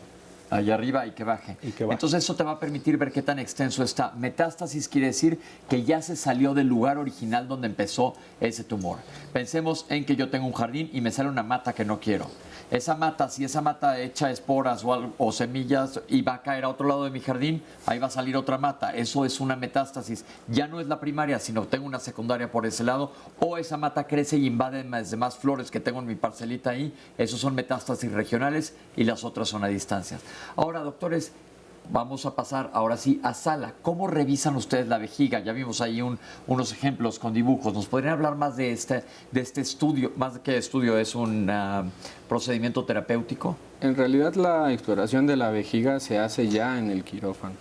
[SPEAKER 2] Allá arriba y que baje. Entonces eso te va a permitir ver qué tan extenso está. Metástasis quiere decir que ya se salió del lugar original donde empezó ese tumor. Pensemos en que yo tengo un jardín y me sale una mata que no quiero. Esa mata, si esa mata echa esporas o semillas y va a caer a otro lado de mi jardín, ahí va a salir otra mata. Eso es una metástasis. Ya no es la primaria, sino tengo una secundaria por ese lado. O esa mata crece y invade las demás flores que tengo en mi parcelita ahí. Esos son metástasis regionales y las otras son a distancias. Ahora, doctores, vamos a pasar ahora sí a sala. ¿Cómo revisan ustedes la vejiga? Ya vimos ahí unos ejemplos con dibujos. ¿Nos podrían hablar más de este estudio? Más que estudio, ¿es un procedimiento terapéutico?
[SPEAKER 5] En realidad la exploración de la vejiga se hace ya en el quirófano.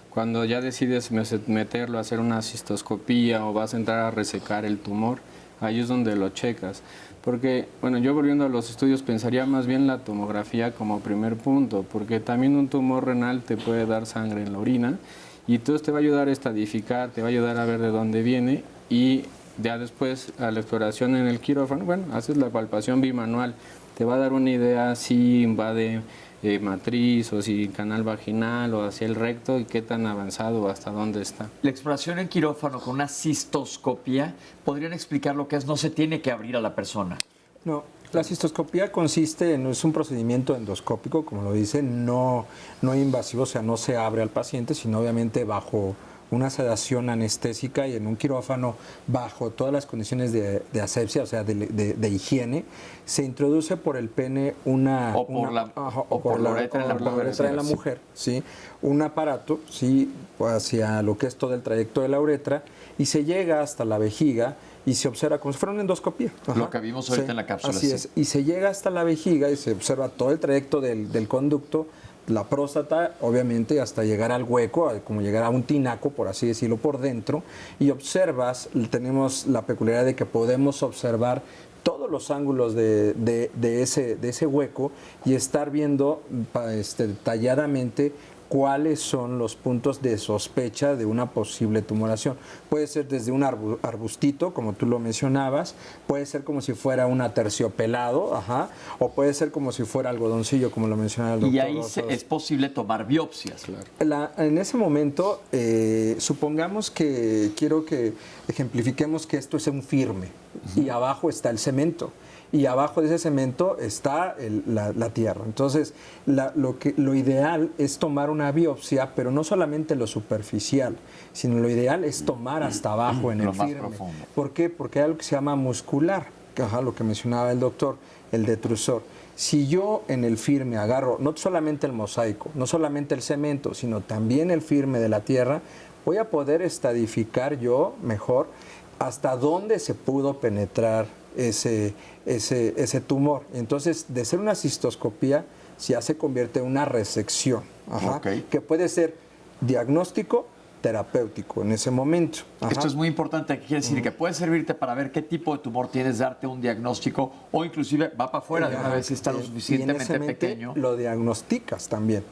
[SPEAKER 5] Cuando ya decides meterlo, hacer una cistoscopía o vas a entrar a resecar el tumor, ahí es donde lo checas. Porque, bueno, yo volviendo a los estudios pensaría más bien la tomografía como primer punto, porque también un tumor renal te puede dar sangre en la orina y entonces te va a ayudar a estadificar, te va a ayudar a ver de dónde viene y ya después a la exploración en el quirófano, bueno, haces la palpación bimanual, te va a dar una idea si invade matriz o si canal vaginal o hacia el recto y qué tan avanzado o hasta dónde está.
[SPEAKER 2] La exploración en quirófano con una cistoscopía, ¿podrían explicar lo que es? No se tiene que abrir a la persona.
[SPEAKER 7] No, la cistoscopía consiste en, es un procedimiento endoscópico, como lo dicen, no invasivo, o sea, no se abre al paciente, sino obviamente bajo una sedación anestésica y en un quirófano bajo todas las condiciones de asepsia, o sea, de higiene, se introduce por el pene por la uretra en la mujer, ¿sí? Un aparato, ¿sí? Hacia lo que es todo el trayecto de la uretra y se llega hasta la vejiga y se observa como si fuera una endoscopía.
[SPEAKER 2] Lo que vimos ahorita en la cápsula.
[SPEAKER 7] Así es, y se llega hasta la vejiga y se observa todo el trayecto del conducto, la próstata, obviamente, hasta llegar al hueco, como llegar a un tinaco, por así decirlo, por dentro, y observas, tenemos la peculiaridad de que podemos observar todos los ángulos de ese hueco y estar viendo detalladamente cuáles son los puntos de sospecha de una posible tumoración. Puede ser desde un arbustito, como tú lo mencionabas, puede ser como si fuera un aterciopelado, o puede ser como si fuera algodoncillo, como lo mencionaba el doctor.
[SPEAKER 2] Y ahí es posible tomar biopsias.
[SPEAKER 7] Claro. En ese momento, supongamos que quiero que ejemplifiquemos que esto es un firme y abajo está el cemento. Y abajo de ese cemento está la tierra. Entonces, lo ideal es tomar una biopsia, pero no solamente lo superficial, sino lo ideal es tomar hasta abajo en el firme. ¿Por qué? Porque hay algo que se llama muscular, lo que mencionaba el doctor, el detrusor. Si yo en el firme agarro no solamente el mosaico, no solamente el cemento, sino también el firme de la tierra, voy a poder estadificar yo mejor hasta dónde se pudo penetrar ese tumor. Entonces, de ser una cistoscopía, ya se convierte en una resección, que puede ser diagnóstico, terapéutico en ese momento.
[SPEAKER 2] Esto es muy importante, quiere decir que puede servirte para ver qué tipo de tumor tienes, darte un diagnóstico o inclusive va para afuera de una vez si está lo suficientemente pequeño.
[SPEAKER 7] Lo diagnosticas también.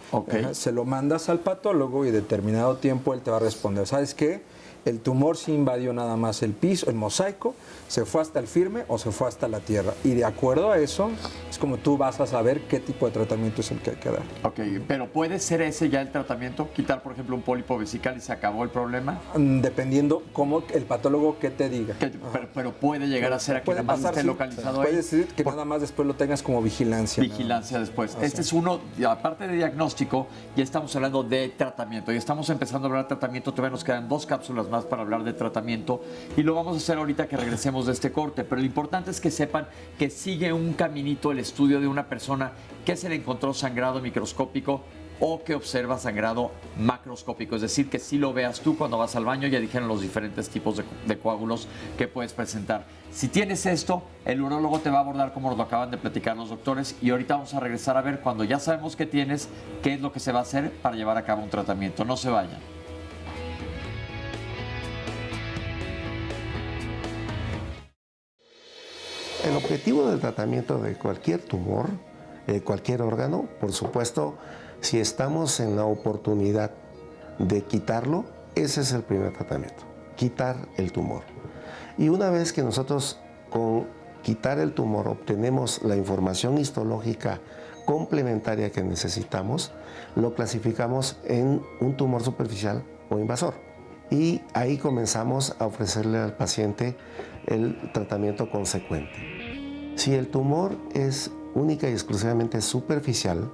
[SPEAKER 7] Se lo mandas al patólogo y determinado tiempo él te va a responder, ¿sabes qué? el tumor sí invadió nada más el piso, el mosaico, se fue hasta el firme o se fue hasta la tierra. Y de acuerdo a eso, es como tú vas a saber qué tipo de tratamiento es el que hay que dar.
[SPEAKER 2] Ok, pero ¿puede ser ese ya el tratamiento? Quitar, por ejemplo, un pólipo vesical y se acabó el problema.
[SPEAKER 7] Dependiendo cómo el patólogo que te diga.
[SPEAKER 2] Pero puede llegar a ser a que nada más esté
[SPEAKER 7] sí.
[SPEAKER 2] localizado ahí.
[SPEAKER 7] Puede ser que nada más después lo tengas como vigilancia.
[SPEAKER 2] Vigilancia después. Este es uno, aparte de diagnóstico, ya estamos hablando de tratamiento. Ya estamos empezando a hablar de tratamiento. Todavía nos quedan 2 cápsulas más para hablar de tratamiento. Y lo vamos a hacer ahorita que regresemos de este corte. Pero lo importante es que sepan que sigue un caminito el estudio de una persona que se le encontró sangrado microscópico o que observa sangrado macroscópico, es decir, que sí lo veas tú cuando vas al baño. Ya dijeron los diferentes tipos de coágulos que puedes presentar. Si tienes esto, el urólogo te va a abordar como nos lo acaban de platicar los doctores, y ahorita vamos a regresar a ver, cuando ya sabemos qué tienes, qué es lo que se va a hacer para llevar a cabo un tratamiento. No se vayan.
[SPEAKER 4] El objetivo del tratamiento de cualquier tumor, cualquier órgano, por supuesto, si estamos en la oportunidad de quitarlo, ese es el primer tratamiento, quitar el tumor. Y una vez que nosotros con quitar el tumor obtenemos la información histológica complementaria que necesitamos, lo clasificamos en un tumor superficial o invasor. Y ahí comenzamos a ofrecerle al paciente el tratamiento consecuente. Si el tumor es única y exclusivamente superficial,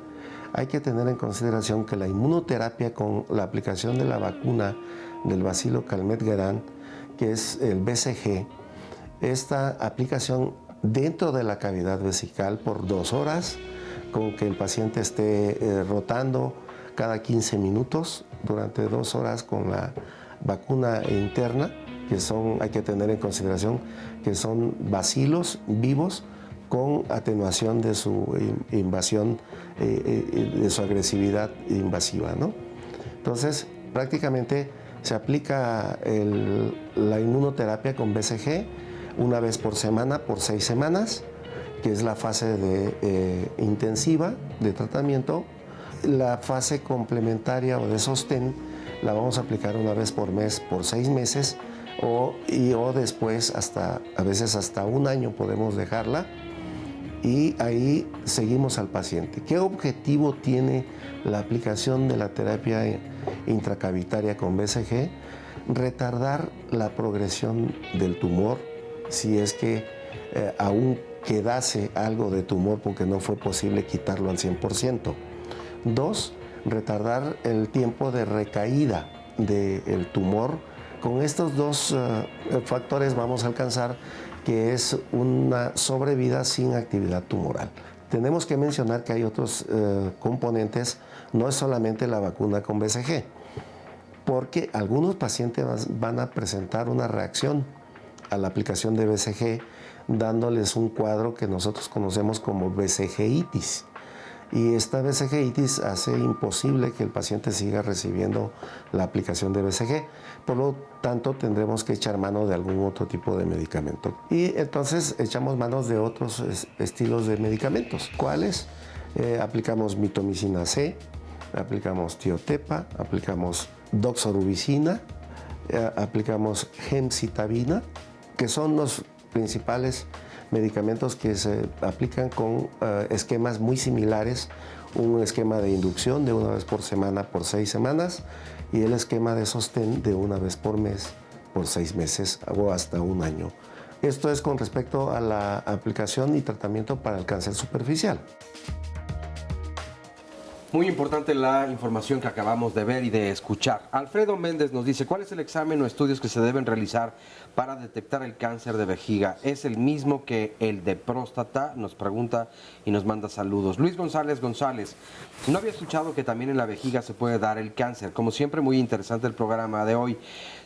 [SPEAKER 4] hay que tener en consideración que la inmunoterapia con la aplicación de la vacuna del bacilo Calmette-Guerin, que es el BCG, esta aplicación dentro de la cavidad vesical por 2 horas, con que el paciente esté rotando cada 15 minutos durante 2 horas con la vacuna interna, que hay que tener en consideración que son bacilos vivos con atenuación de su invasión, de su agresividad invasiva, ¿no? Entonces, prácticamente se aplica la inmunoterapia con BCG una vez por semana, por 6 semanas, que es la fase intensiva de tratamiento. La fase complementaria o de sostén la vamos a aplicar una vez por mes, por 6 meses, o después a veces hasta 1 año podemos dejarla, y ahí seguimos al paciente. ¿Qué objetivo tiene la aplicación de la terapia intracavitaria con BCG? Retardar la progresión del tumor, si es que aún quedase algo de tumor porque no fue posible quitarlo al 100%. 2, retardar el tiempo de recaída del tumor. Con estos 2 factores vamos a alcanzar que es una sobrevida sin actividad tumoral. Tenemos que mencionar que hay otros componentes, no es solamente la vacuna con BCG, porque algunos pacientes van a presentar una reacción a la aplicación de BCG, dándoles un cuadro que nosotros conocemos como BCGitis. Y esta BCGitis hace imposible que el paciente siga recibiendo la aplicación de BCG. Por lo tanto, tendremos que echar mano de algún otro tipo de medicamento. Y entonces echamos manos de otros estilos de medicamentos. ¿Cuáles? Aplicamos mitomicina C, aplicamos tiotepa, aplicamos doxorubicina, aplicamos gemcitabina, que son los principales medicamentos que se aplican con esquemas muy similares, un esquema de inducción de 1 vez por semana por 6 semanas y el esquema de sostén de 1 vez por mes por 6 meses o hasta 1 año. Esto es con respecto a la aplicación y tratamiento para el cáncer superficial.
[SPEAKER 3] Muy importante la información que acabamos de ver y de escuchar. Alfredo Méndez nos dice, ¿cuál es el examen o estudios que se deben realizar para detectar el cáncer de vejiga? ¿Es el mismo que el de próstata? Nos pregunta y nos manda saludos. Luis González, no había escuchado que también en la vejiga se puede dar el cáncer. Como siempre, muy interesante el programa de hoy.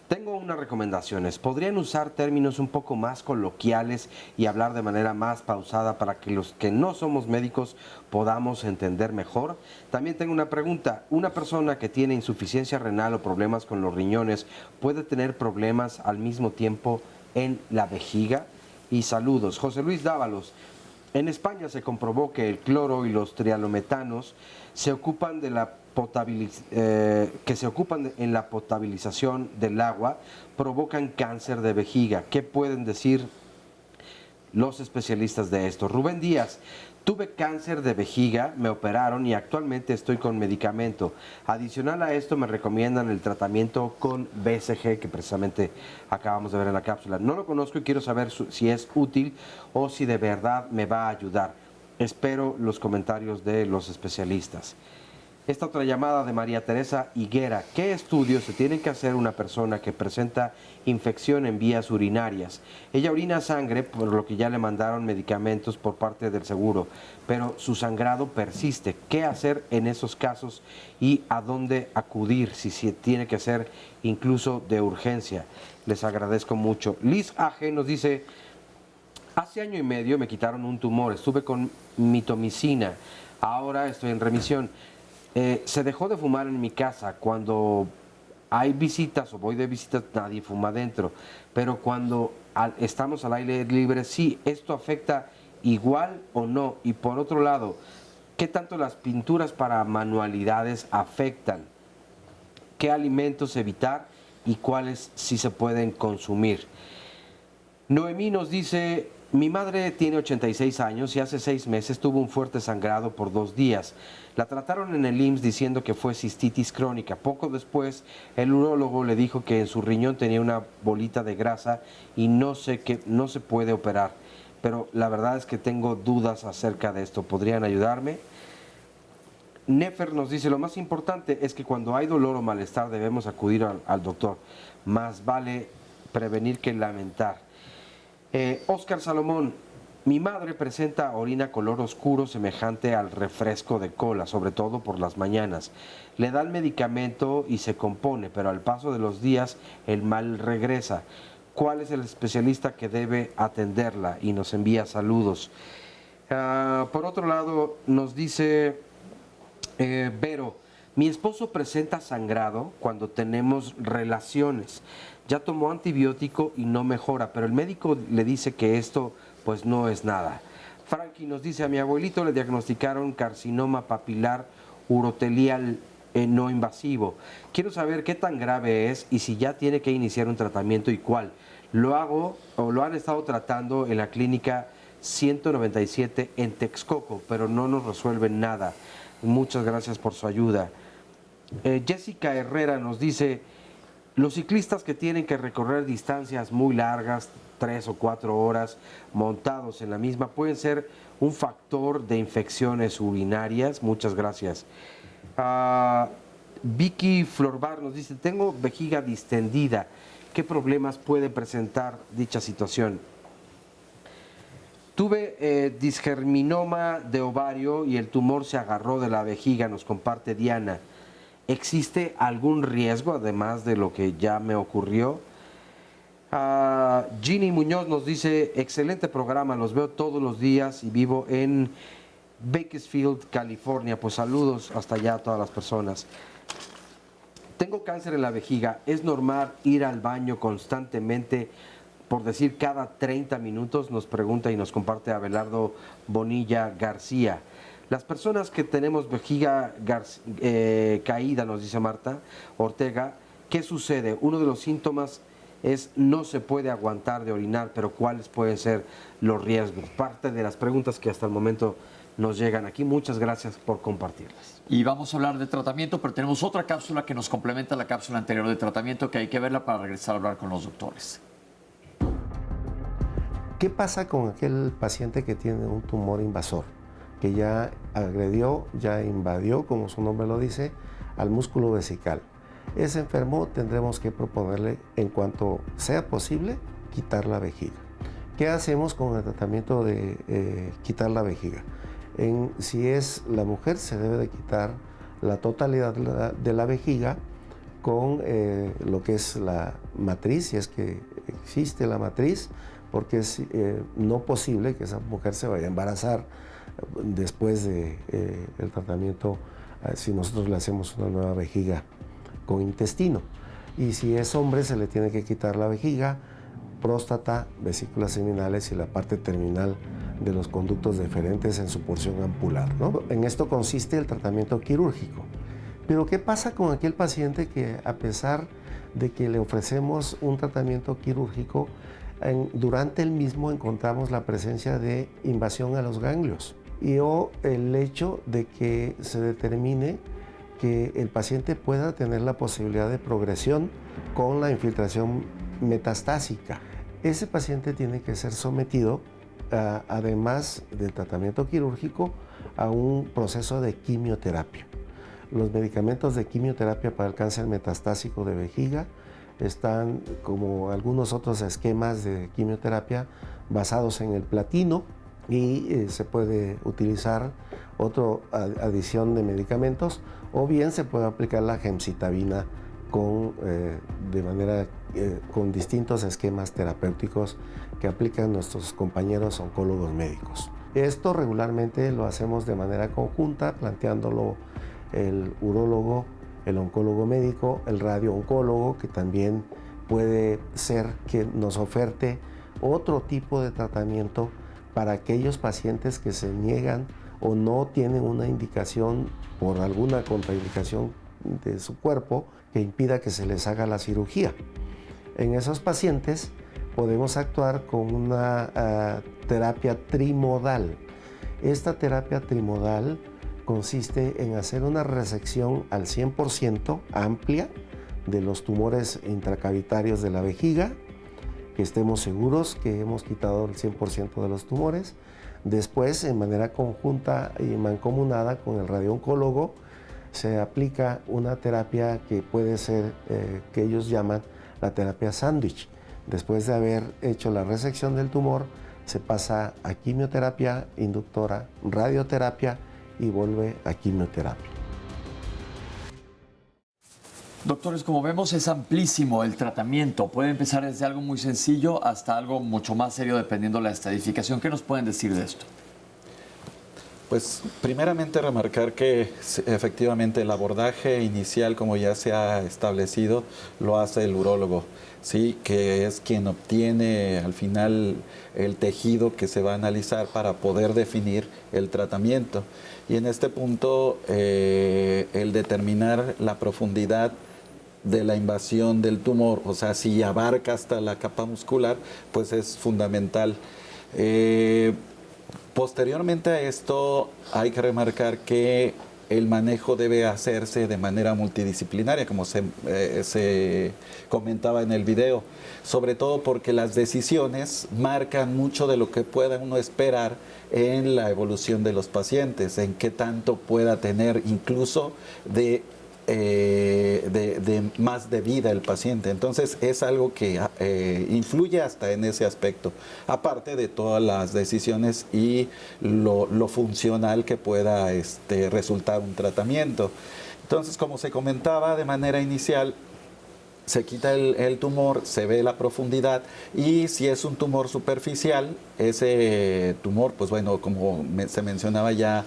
[SPEAKER 3] Tengo unas recomendaciones. ¿Podrían usar términos un poco más coloquiales y hablar de manera más pausada para que los que no somos médicos podamos entender mejor? También tengo una pregunta. ¿Una persona que tiene insuficiencia renal o problemas con los riñones puede tener problemas al mismo tiempo en la vejiga? Y saludos. José Luis Dávalos. En España se comprobó que el cloro y los trialometanos se ocupan de la que se ocupan en la potabilización del agua provocan cáncer de vejiga. ¿Qué pueden decir los especialistas de esto? Rubén Díaz: tuve cáncer de vejiga, me operaron y actualmente estoy con medicamento. Adicional a esto me recomiendan el tratamiento con BCG, que precisamente acabamos de ver en la cápsula. No lo conozco y quiero saber si es útil o si de verdad me va a ayudar. Espero los comentarios de los especialistas. Esta otra llamada de María Teresa Higuera: ¿qué estudios se tienen que hacer una persona que presenta infección en vías urinarias? Ella orina sangre, por lo que ya le mandaron medicamentos por parte del seguro, pero su sangrado persiste. ¿Qué hacer en esos casos y a dónde acudir si se tiene que hacer incluso de urgencia? Les agradezco mucho. Liz AG nos dice: hace año y medio me quitaron un tumor, estuve con mitomicina, ahora estoy en remisión. Se dejó de fumar en mi casa. Cuando hay visitas o voy de visitas, nadie fuma adentro. Pero cuando estamos al aire libre, sí. ¿Esto afecta igual o no? Y por otro lado, ¿qué tanto las pinturas para manualidades afectan? ¿Qué alimentos evitar y cuáles sí se pueden consumir? Noemí nos dice: mi madre tiene 86 años y hace 6 meses tuvo un fuerte sangrado por 2 días. La trataron en el IMSS diciendo que fue cistitis crónica. Poco después, el urólogo le dijo que en su riñón tenía una bolita de grasa y no se puede operar. Pero la verdad es que tengo dudas acerca de esto. ¿Podrían ayudarme? Nefer nos dice: lo más importante es que cuando hay dolor o malestar debemos acudir al doctor. Más vale prevenir que lamentar. Oscar Salomón: mi madre presenta orina color oscuro semejante al refresco de cola, sobre todo por las mañanas. Le dan medicamento y se compone, pero al paso de los días el mal regresa. ¿Cuál es el especialista que debe atenderla? Y nos envía saludos. Por otro lado, nos dice Vero: mi esposo presenta sangrado cuando tenemos relaciones. Ya tomó antibiótico y no mejora, pero el médico le dice que esto pues no es nada. Frankie nos dice: a mi abuelito le diagnosticaron carcinoma papilar urotelial no invasivo. Quiero saber qué tan grave es y si ya tiene que iniciar un tratamiento y cuál. Lo han estado tratando en la clínica 197 en Texcoco, pero no nos resuelven nada. Muchas gracias por su ayuda. Jessica Herrera nos dice: los ciclistas que tienen que recorrer distancias muy largas, 3 o 4 horas montados en la misma, pueden ser un factor de infecciones urinarias. Muchas gracias. Vicky Florbar nos dice: tengo vejiga distendida. ¿Qué problemas puede presentar dicha situación? Tuve disgerminoma de ovario y el tumor se agarró de la vejiga, nos comparte Diana. ¿Existe algún riesgo además de lo que ya me ocurrió? Ginny Muñoz nos dice: excelente programa, los veo todos los días y vivo en Bakersfield, California. Pues saludos hasta allá a todas las personas. Tengo cáncer en la vejiga. ¿Es normal ir al baño constantemente, por decir cada 30 minutos? Nos pregunta y nos comparte Abelardo Bonilla García. Las personas que tenemos vejiga caída, nos dice Marta Ortega, ¿qué sucede? Uno de los síntomas es no se puede aguantar de orinar, pero ¿cuáles pueden ser los riesgos? Parte de las preguntas que hasta el momento nos llegan aquí. Muchas gracias por compartirlas.
[SPEAKER 2] Y vamos a hablar de tratamiento, pero tenemos otra cápsula que nos complementa la cápsula anterior de tratamiento, que hay que verla para regresar a hablar con los doctores.
[SPEAKER 4] ¿Qué pasa con aquel paciente que tiene un tumor invasor? Que ya agredió, ya invadió, como su nombre lo dice, al músculo vesical. Ese enfermo tendremos que proponerle, en cuanto sea posible, quitar la vejiga. ¿Qué hacemos con el tratamiento de quitar la vejiga? Si es la mujer, se debe de quitar la totalidad de la vejiga con lo que es la matriz, si es que existe la matriz, porque es no posible que esa mujer se vaya a embarazar después del tratamiento, si nosotros le hacemos una nueva vejiga con intestino. Y si es hombre, se le tiene que quitar la vejiga, próstata, vesículas seminales y la parte terminal de los conductos deferentes en su porción ampular, ¿no? En esto consiste el tratamiento quirúrgico. Pero ¿qué pasa con aquel paciente que, a pesar de que le ofrecemos un tratamiento quirúrgico, durante el mismo encontramos la presencia de invasión a los ganglios o el hecho de que se determine que el paciente pueda tener la posibilidad de progresión con la infiltración metastásica? Ese paciente tiene que ser sometido, además del tratamiento quirúrgico, a un proceso de quimioterapia. Los medicamentos de quimioterapia para el cáncer metastásico de vejiga están, como algunos otros esquemas de quimioterapia, basados en el platino, y se puede utilizar otra adición de medicamentos, o bien se puede aplicar la gemcitabina con distintos esquemas terapéuticos que aplican nuestros compañeros oncólogos médicos. Esto regularmente lo hacemos de manera conjunta, planteándolo el urólogo, el oncólogo médico, el radiooncólogo, que también puede ser que nos oferte otro tipo de tratamiento para aquellos pacientes que se niegan o no tienen una indicación por alguna contraindicación de su cuerpo que impida que se les haga la cirugía. En esos pacientes podemos actuar con una terapia trimodal. Esta terapia trimodal consiste en hacer una resección al 100% amplia de los tumores intracavitarios de la vejiga, que estemos seguros que hemos quitado el 100% de los tumores. Después, en manera conjunta y mancomunada con el radiooncólogo, se aplica una terapia que puede ser, que ellos llaman la terapia sándwich. Después de haber hecho la resección del tumor, se pasa a quimioterapia inductora, radioterapia y vuelve a quimioterapia.
[SPEAKER 2] Doctores, como vemos es amplísimo el tratamiento. Puede empezar desde algo muy sencillo hasta algo mucho más serio dependiendo de la estadificación. ¿Qué nos pueden decir de esto?
[SPEAKER 8] Pues primeramente remarcar que efectivamente el abordaje inicial, como ya se ha establecido, lo hace el urólogo, ¿sí? Que es quien obtiene al final el tejido que se va a analizar para poder definir el tratamiento. Y en este punto el determinar la profundidad de la invasión del tumor, o sea, si abarca hasta la capa muscular, pues es fundamental. Posteriormente a esto hay que remarcar que el manejo debe hacerse de manera multidisciplinaria, como se comentaba en el video, sobre todo porque las decisiones marcan mucho de lo que pueda uno esperar en la evolución de los pacientes, en qué tanto pueda tener incluso de más de vida el paciente. Entonces es algo que influye hasta en ese aspecto, aparte de todas las decisiones y lo funcional que pueda resultar un tratamiento. Entonces, como se comentaba de manera inicial, se quita el tumor, se ve la profundidad, y si es un tumor superficial, ese tumor, pues bueno, como se mencionaba ya,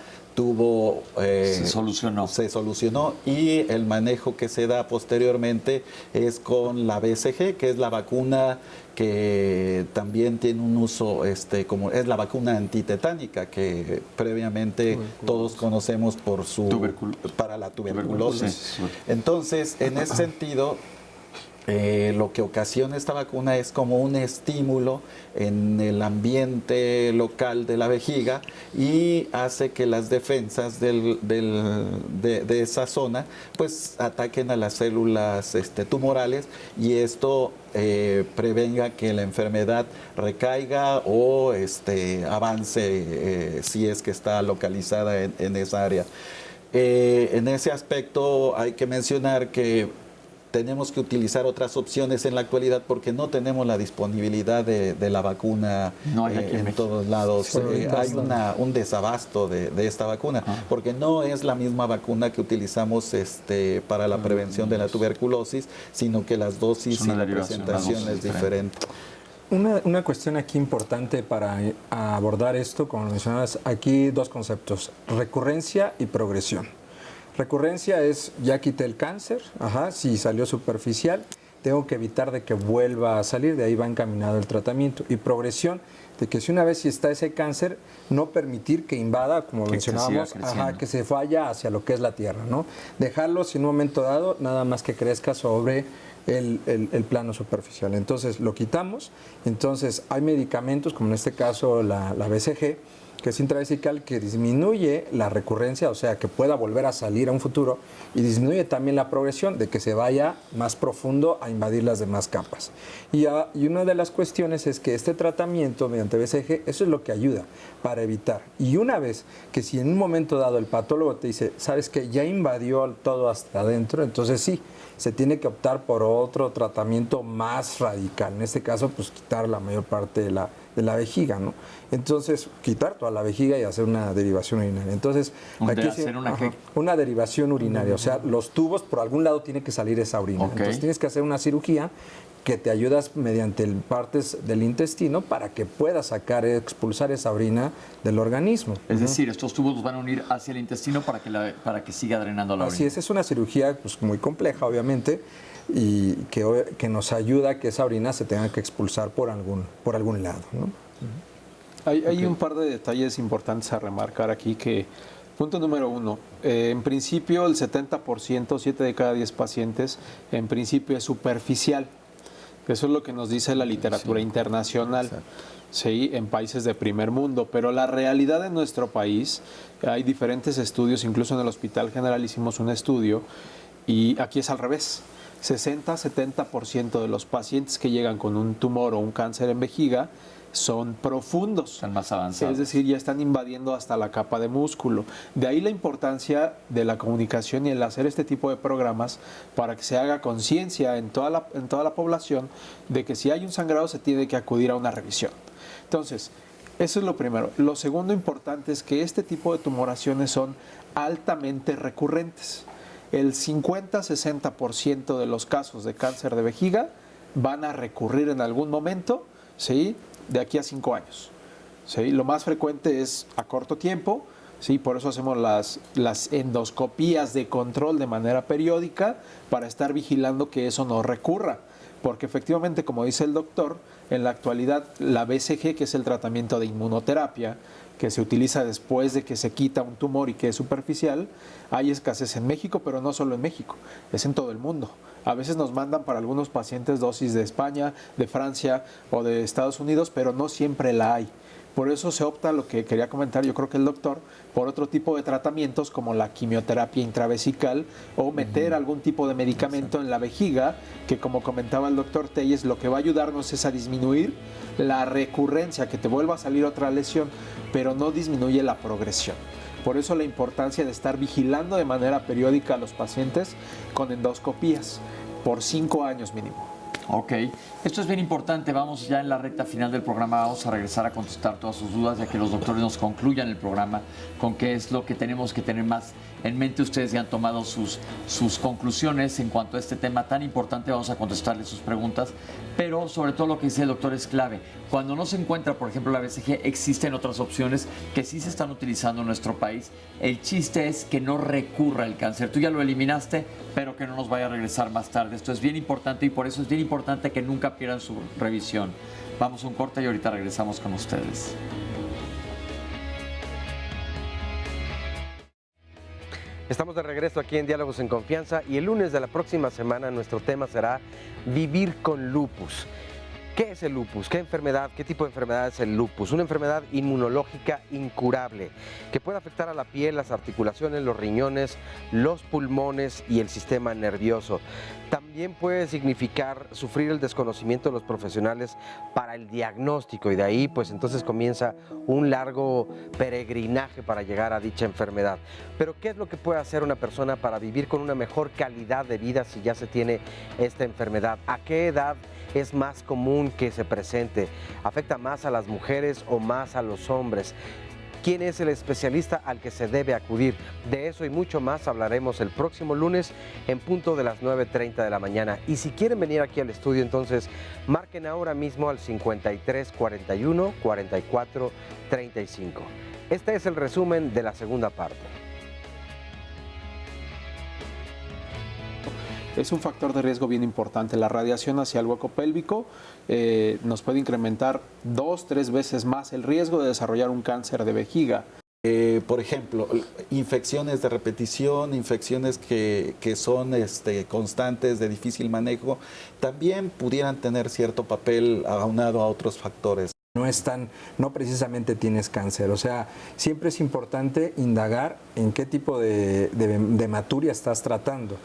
[SPEAKER 8] se solucionó, y el manejo que se da posteriormente es con la BCG, que es la vacuna que también tiene un uso, como es la vacuna antitetánica, que previamente todos conocemos por para la tuberculosis. Entonces, en ese sentido, lo que ocasiona esta vacuna es como un estímulo en el ambiente local de la vejiga y hace que las defensas de esa zona pues ataquen a las células tumorales, y esto prevenga que la enfermedad recaiga o avance si es que está localizada en esa área. En ese aspecto hay que mencionar que tenemos que utilizar otras opciones en la actualidad porque no tenemos la disponibilidad de la vacuna en todos lados. Hay un desabasto de esta vacuna, porque no es la misma vacuna que utilizamos para la prevención de la tuberculosis, sino que las dosis y la presentación es diferente.
[SPEAKER 7] Una cuestión aquí importante para abordar esto, como mencionabas, aquí dos conceptos: recurrencia y progresión. Recurrencia es, ya quité el cáncer, si salió superficial, tengo que evitar de que vuelva a salir, de ahí va encaminado el tratamiento. Y progresión, de que si una vez si está ese cáncer, no permitir que invada, como
[SPEAKER 2] Que
[SPEAKER 7] mencionábamos,
[SPEAKER 2] siga creciendo.
[SPEAKER 7] que se vaya hacia lo que es la tierra, ¿no? Dejarlo si en un momento dado, nada más que crezca sobre el plano superficial. Entonces lo quitamos, entonces hay medicamentos, como en este caso la BCG, que es intravesical, que disminuye la recurrencia, o sea, que pueda volver a salir a un futuro, y disminuye también la progresión de que se vaya más profundo a invadir las demás capas. Y una de las cuestiones es que este tratamiento mediante BCG, eso es lo que ayuda para evitar. Y una vez que si en un momento dado el patólogo te dice, sabes que ya invadió todo hasta adentro, entonces sí, se tiene que optar por otro tratamiento más radical. En este caso, pues quitar la mayor parte de la vejiga, ¿no? Entonces, quitar toda la vejiga y hacer una derivación urinaria. Entonces,
[SPEAKER 2] ¿Hacer una qué?
[SPEAKER 7] una derivación urinaria. O sea, los tubos, por algún lado tiene que salir esa orina.
[SPEAKER 2] Ok.
[SPEAKER 7] Entonces, tienes que hacer una cirugía que te ayudas mediante partes del intestino para que puedas expulsar esa orina del organismo.
[SPEAKER 2] Es decir, estos tubos los van a unir hacia el intestino para que siga drenando la orina.
[SPEAKER 7] Así es una cirugía pues, muy compleja, obviamente, y que nos ayuda a que esa orina se tenga que expulsar por algún lado, ¿no?
[SPEAKER 6] Hay un par de detalles importantes a remarcar aquí que, punto número 1, en principio el 70%, 7 de cada 10 pacientes, en principio es superficial. Eso es lo que nos dice la literatura internacional, ¿sí? En países de primer mundo. Pero la realidad en nuestro país, hay diferentes estudios, incluso en el Hospital General hicimos un estudio, y aquí es al revés. 60-70% de los pacientes que llegan con un tumor o un cáncer en vejiga son profundos.
[SPEAKER 2] Están más avanzados.
[SPEAKER 6] Es decir, ya están invadiendo hasta la capa de músculo. De ahí la importancia de la comunicación y el hacer este tipo de programas para que se haga conciencia en toda la población de que si hay un sangrado se tiene que acudir a una revisión. Entonces, eso es lo primero. Lo segundo importante es que este tipo de tumoraciones son altamente recurrentes. El 50-60% de los casos de cáncer de vejiga van a recurrir en algún momento, ¿sí?, de aquí a 5 años. ¿Sí? Lo más frecuente es a corto tiempo, ¿sí? Por eso hacemos las endoscopías de control de manera periódica para estar vigilando que eso no recurra. Porque efectivamente, como dice el doctor, en la actualidad la BCG, que es el tratamiento de inmunoterapia, que se utiliza después de que se quita un tumor y que es superficial, hay escasez en México, pero no solo en México, es en todo el mundo. A veces nos mandan para algunos pacientes dosis de España, de Francia o de Estados Unidos, pero no siempre la hay. Por eso se opta, lo que quería comentar yo creo que el doctor, por otro tipo de tratamientos como la quimioterapia intravesical o meter algún tipo de medicamento en la vejiga, que como comentaba el doctor Telles, lo que va a ayudarnos es a disminuir la recurrencia, que te vuelva a salir otra lesión, pero no disminuye la progresión. Por eso la importancia de estar vigilando de manera periódica a los pacientes con endoscopías por 5 años mínimo.
[SPEAKER 2] Ok, esto es bien importante. Vamos ya en la recta final del programa. Vamos a regresar a contestar todas sus dudas, ya que los doctores nos concluyan el programa con qué es lo que tenemos que tener más en mente. Ustedes ya han tomado sus conclusiones en cuanto a este tema tan importante. Vamos a contestarles sus preguntas, pero sobre todo lo que dice el doctor es clave. Cuando no se encuentra, por ejemplo, la BCG, existen otras opciones que sí se están utilizando en nuestro país. El chiste es que no recurra el cáncer. Tú ya lo eliminaste, pero que no nos vaya a regresar más tarde. Esto es bien importante y por eso es bien importante que nunca pierdan su revisión. Vamos a un corte y ahorita regresamos con ustedes.
[SPEAKER 9] Estamos de regreso aquí en Diálogos en Confianza y el lunes de la próxima semana nuestro tema será vivir con lupus. ¿Qué es el lupus? ¿Qué enfermedad? ¿Qué tipo de enfermedad es el lupus? Una enfermedad inmunológica incurable que puede afectar a la piel, las articulaciones, los riñones, los pulmones y el sistema nervioso. También puede significar sufrir el desconocimiento de los profesionales para el diagnóstico y de ahí pues entonces comienza un largo peregrinaje para llegar a dicha enfermedad. Pero ¿qué es lo que puede hacer una persona para vivir con una mejor calidad de vida si ya se tiene esta enfermedad? ¿A qué edad es más común que se presente? ¿Afecta más a las mujeres o más a los hombres? ¿Quién es el especialista al que se debe acudir? De eso y mucho más hablaremos el próximo lunes en punto de las 9:30 de la mañana. Y si quieren venir aquí al estudio, entonces marquen ahora mismo al 53 41 44 35. Este es el resumen de la segunda parte.
[SPEAKER 6] es un factor de riesgo bien importante. La radiación hacia el hueco pélvico nos puede incrementar 2-3 veces más el riesgo de desarrollar un cáncer de vejiga.
[SPEAKER 8] Por ejemplo, infecciones de repetición, infecciones que son constantes, de difícil manejo, también pudieran tener cierto papel aunado a otros factores.
[SPEAKER 7] No precisamente tienes cáncer, o sea, siempre es importante indagar en qué tipo de hematuria estás tratando.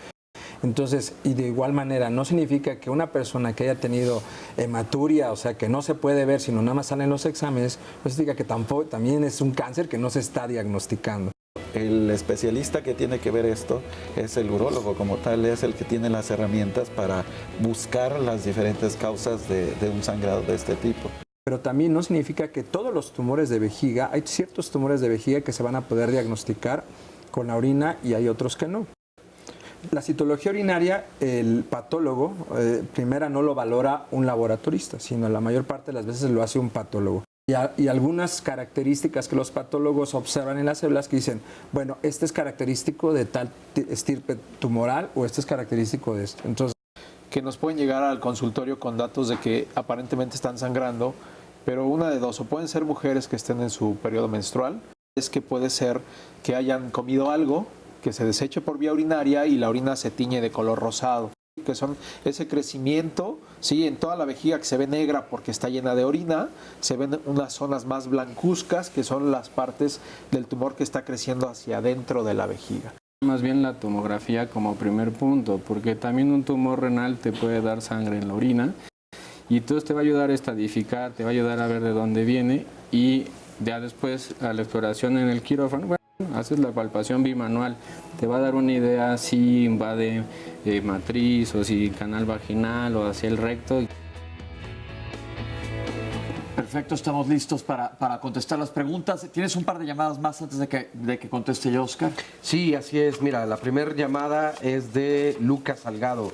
[SPEAKER 7] Entonces, y de igual manera, no significa que una persona que haya tenido hematuria, o sea, que no se puede ver, sino nada más salen los exámenes, no significa que tampoco, también es un cáncer que no se está diagnosticando.
[SPEAKER 8] El especialista que tiene que ver esto es el urólogo como tal, es el que tiene las herramientas para buscar las diferentes causas de un sangrado de este tipo.
[SPEAKER 7] Pero también no significa que todos los tumores de vejiga, hay ciertos tumores de vejiga que se van a poder diagnosticar con la orina y hay otros que no. La citología urinaria, el patólogo, primera no lo valora un laboratorista, sino la mayor parte de las veces lo hace un patólogo. Y algunas características que los patólogos observan en las células que dicen, bueno, este es característico de tal estirpe tumoral o este es característico de esto. Entonces,
[SPEAKER 6] que nos pueden llegar al consultorio con datos de que aparentemente están sangrando, pero una de dos, o pueden ser mujeres que estén en su periodo menstrual, es que puede ser que hayan comido algo que se deseche por vía urinaria y la orina se tiñe de color rosado, que son ese crecimiento, sí, en toda la vejiga que se ve negra porque está llena de orina, se ven unas zonas más blancuzcas que son las partes del tumor que está creciendo hacia adentro de la vejiga.
[SPEAKER 5] Más bien la tomografía como primer punto, porque también un tumor renal te puede dar sangre en la orina y entonces te va a ayudar a estadificar, te va a ayudar a ver de dónde viene y ya después a la exploración en el quirófano, bueno, haces la palpación bimanual, te va a dar una idea si invade matriz o si canal vaginal o hacia el recto.
[SPEAKER 2] Perfecto, estamos listos para contestar las preguntas. ¿Tienes un par de llamadas más antes de que conteste yo, Oscar?
[SPEAKER 9] Sí, así es. Mira, la primera llamada es de Lucas Salgado.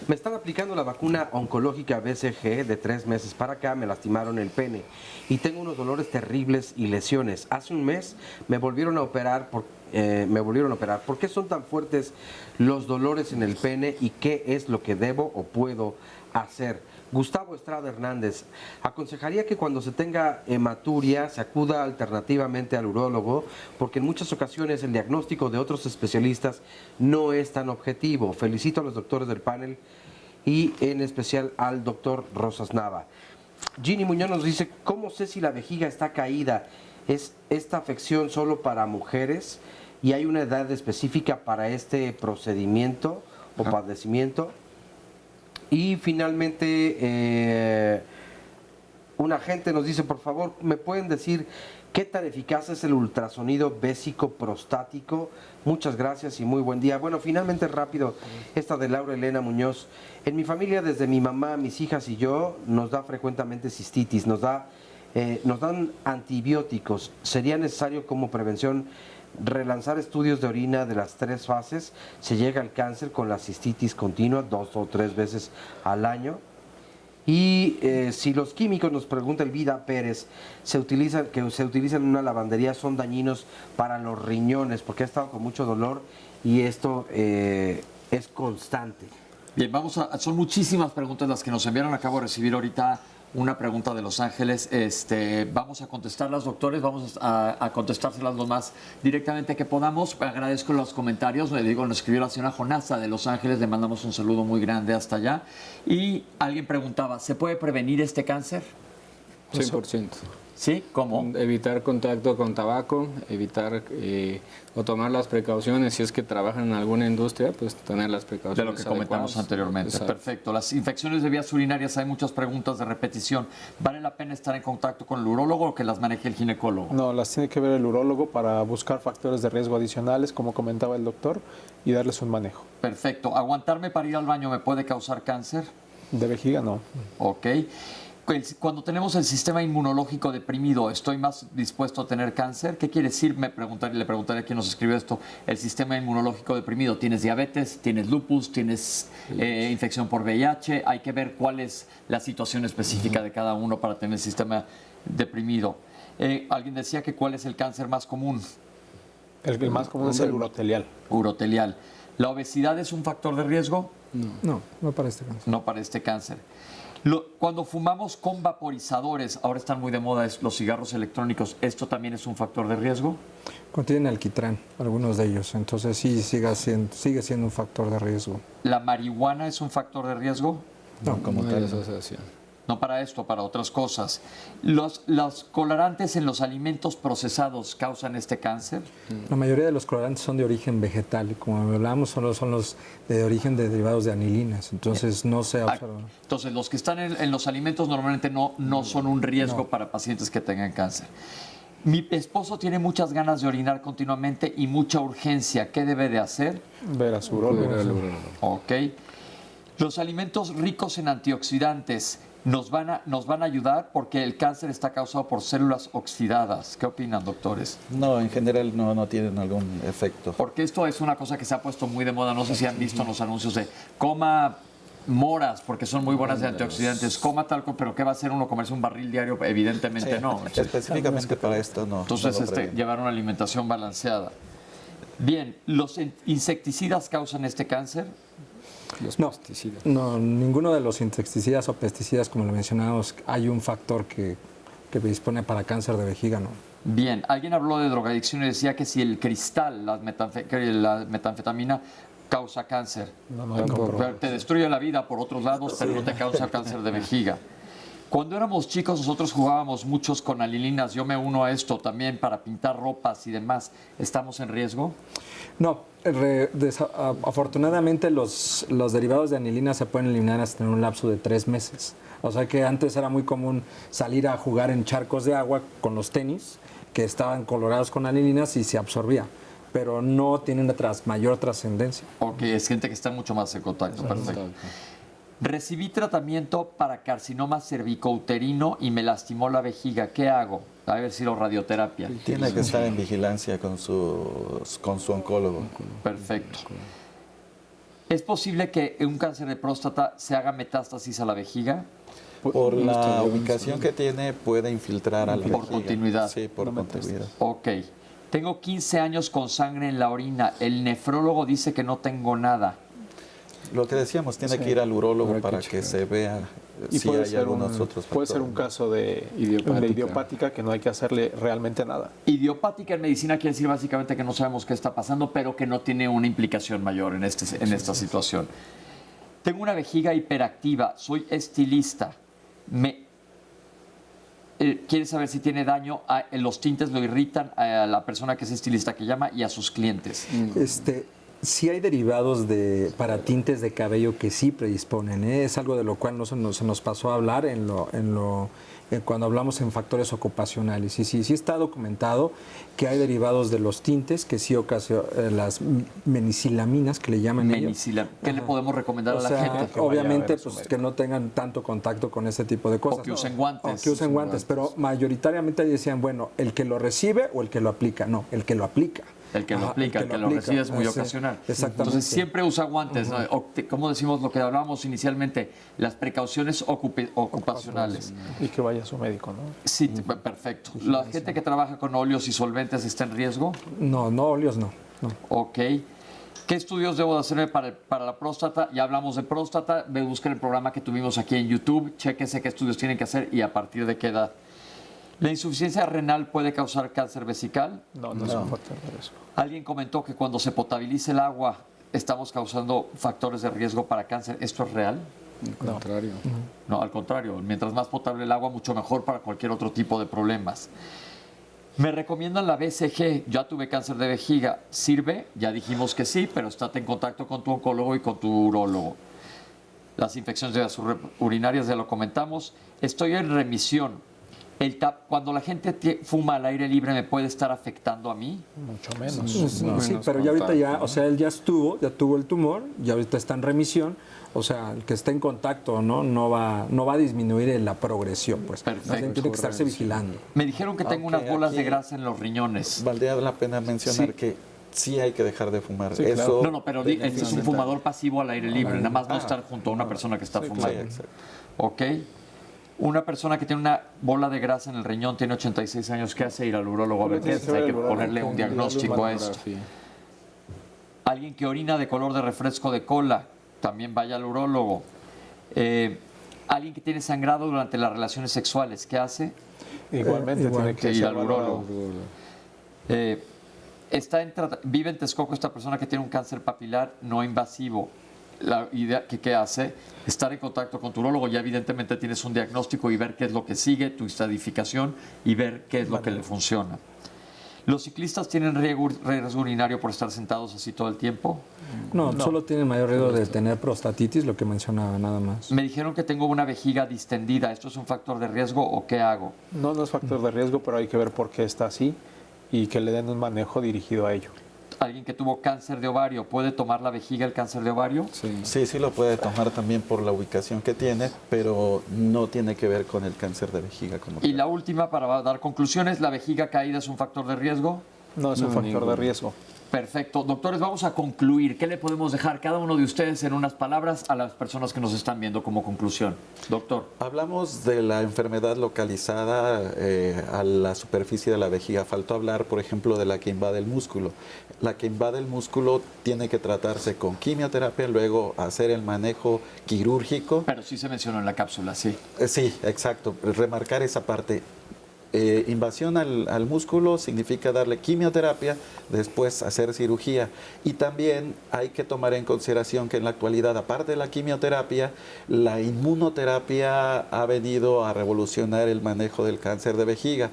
[SPEAKER 9] Me están aplicando la vacuna oncológica BCG de 3 meses para acá, me lastimaron el pene y tengo unos dolores terribles y lesiones. Hace un mes me volvieron a operar ¿Por qué son tan fuertes los dolores en el pene y qué es lo que debo o puedo hacer? Gustavo Estrada Hernández, aconsejaría que cuando se tenga hematuria se acuda alternativamente al urólogo porque en muchas ocasiones el diagnóstico de otros especialistas no es tan objetivo. Felicito a los doctores del panel y en especial al doctor Rosas Nava. Ginny Muñoz nos dice, ¿cómo sé si la vejiga está caída? ¿Es esta afección solo para mujeres y hay una edad específica para este procedimiento o padecimiento? Y finalmente, un agente nos dice, por favor, ¿me pueden decir qué tan eficaz es el ultrasonido vésico prostático? Muchas gracias y muy buen día. Bueno, finalmente rápido, esta de Laura Elena Muñoz. En mi familia, desde mi mamá, mis hijas y yo, nos da frecuentemente cistitis, nos dan antibióticos. ¿Sería necesario como prevención relanzar estudios de orina de las 3 fases? Se llega al cáncer con la cistitis continua 2 o 3 veces al año. Y si los químicos, nos pregunta Elvira Pérez, se utilizan en una lavandería, son dañinos para los riñones, porque ha estado con mucho dolor y esto es constante.
[SPEAKER 2] Bien, son muchísimas preguntas las que nos enviaron. Acabo de recibir ahorita una pregunta de Los Ángeles. Vamos a contestarlas, doctores, vamos a contestárselas lo más directamente que podamos. Agradezco los comentarios. Nos escribió la señora Jonasa de Los Ángeles, le mandamos un saludo muy grande hasta allá. Y alguien preguntaba, ¿se puede prevenir este cáncer?
[SPEAKER 5] 100%.
[SPEAKER 2] ¿Sí? ¿Cómo?
[SPEAKER 5] Evitar contacto con tabaco, evitar o tomar las precauciones. Si es que trabajan en alguna industria, pues tener las precauciones
[SPEAKER 2] de lo que comentamos
[SPEAKER 5] adecuadas.
[SPEAKER 2] Anteriormente.
[SPEAKER 5] Exacto.
[SPEAKER 2] Perfecto. Las infecciones de vías urinarias, hay muchas preguntas de repetición. ¿Vale la pena estar en contacto con el urólogo o que las maneje el ginecólogo?
[SPEAKER 6] No, las tiene que ver el urólogo para buscar factores de riesgo adicionales, como comentaba el doctor, y darles un manejo.
[SPEAKER 2] Perfecto. ¿Aguantarme para ir al baño me puede causar cáncer?
[SPEAKER 6] De vejiga no.
[SPEAKER 2] Ok. Cuando tenemos el sistema inmunológico deprimido, ¿estoy más dispuesto a tener cáncer? ¿Qué quiere decir? Le preguntaré a quien nos escribió esto. El sistema inmunológico deprimido. ¿Tienes diabetes? ¿Tienes lupus? ¿Tienes infección por VIH? Hay que ver cuál es la situación específica de cada uno para tener el sistema deprimido. Alguien decía que ¿cuál es el cáncer más común?
[SPEAKER 6] El más común es el urotelial.
[SPEAKER 2] Urotelial. ¿La obesidad es un factor de riesgo?
[SPEAKER 7] No, no para este cáncer.
[SPEAKER 2] No para este cáncer. Cuando fumamos con vaporizadores, ahora están muy de moda los cigarros electrónicos, ¿esto también es un factor de riesgo?
[SPEAKER 7] Contienen alquitrán, algunos de ellos, entonces sí sigue siendo un factor de riesgo.
[SPEAKER 2] ¿La marihuana es un factor de riesgo?
[SPEAKER 7] No,
[SPEAKER 8] como
[SPEAKER 5] No hay
[SPEAKER 8] tal.
[SPEAKER 5] asociación.
[SPEAKER 2] No para esto, para otras cosas. ¿Los colorantes en los alimentos procesados causan este cáncer?
[SPEAKER 7] La mayoría de los colorantes son de origen vegetal, y como hablábamos, son los de origen de derivados de anilinas, entonces no se observa.
[SPEAKER 2] Entonces, los que están en los alimentos normalmente no son un riesgo para pacientes que tengan cáncer. Mi esposo tiene muchas ganas de orinar continuamente y mucha urgencia. ¿Qué debe de hacer?
[SPEAKER 6] Ver a su urólogo.
[SPEAKER 5] Ver al urólogo.
[SPEAKER 2] Ok. Los alimentos ricos en antioxidantes nos van a ayudar porque el cáncer está causado por células oxidadas. ¿Qué opinan, doctores?
[SPEAKER 8] No, en general no tienen algún efecto.
[SPEAKER 2] Porque esto es una cosa que se ha puesto muy de moda. No sé si han visto en los anuncios de coma moras porque son muy buenas de antioxidantes, coma talco, pero ¿qué va a hacer uno? ¿Comerse un barril diario? Evidentemente
[SPEAKER 8] Sí,
[SPEAKER 2] no.
[SPEAKER 8] específicamente para esto no.
[SPEAKER 2] Entonces,
[SPEAKER 8] no lo previene.
[SPEAKER 2] llevar una alimentación balanceada. Bien, ¿los insecticidas causan este cáncer?
[SPEAKER 5] Los
[SPEAKER 7] No,
[SPEAKER 5] pesticidas.
[SPEAKER 7] no, ninguno de los insecticidas o pesticidas, como lo mencionábamos, hay un factor que predispone para cáncer de vejiga, ¿no?
[SPEAKER 2] Bien, alguien habló de drogadicción y decía que si el cristal, la metanfetamina, causa cáncer. Pero te destruye la vida por otros lados, pero no te causa cáncer de vejiga. Cuando éramos chicos nosotros jugábamos muchos con anilinas. Yo me uno a esto también para pintar ropas y demás. ¿Estamos en riesgo?
[SPEAKER 7] No, afortunadamente los derivados de anilina se pueden eliminar hasta en un lapso de 3 meses. O sea que antes era muy común salir a jugar en charcos de agua con los tenis que estaban colorados con anilinas y se absorbía, pero no tienen mayor trascendencia.
[SPEAKER 2] Ok, es gente que está mucho más en contacto. Perfecto. Recibí tratamiento para carcinoma cervicouterino y me lastimó la vejiga. ¿Qué hago? A ver si radioterapia.
[SPEAKER 8] Tiene que estar en vigilancia con su oncólogo.
[SPEAKER 2] Perfecto. ¿Es posible que un cáncer de próstata se haga metástasis a la vejiga?
[SPEAKER 8] Por la ubicación que tiene, puede infiltrar a la vejiga.
[SPEAKER 2] Por continuidad.
[SPEAKER 8] Sí, por continuidad.
[SPEAKER 2] Ok. Tengo 15 años con sangre en la orina. El nefrólogo dice que no tengo nada.
[SPEAKER 8] Lo que decíamos, tiene que ir al urólogo para que se vea
[SPEAKER 6] Y
[SPEAKER 8] si
[SPEAKER 6] puede
[SPEAKER 8] hay
[SPEAKER 6] ser
[SPEAKER 8] algunos otros factores.
[SPEAKER 6] Puede ser un caso de idiopática que no hay que hacerle realmente nada.
[SPEAKER 2] Idiopática en medicina quiere decir básicamente que no sabemos qué está pasando, pero que no tiene una implicación mayor en esta situación. Tengo una vejiga hiperactiva, soy estilista. Quiere saber si tiene daño, los tintes lo irritan a la persona que es estilista que llama y a sus clientes.
[SPEAKER 7] Sí hay derivados para tintes de cabello que sí predisponen, ¿eh? Es algo de lo cual no se nos pasó a hablar cuando hablamos en factores ocupacionales. Y sí está documentado que hay derivados de los tintes que sí ocasionan las menicilaminas, que le llaman ellos.
[SPEAKER 2] ¿Qué le podemos recomendar a la gente?
[SPEAKER 7] Obviamente, pues, que no tengan tanto contacto con ese tipo de cosas.
[SPEAKER 2] O que usen guantes.
[SPEAKER 7] O que usen guantes, pero mayoritariamente decían, bueno, el que lo recibe o el que lo aplica. No, el que lo aplica.
[SPEAKER 2] El que lo aplica, el que lo recibe es muy ocasional.
[SPEAKER 7] Exactamente.
[SPEAKER 2] Entonces siempre usa guantes, ¿no? Como decimos lo que hablábamos inicialmente, las precauciones ocupacionales.
[SPEAKER 6] Y que vaya a su médico, ¿no?
[SPEAKER 2] Sí, perfecto. ¿La gente que trabaja con óleos y solventes está en riesgo?
[SPEAKER 7] No, óleos no.
[SPEAKER 2] Ok. ¿Qué estudios debo de hacerme para la próstata? Ya hablamos de próstata. Busquen el programa que tuvimos aquí en YouTube. Chéquense qué estudios tienen que hacer y a partir de qué edad. ¿La insuficiencia renal puede causar cáncer vesical?
[SPEAKER 6] No es un factor de riesgo.
[SPEAKER 2] Alguien comentó que cuando se potabiliza el agua estamos causando factores de riesgo para cáncer. ¿Esto es real?
[SPEAKER 5] Al contrario.
[SPEAKER 2] No, al contrario. Mientras más potable el agua, mucho mejor para cualquier otro tipo de problemas. Me recomiendan la BCG. Ya tuve cáncer de vejiga. ¿Sirve? Ya dijimos que sí, pero estate en contacto con tu oncólogo y con tu urólogo. Las infecciones urinarias ya lo comentamos. Estoy en remisión. Cuando la gente fuma al aire libre, ¿me puede estar afectando a mí?
[SPEAKER 6] Mucho menos.
[SPEAKER 7] Sí, pero ya ahorita o sea, él ya tuvo el tumor, ya ahorita está en remisión, o sea, el que esté en contacto no va a disminuir la progresión, pues.
[SPEAKER 2] Perfecto.
[SPEAKER 7] Tiene que estarse vigilando.
[SPEAKER 2] Me dijeron que tengo unas bolas de grasa en los riñones.
[SPEAKER 8] Valdría la pena mencionar que sí hay que dejar de fumar.
[SPEAKER 2] Sí,
[SPEAKER 8] Eso
[SPEAKER 2] claro. No, pero es un fumador pasivo al aire libre, nada más no estar junto a una persona que está fumando.
[SPEAKER 8] Sí, exacto.
[SPEAKER 2] ¿Ok? Una persona que tiene una bola de grasa en el riñón, tiene 86 años, ¿qué hace? Ir al urólogo a ver qué hace. Hay que ponerle un diagnóstico a esto. Alguien que orina de color de refresco de cola, también vaya al urólogo. Alguien que tiene sangrado durante las relaciones sexuales, ¿qué hace?
[SPEAKER 6] Igualmente tiene que
[SPEAKER 2] ir al
[SPEAKER 6] ser
[SPEAKER 2] urólogo. Vive en Texcoco esta persona que tiene un cáncer papilar no invasivo. La idea ¿qué hace? Estar en contacto con tu urólogo. Ya evidentemente tienes un diagnóstico y ver qué es lo que sigue, tu estadificación y ver qué es lo que le funciona. ¿Los ciclistas tienen riesgo urinario por estar sentados así todo el tiempo?
[SPEAKER 7] No, solo tienen mayor riesgo de tener prostatitis, lo que mencionaba, nada más.
[SPEAKER 2] Me dijeron que tengo una vejiga distendida. ¿Esto es un factor de riesgo o qué hago?
[SPEAKER 6] No, no es factor de riesgo, pero hay que ver por qué está así y que le den un manejo dirigido a ello.
[SPEAKER 2] ¿Alguien que tuvo cáncer de ovario puede tomar la vejiga el cáncer de ovario?
[SPEAKER 8] Sí lo puede tomar también por la ubicación que tiene, pero no tiene que ver con el cáncer de vejiga como tal.
[SPEAKER 2] Y la última, para dar conclusiones, ¿la vejiga caída es un factor de riesgo?
[SPEAKER 6] No es un factor de riesgo.
[SPEAKER 2] Perfecto. Doctores, vamos a concluir. ¿Qué le podemos dejar cada uno de ustedes en unas palabras a las personas que nos están viendo como conclusión? Doctor.
[SPEAKER 8] Hablamos de la enfermedad localizada a la superficie de la vejiga. Faltó hablar, por ejemplo, de la que invade el músculo. La que invade el músculo tiene que tratarse con quimioterapia, luego hacer el manejo quirúrgico.
[SPEAKER 2] Pero sí se mencionó en la cápsula, sí.
[SPEAKER 8] Sí, exacto. Remarcar esa parte. Invasión al músculo significa darle quimioterapia, después hacer cirugía. Y también hay que tomar en consideración que en la actualidad, aparte de la quimioterapia, la inmunoterapia ha venido a revolucionar el manejo del cáncer de vejiga.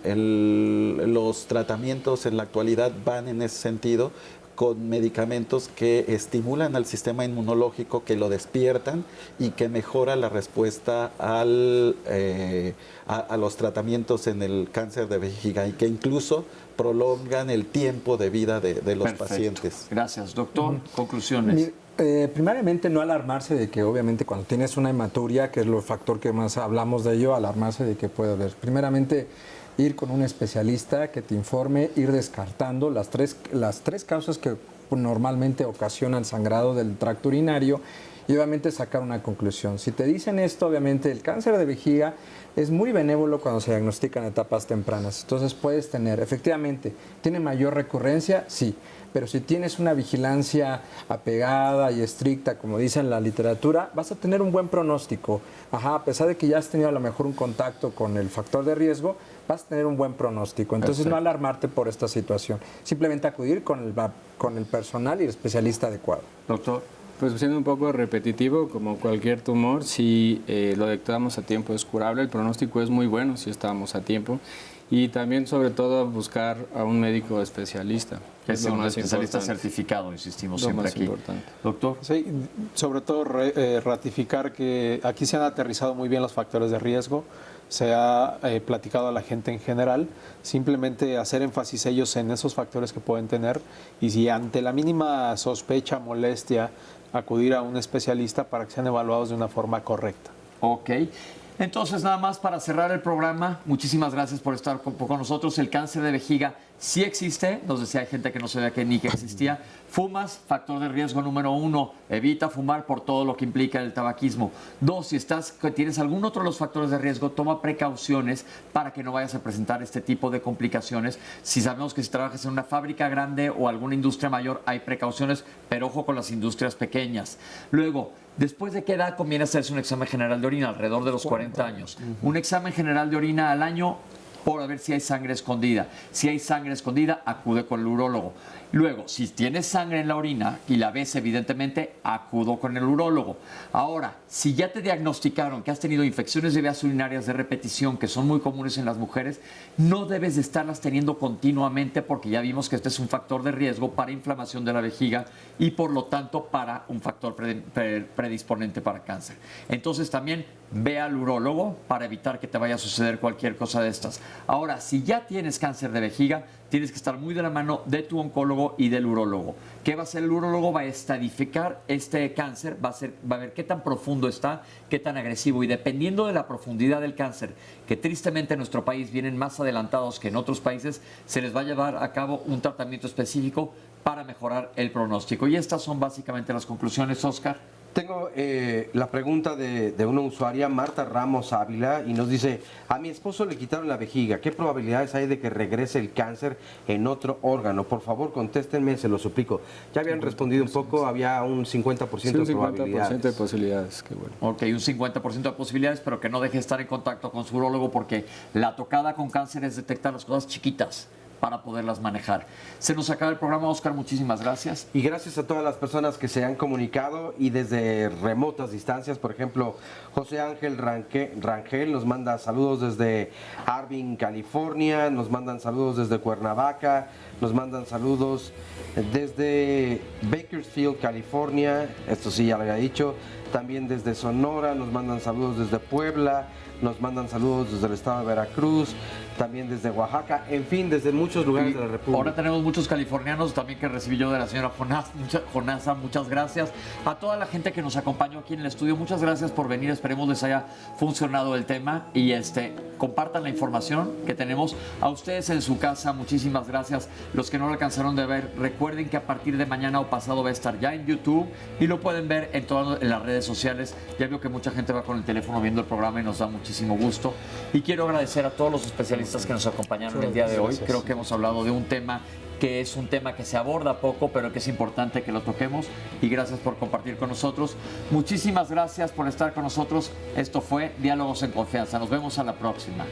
[SPEAKER 8] Los tratamientos en la actualidad van en ese sentido, con medicamentos que estimulan al sistema inmunológico, que lo despiertan y que mejora la respuesta a los tratamientos en el cáncer de vejiga y que incluso prolongan el tiempo de vida de los pacientes.
[SPEAKER 2] Gracias, doctor. Conclusiones.
[SPEAKER 7] Primariamente no alarmarse de que obviamente cuando tienes una hematuria, que es el factor que más hablamos de ello, alarmarse de que puede haber. Primeramente, ir con un especialista que te informe, ir descartando las tres causas que normalmente ocasionan sangrado del tracto urinario y obviamente sacar una conclusión. Si te dicen esto, obviamente el cáncer de vejiga es muy benévolo cuando se diagnostica en etapas tempranas. Entonces puedes tener, efectivamente, ¿tiene mayor recurrencia? Sí. Pero si tienes una vigilancia apegada y estricta, como dice en la literatura, vas a tener un buen pronóstico. A pesar de que ya has tenido a lo mejor un contacto con el factor de riesgo, vas a tener un buen pronóstico. Entonces no alarmarte por esta situación. Simplemente acudir con el personal y el especialista adecuado.
[SPEAKER 2] Doctor.
[SPEAKER 5] Pues siendo un poco repetitivo, como cualquier tumor, si lo detectamos a tiempo es curable, el pronóstico es muy bueno si estamos a tiempo. Y también, sobre todo, buscar a un médico especialista.
[SPEAKER 2] Que sea un especialista certificado, insistimos siempre aquí.
[SPEAKER 5] Importante.
[SPEAKER 2] Doctor.
[SPEAKER 6] Sí, sobre todo ratificar que aquí se han aterrizado muy bien los factores de riesgo, se ha platicado a la gente en general, simplemente hacer énfasis ellos en esos factores que pueden tener y si ante la mínima sospecha, molestia, acudir a un especialista para que sean evaluados de una forma correcta.
[SPEAKER 2] Ok. Entonces, nada más para cerrar el programa, muchísimas gracias por estar con nosotros. El cáncer de vejiga sí existe, nos decía hay gente que no sabía que ni que existía. Fumas, factor de riesgo número 1, evita fumar por todo lo que implica el tabaquismo. 2, si tienes algún otro de los factores de riesgo, toma precauciones para que no vayas a presentar este tipo de complicaciones. Si sabemos que si trabajas en una fábrica grande o alguna industria mayor, hay precauciones, pero ojo con las industrias pequeñas. Luego, ¿después de qué edad conviene hacerse un examen general de orina? Alrededor de los 40 años. Un examen general de orina al año por ver si hay sangre escondida. Si hay sangre escondida, acude con el urólogo. Luego, si tienes sangre en la orina y la ves, evidentemente, acudo con el urólogo. Ahora, si ya te diagnosticaron que has tenido infecciones de vías urinarias de repetición, que son muy comunes en las mujeres, no debes de estarlas teniendo continuamente porque ya vimos que este es un factor de riesgo para inflamación de la vejiga y, por lo tanto, para un factor predisponente para cáncer. Entonces, también ve al urólogo para evitar que te vaya a suceder cualquier cosa de estas. Ahora, si ya tienes cáncer de vejiga, tienes que estar muy de la mano de tu oncólogo y del urólogo. ¿Qué va a hacer el urólogo? Va a estadificar este cáncer, va a ver qué tan profundo está, qué tan agresivo, y dependiendo de la profundidad del cáncer, que tristemente en nuestro país vienen más adelantados que en otros países, se les va a llevar a cabo un tratamiento específico para mejorar el pronóstico. Y estas son básicamente las conclusiones, Oscar.
[SPEAKER 3] Tengo la pregunta de una usuaria, Marta Ramos Ávila, y nos dice, a mi esposo le quitaron la vejiga, ¿qué probabilidades hay de que regrese el cáncer en otro órgano? Por favor, contéstenme, se lo suplico. Ya habían respondido un poco, había un 50%
[SPEAKER 5] Sí,
[SPEAKER 3] de
[SPEAKER 5] un 50%
[SPEAKER 3] probabilidades.
[SPEAKER 5] de posibilidades, qué bueno.
[SPEAKER 2] Ok, un 50% de posibilidades, pero que no deje de estar en contacto con su urólogo porque la tocada con cáncer es detectar las cosas chiquitas para poderlas manejar. Se nos acaba el programa, Oscar, muchísimas gracias.
[SPEAKER 3] Y gracias a todas las personas que se han comunicado y desde remotas distancias, por ejemplo, José Ángel Rangel nos manda saludos desde Irvine, California, nos mandan saludos desde Cuernavaca, nos mandan saludos desde Bakersfield, California, esto sí ya lo había dicho, también desde Sonora, nos mandan saludos desde Puebla, nos mandan saludos desde el estado de Veracruz, también desde Oaxaca, en fin, desde muchos lugares de la República.
[SPEAKER 2] Ahora tenemos muchos californianos también que recibí yo de la señora Jonasa, muchas gracias. A toda la gente que nos acompañó aquí en el estudio, muchas gracias por venir, esperemos les haya funcionado el tema y compartan la información que tenemos. A ustedes en su casa, muchísimas gracias. Los que no lo alcanzaron de ver, recuerden que a partir de mañana o pasado va a estar ya en YouTube y lo pueden ver en todas las redes sociales. Ya veo que mucha gente va con el teléfono viendo el programa y nos da muchísimo gusto. Y quiero agradecer a todos los especialistas que nos acompañaron el día de hoy. Creo que hemos hablado de un tema que es un tema que se aborda poco, pero que es importante que lo toquemos. Y gracias por compartir con nosotros. Muchísimas gracias por estar con nosotros. Esto fue Diálogos en Confianza. Nos vemos a la próxima.